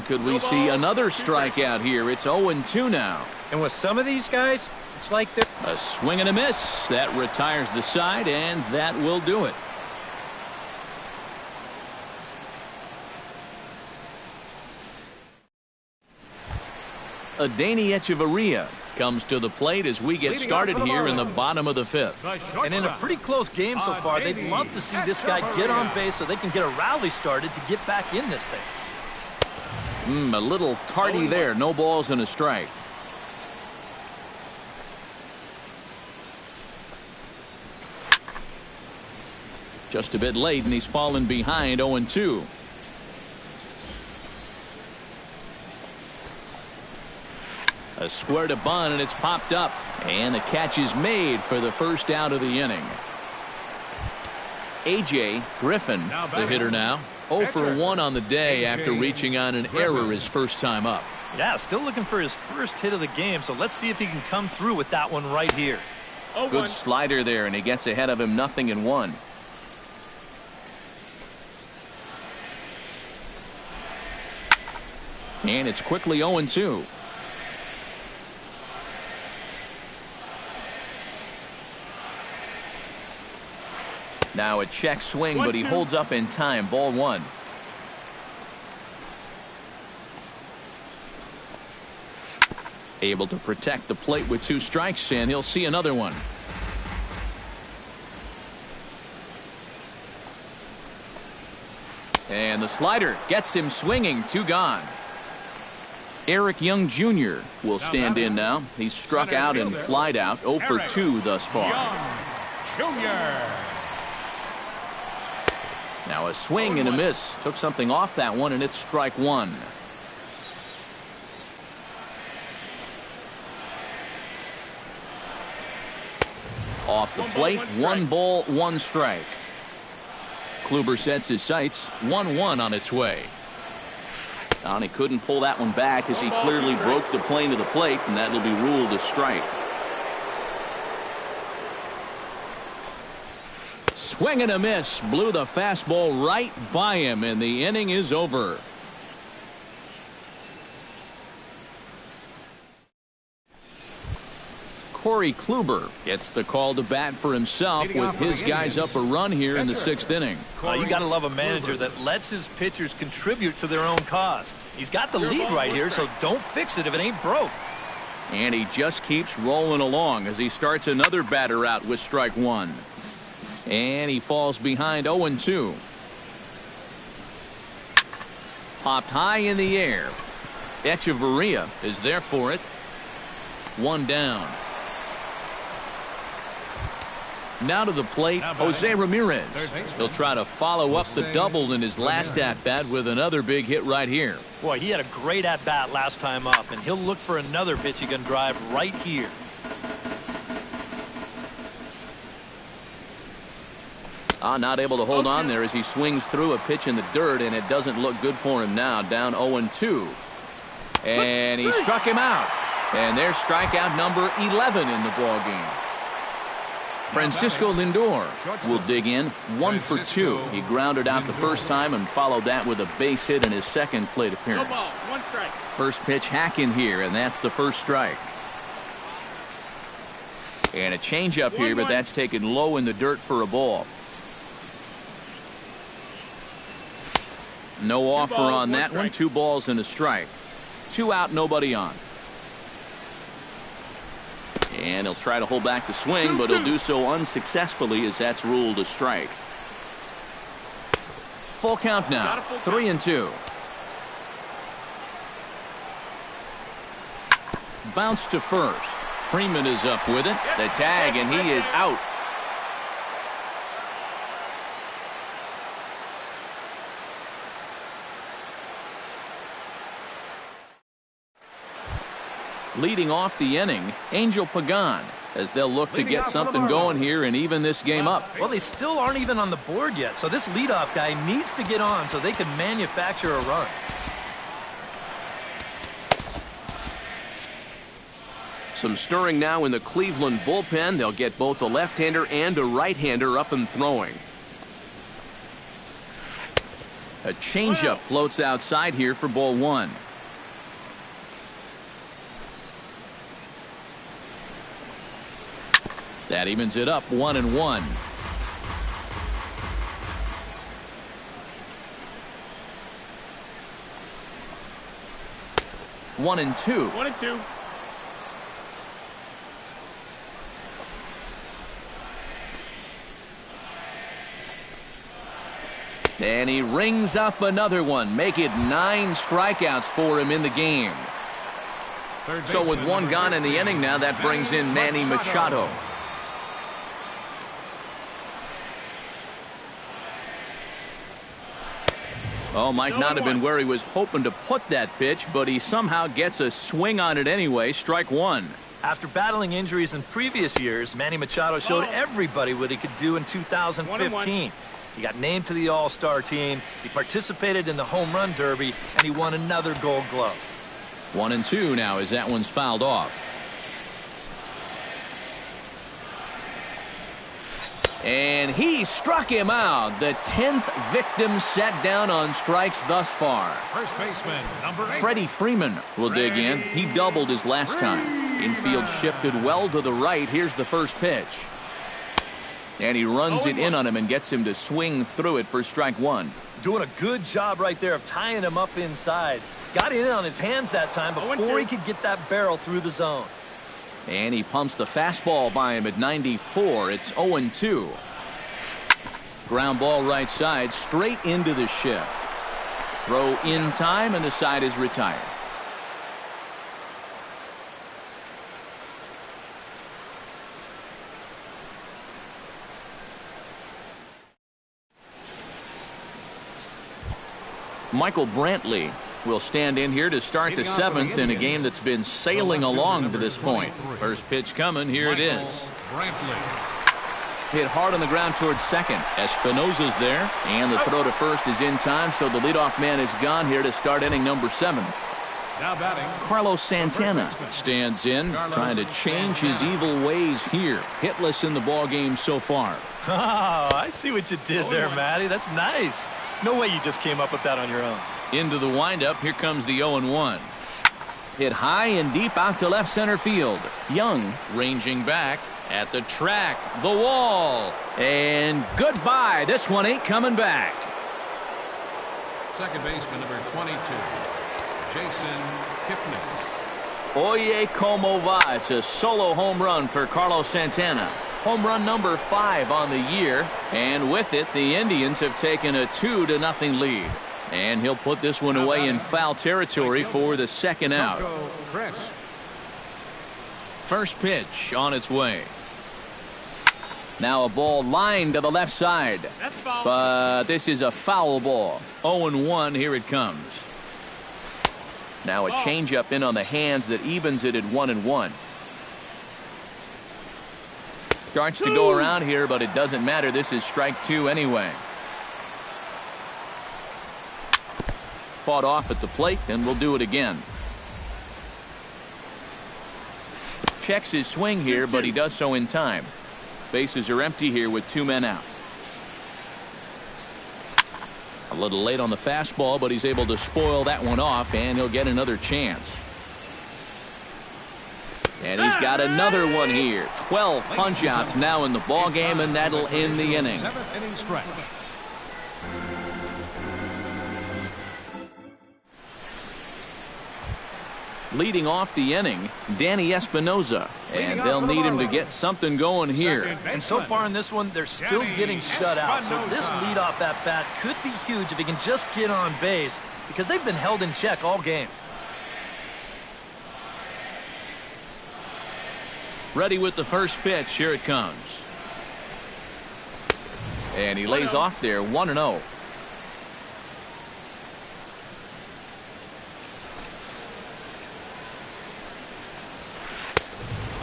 Could we see another strikeout here? It's 0-2 now. And with some of these guys, it's like they're... A swing and a miss. That retires the side, and that will do it. Adeiny Echeverria comes to the plate as we get started here in the bottom of the 5th. And in a pretty close game so far, they'd love to see this guy get on base so they can get a rally started to get back in this thing. A little tardy there. No balls and a strike. Just a bit late, and he's fallen behind 0-2. A square to bunt, and it's popped up. And the catch is made for the first out of the inning. A.J. Griffin, the hitter now. 0 for 1 on the day after reaching on an error his first time up. Yeah, still looking for his first hit of the game, so let's see if he can come through with that one right here. Good slider there, and he gets ahead of him 0-1. And it's quickly 0-2. Now a check swing, but he holds up in time. Ball 1. Able to protect the plate with 2 strikes, and he'll see another one. And the slider gets him swinging. 2 gone. Eric Young Jr. will stand in now. He's struck out and flied out. 0 for 2 thus far. Now a swing and a miss. Took something off that one, and it's strike 1. Off the plate, 1 ball, 1 strike. Kluber sets his sights. 1-1 on its way. And he couldn't pull that one back as he clearly broke the plane of the plate, and that'll be ruled a strike. Swing and a miss. Blew the fastball right by him, and the inning is over. Corey Kluber gets the call to bat for himself with his guys up a run here in the 6th inning. You got to love a manager that lets his pitchers contribute to their own cause. He's got the lead right here, so don't fix it if it ain't broke. And he just keeps rolling along as he starts another batter out with strike 1. And he falls behind 0-2. Popped high in the air. Echeverria is there for it. 1 down. Now to the plate, Jose Ramirez. He'll try to follow up the double in his last at-bat with another big hit right here. Boy, he had a great at-bat last time up, and he'll look for another pitch he can drive right here. Not able to hold on there as he swings through a pitch in the dirt, and it doesn't look good for him now. Down 0-2. And he struck him out. And there's strikeout number 11 in the ballgame. Francisco Lindor will dig in. 1 for 2. He grounded out the first time and followed that with a base hit in his second plate appearance. 1 strike. First pitch hacking here, and that's the first strike. And a changeup here, but that's taken low in the dirt for a ball. No offer on that one. 2 balls and a strike. 2 out, nobody on. And he'll try to hold back the swing, but he'll do so unsuccessfully as that's ruled a strike. Full count now. 3-2. Bounce to first. Freeman is up with it. The tag, and he is out. Leading off the inning, Angel Pagan. as they'll look to get something going here and even this game up. Well, they still aren't even on the board yet, so this leadoff guy needs to get on so they can manufacture a run. Some stirring now in the Cleveland bullpen. They'll get both a left-hander and a right-hander up and throwing. A changeup floats outside here for ball one. That evens it up 1-1. One and two. 1-2. And he rings up another one. Make it 9 strikeouts for him in the game. So with one gone in the inning now, that brings in Manny Machado. Oh, might not have been where he was hoping to put that pitch, but he somehow gets a swing on it anyway. Strike one. After battling injuries in previous years, Manny Machado showed everybody what he could do in 2015. He got named to the All-Star team, he participated in the Home Run Derby, and he won another Gold Glove. 1-2 now as that one's fouled off. And he struck him out. The 10th victim set down on strikes thus far. First baseman, number 8. Freddie Freeman will dig in. He doubled his last time. Infield shifted well to the right. Here's the first pitch. And he runs it in on him and gets him to swing through it for strike one. Doing a good job right there of tying him up inside. Got it in on his hands that time before he could get that barrel through the zone. And he pumps the fastball by him at 94. It's 0-2. Ground ball right side, straight into the shift. Throw in time, and the side is retired. Michael Brantley will stand in here to start the 7th in a game that's been sailing along to this point. First pitch coming. Here it is. Hit hard on the ground towards second. Espinosa's there, and the throw to first is in time, so the leadoff man is gone here to start inning number 7. Now batting, Carlos Santana stands in, trying to change his evil ways here. Hitless in the ballgame so far. Oh, I see what you did there, Matty. That's nice. No way you just came up with that on your own. Into the windup. Here comes the 0-1. Hit high and deep out to left center field. Young ranging back at the track, the wall, and goodbye. This one ain't coming back. second baseman, number 22, Jason Kipnis. Oye como va. It's a solo home run for Carlos Santana. Home run number 5 on the year, and with it, the Indians have taken a 2-0 lead. And he'll put this one away in foul territory for the second out. First pitch on its way. Now a ball lined to the left side. But this is a foul ball. 0-1, here it comes. Now a changeup in on the hands that evens it at 1-1. Starts to go around here, but it doesn't matter. This is strike 2 anyway. Fought off at the plate, and we'll do it again. Checks his swing here, but he does so in time. Bases are empty here with 2 men out. A little late on the fastball, but he's able to spoil that one off, and he'll get another chance. And he's got another one here. 12 punch-outs now in the ball game, and that'll end the inning. 7th inning stretch. Leading off the inning, Danny Espinosa, and they'll need him to get something going here. And so far in this one, they're still getting shut out. So this leadoff at bat could be huge if he can just get on base, because they've been held in check all game. Ready with the first pitch. Here it comes. And he lays off there, 1-0.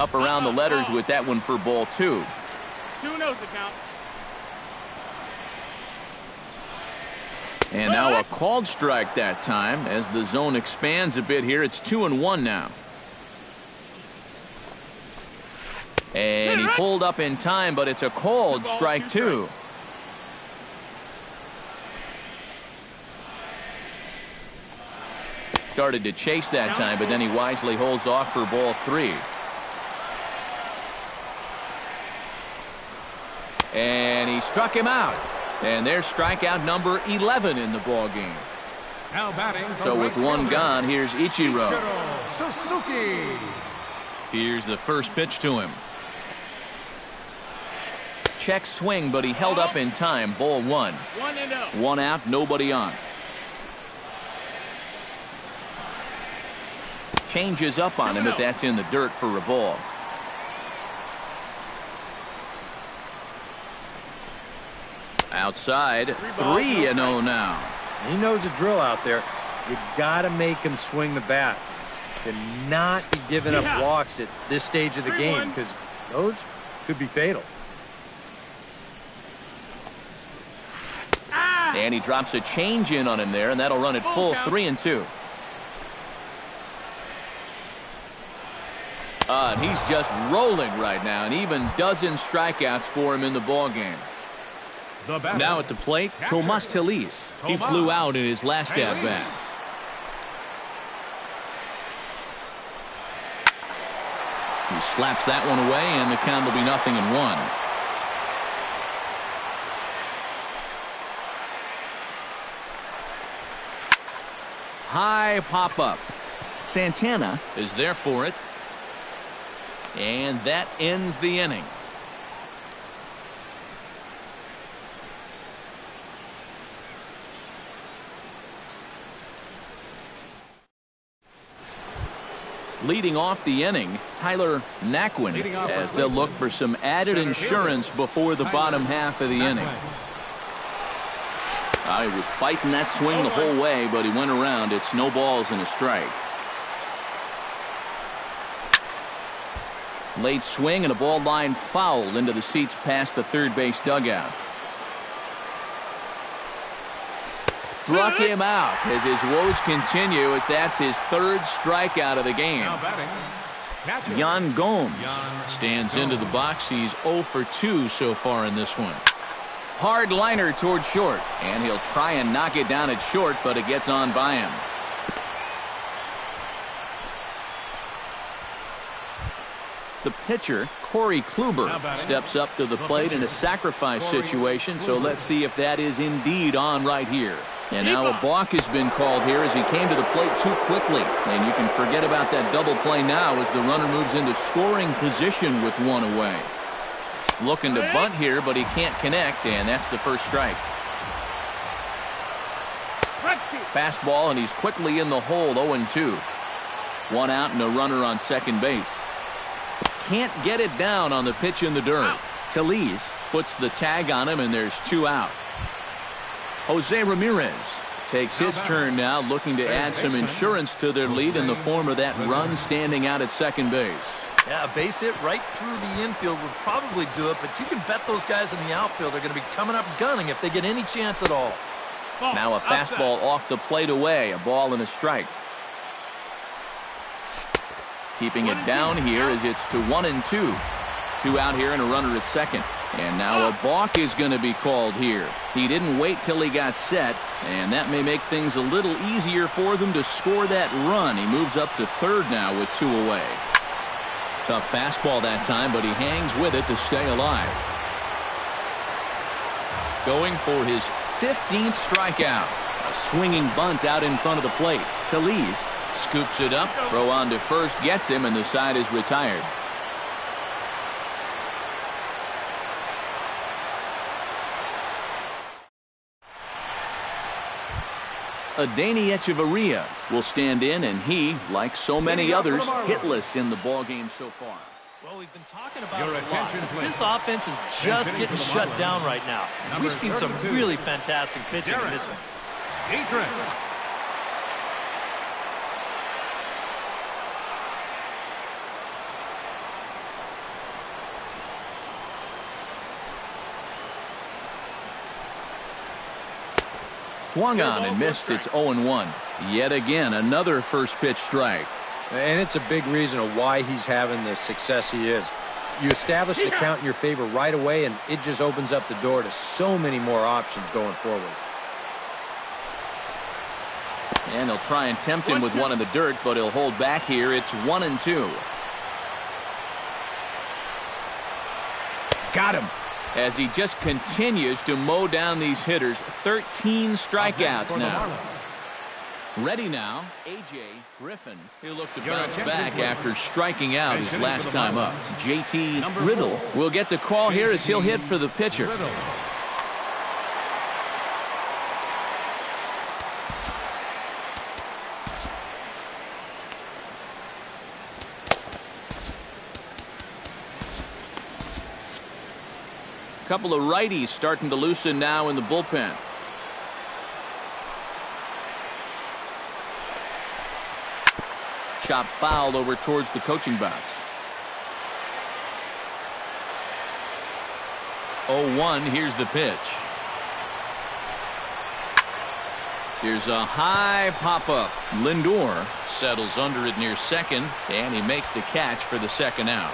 up around the letters with that one for ball 2. 2-0's the count. And now a called strike that time as the zone expands a bit here. It's 2-1 now. And he pulled up in time, but it's a called strike 2. Started to chase that time, but then he wisely holds off for ball 3. And he struck him out. And there's strikeout number 11 in the ball game. Now batting. So with one gone, here's Ichiro. Suzuki. Here's the first pitch to him. Check swing, but he held up in time. Ball 1. 1-0. 1 out, nobody on. Changes up on him, but that's in the dirt for a ball. Outside, 3-0 now. He knows the drill out there. You got to make him swing the bat. To not be giving up walks at this stage of the game, because those could be fatal. And he drops a change in on him there, and that'll run it full 3-2. And he's just rolling right now, and even dozen strikeouts for him in the ball game. Now at the plate, Tomas Telis. He flew out in his last at-bat. He slaps that one away, and the count will be 0-1. High pop-up. Santana is there for it. And that ends the inning. Leading off the inning, Tyler Naquin, as they'll look for some added insurance before the bottom half of the inning. He was fighting that swing the whole way, but he went around. It's no balls and a strike. Late swing and a ball line foul into the seats past the third base dugout. Struck him out as his woes continue, as that's his third strikeout of the game. Yan Gomes stands into the box. He's 0 for 2 so far in this one. Hard liner toward short, and he'll try and knock it down at short, but it gets on by him. The pitcher, Corey Kluber, steps up to the plate in a sacrifice situation, so let's see if that is indeed on right here. And now a balk has been called here as he came to the plate too quickly. And you can forget about that double play now as the runner moves into scoring position with one away. Looking to bunt here, but he can't connect, and that's the first strike. Fastball, and he's quickly in the hole, 0-2. 1 out and a runner on second base. Can't get it down on the pitch in the dirt. Telis puts the tag on him, and there's 2 out. Jose Ramirez takes his turn now, looking to add some insurance to their lead in the form of that run standing out at second base. Yeah, a base hit right through the infield would probably do it, but you can bet those guys in the outfield are going to be coming up gunning if they get any chance at all. Now a fastball off the plate away, a ball and a strike. Keeping it down here as it's to 1-2. 2 out here and a runner at second. And now a balk is going to be called here. He didn't wait till he got set, and that may make things a little easier for them to score that run. He moves up to third now with 2 away. Tough fastball that time, but he hangs with it to stay alive. Going for his 15th strikeout. A swinging bunt out in front of the plate. Telis scoops it up, throw on to first, gets him, and the side is retired. Adeiny Echeverria will stand in, and he, like so many others, hitless in the ballgame so far. Well, we've been talking about it a lot. This offense is just getting shut down right now. We've seen some really fantastic pitching in this one. Swung on and missed. It's 0-1. Yet again, another first pitch strike. And it's a big reason of why he's having the success he is. You establish the count in your favor right away, and it just opens up the door to so many more options going forward. And they'll try and tempt him with one in the dirt, but he'll hold back here. It's 1-2. Got him. As he just continues to mow down these hitters. 13 strikeouts now. Ready now, A.J. Griffin. He'll look to bounce back after striking out his last time up. J.T. Riddle will get the call here as he'll hit for the pitcher. Couple of righties starting to loosen now in the bullpen. Chop fouled over towards the coaching box. 0-1. Here's the pitch. Here's a high pop-up. Lindor settles under it near second, and he makes the catch for the second out.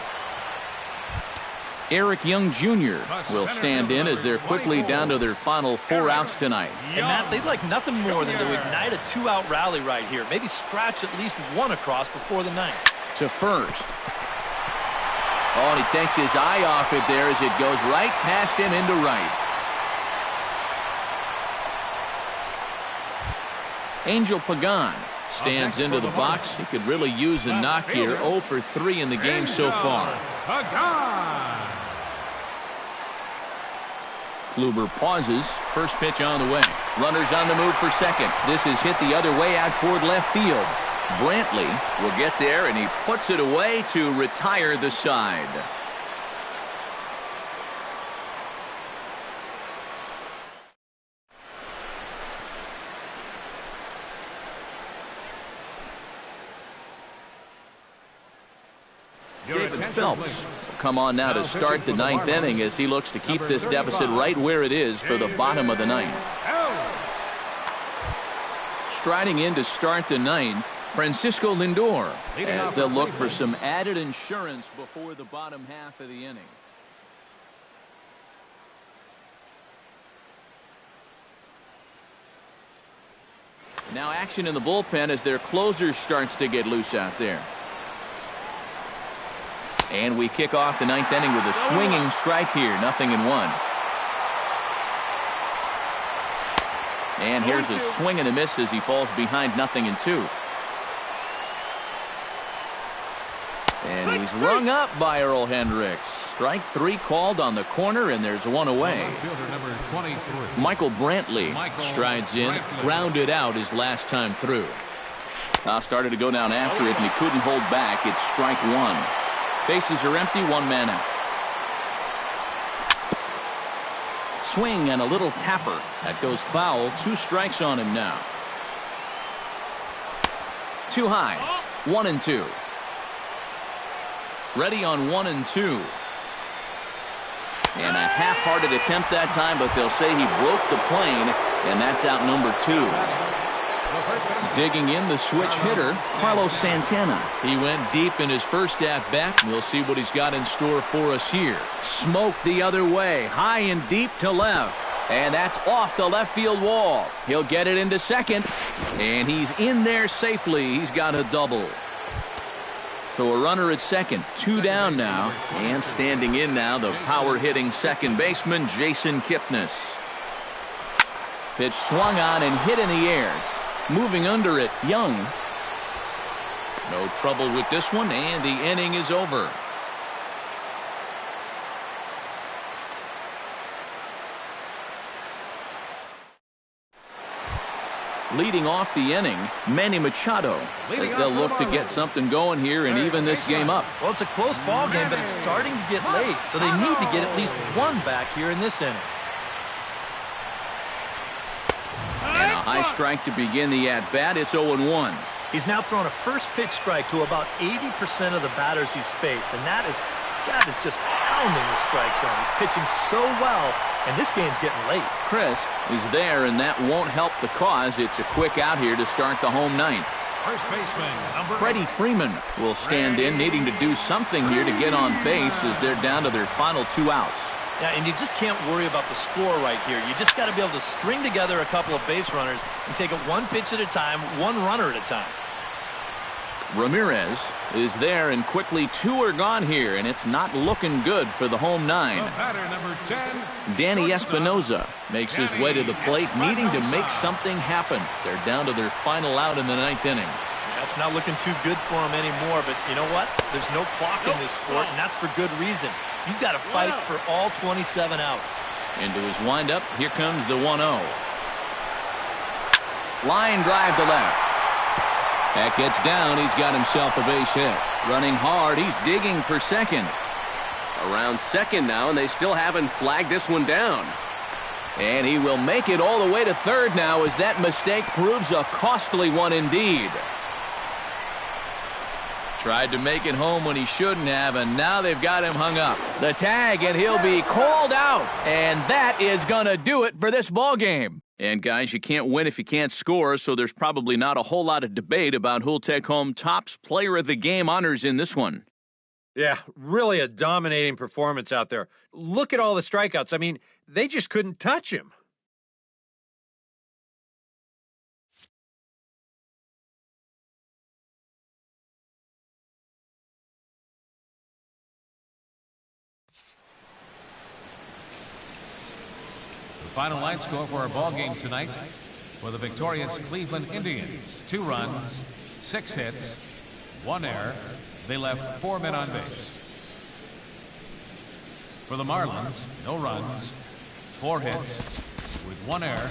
Eric Young Jr. will stand in as they're quickly down to their final 4 outs tonight. And Matt, they'd like nothing more than to ignite a 2-out rally right here. Maybe scratch at least one across before the ninth. To first. Oh, and he takes his eye off it there as it goes right past him into right. Angel Pagan stands into the box. He could really use a knock here. 0 for 3 in the game so far. Kluber pauses. First pitch on the way. Runners on the move for second. This is hit the other way out toward left field. Brantley will get there, and he puts it away to retire the side. David Phelps will come on now to start the ninth inning as he looks to keep this deficit right where it is for the bottom of the ninth. Striding in to start the ninth, Francisco Lindor, as they'll look for some added insurance before the bottom half of the inning. Now action in the bullpen as their closer starts to get loose out there. And we kick off the ninth inning with a swinging strike here. 0-1. And here's a swing and a miss as he falls behind 0-2. And he's rung up by Earl Hendricks. Strike 3 called on the corner, and there's one away. Michael Brantley strides in, grounded out his last time through. Started to go down after it, and he couldn't hold back. It's strike 1. Bases are empty, 1 man out. Swing and a little tapper. That goes foul. 2 strikes on him now. Too high. 1-2. Ready on 1-2. And a half-hearted attempt that time, but they'll say he broke the plane, and that's out number 2. Digging in the switch hitter, Carlos Santana. He went deep in his first at-bat. We'll see what he's got in store for us here. Smoke the other way, high and deep to left. And that's off the left field wall. He'll get it into second, and he's in there safely. He's got a double. So a runner at second, 2 down now. And standing in now, the power-hitting second baseman, Jason Kipnis. Pitch swung on and hit in the air. Moving under it, Young. No trouble with this one, and the inning is over. Leading off the inning, Manny Machado, as they'll look to get something going here and even this game up. Well, it's a close ball game, but it's starting to get late, so they need to get at least 1 back here in this inning. And a high strike to begin the at-bat. It's 0-1. He's now thrown a first pitch strike to about 80% of the batters he's faced, and that is just pounding the strike zone. He's pitching so well, and this game's getting late. Crisp is there, and that won't help the cause. It's a quick out here to start the home ninth. First baseman, number Freddie Freeman will stand in, needing to do something here to get on base as they're down to their final 2 outs. Yeah, and you just can't worry about the score right here. You just got to be able to string together a couple of base runners and take it one pitch at a time, one runner at a time. Ramirez is there, and quickly 2 are gone here, and it's not looking good for the home 9. the batter, number 10. Danny shortstop, Espinoza makes his way to the plate, needing to make something happen. They're down to their final out in the 9th inning. That's not looking too good for him anymore, but you know what? There's no clock in this sport, and that's for good reason. You've got to fight for all 27 outs. Into his windup, here comes the 1-0. Line drive to left. That gets down. He's got himself a base hit. Running hard. He's digging for second. Around second now, and they still haven't flagged this one down. And he will make it all the way to third now, as that mistake proves a costly one indeed. Tried to make it home when he shouldn't have, and now they've got him hung up. The tag, and he'll be called out. And that is going to do it for this ball game. And guys, you can't win if you can't score, so there's probably not a whole lot of debate about who'll take home Topps Player of the Game honors in this one. Yeah, really a dominating performance out there. Look at all the strikeouts. I mean, they just couldn't touch him. Final line score for our ball game tonight for the victorious Cleveland Indians: 2 runs, 6 hits, 1 error. They left 4 men on base. For the Marlins, no runs, 4 hits with 1 error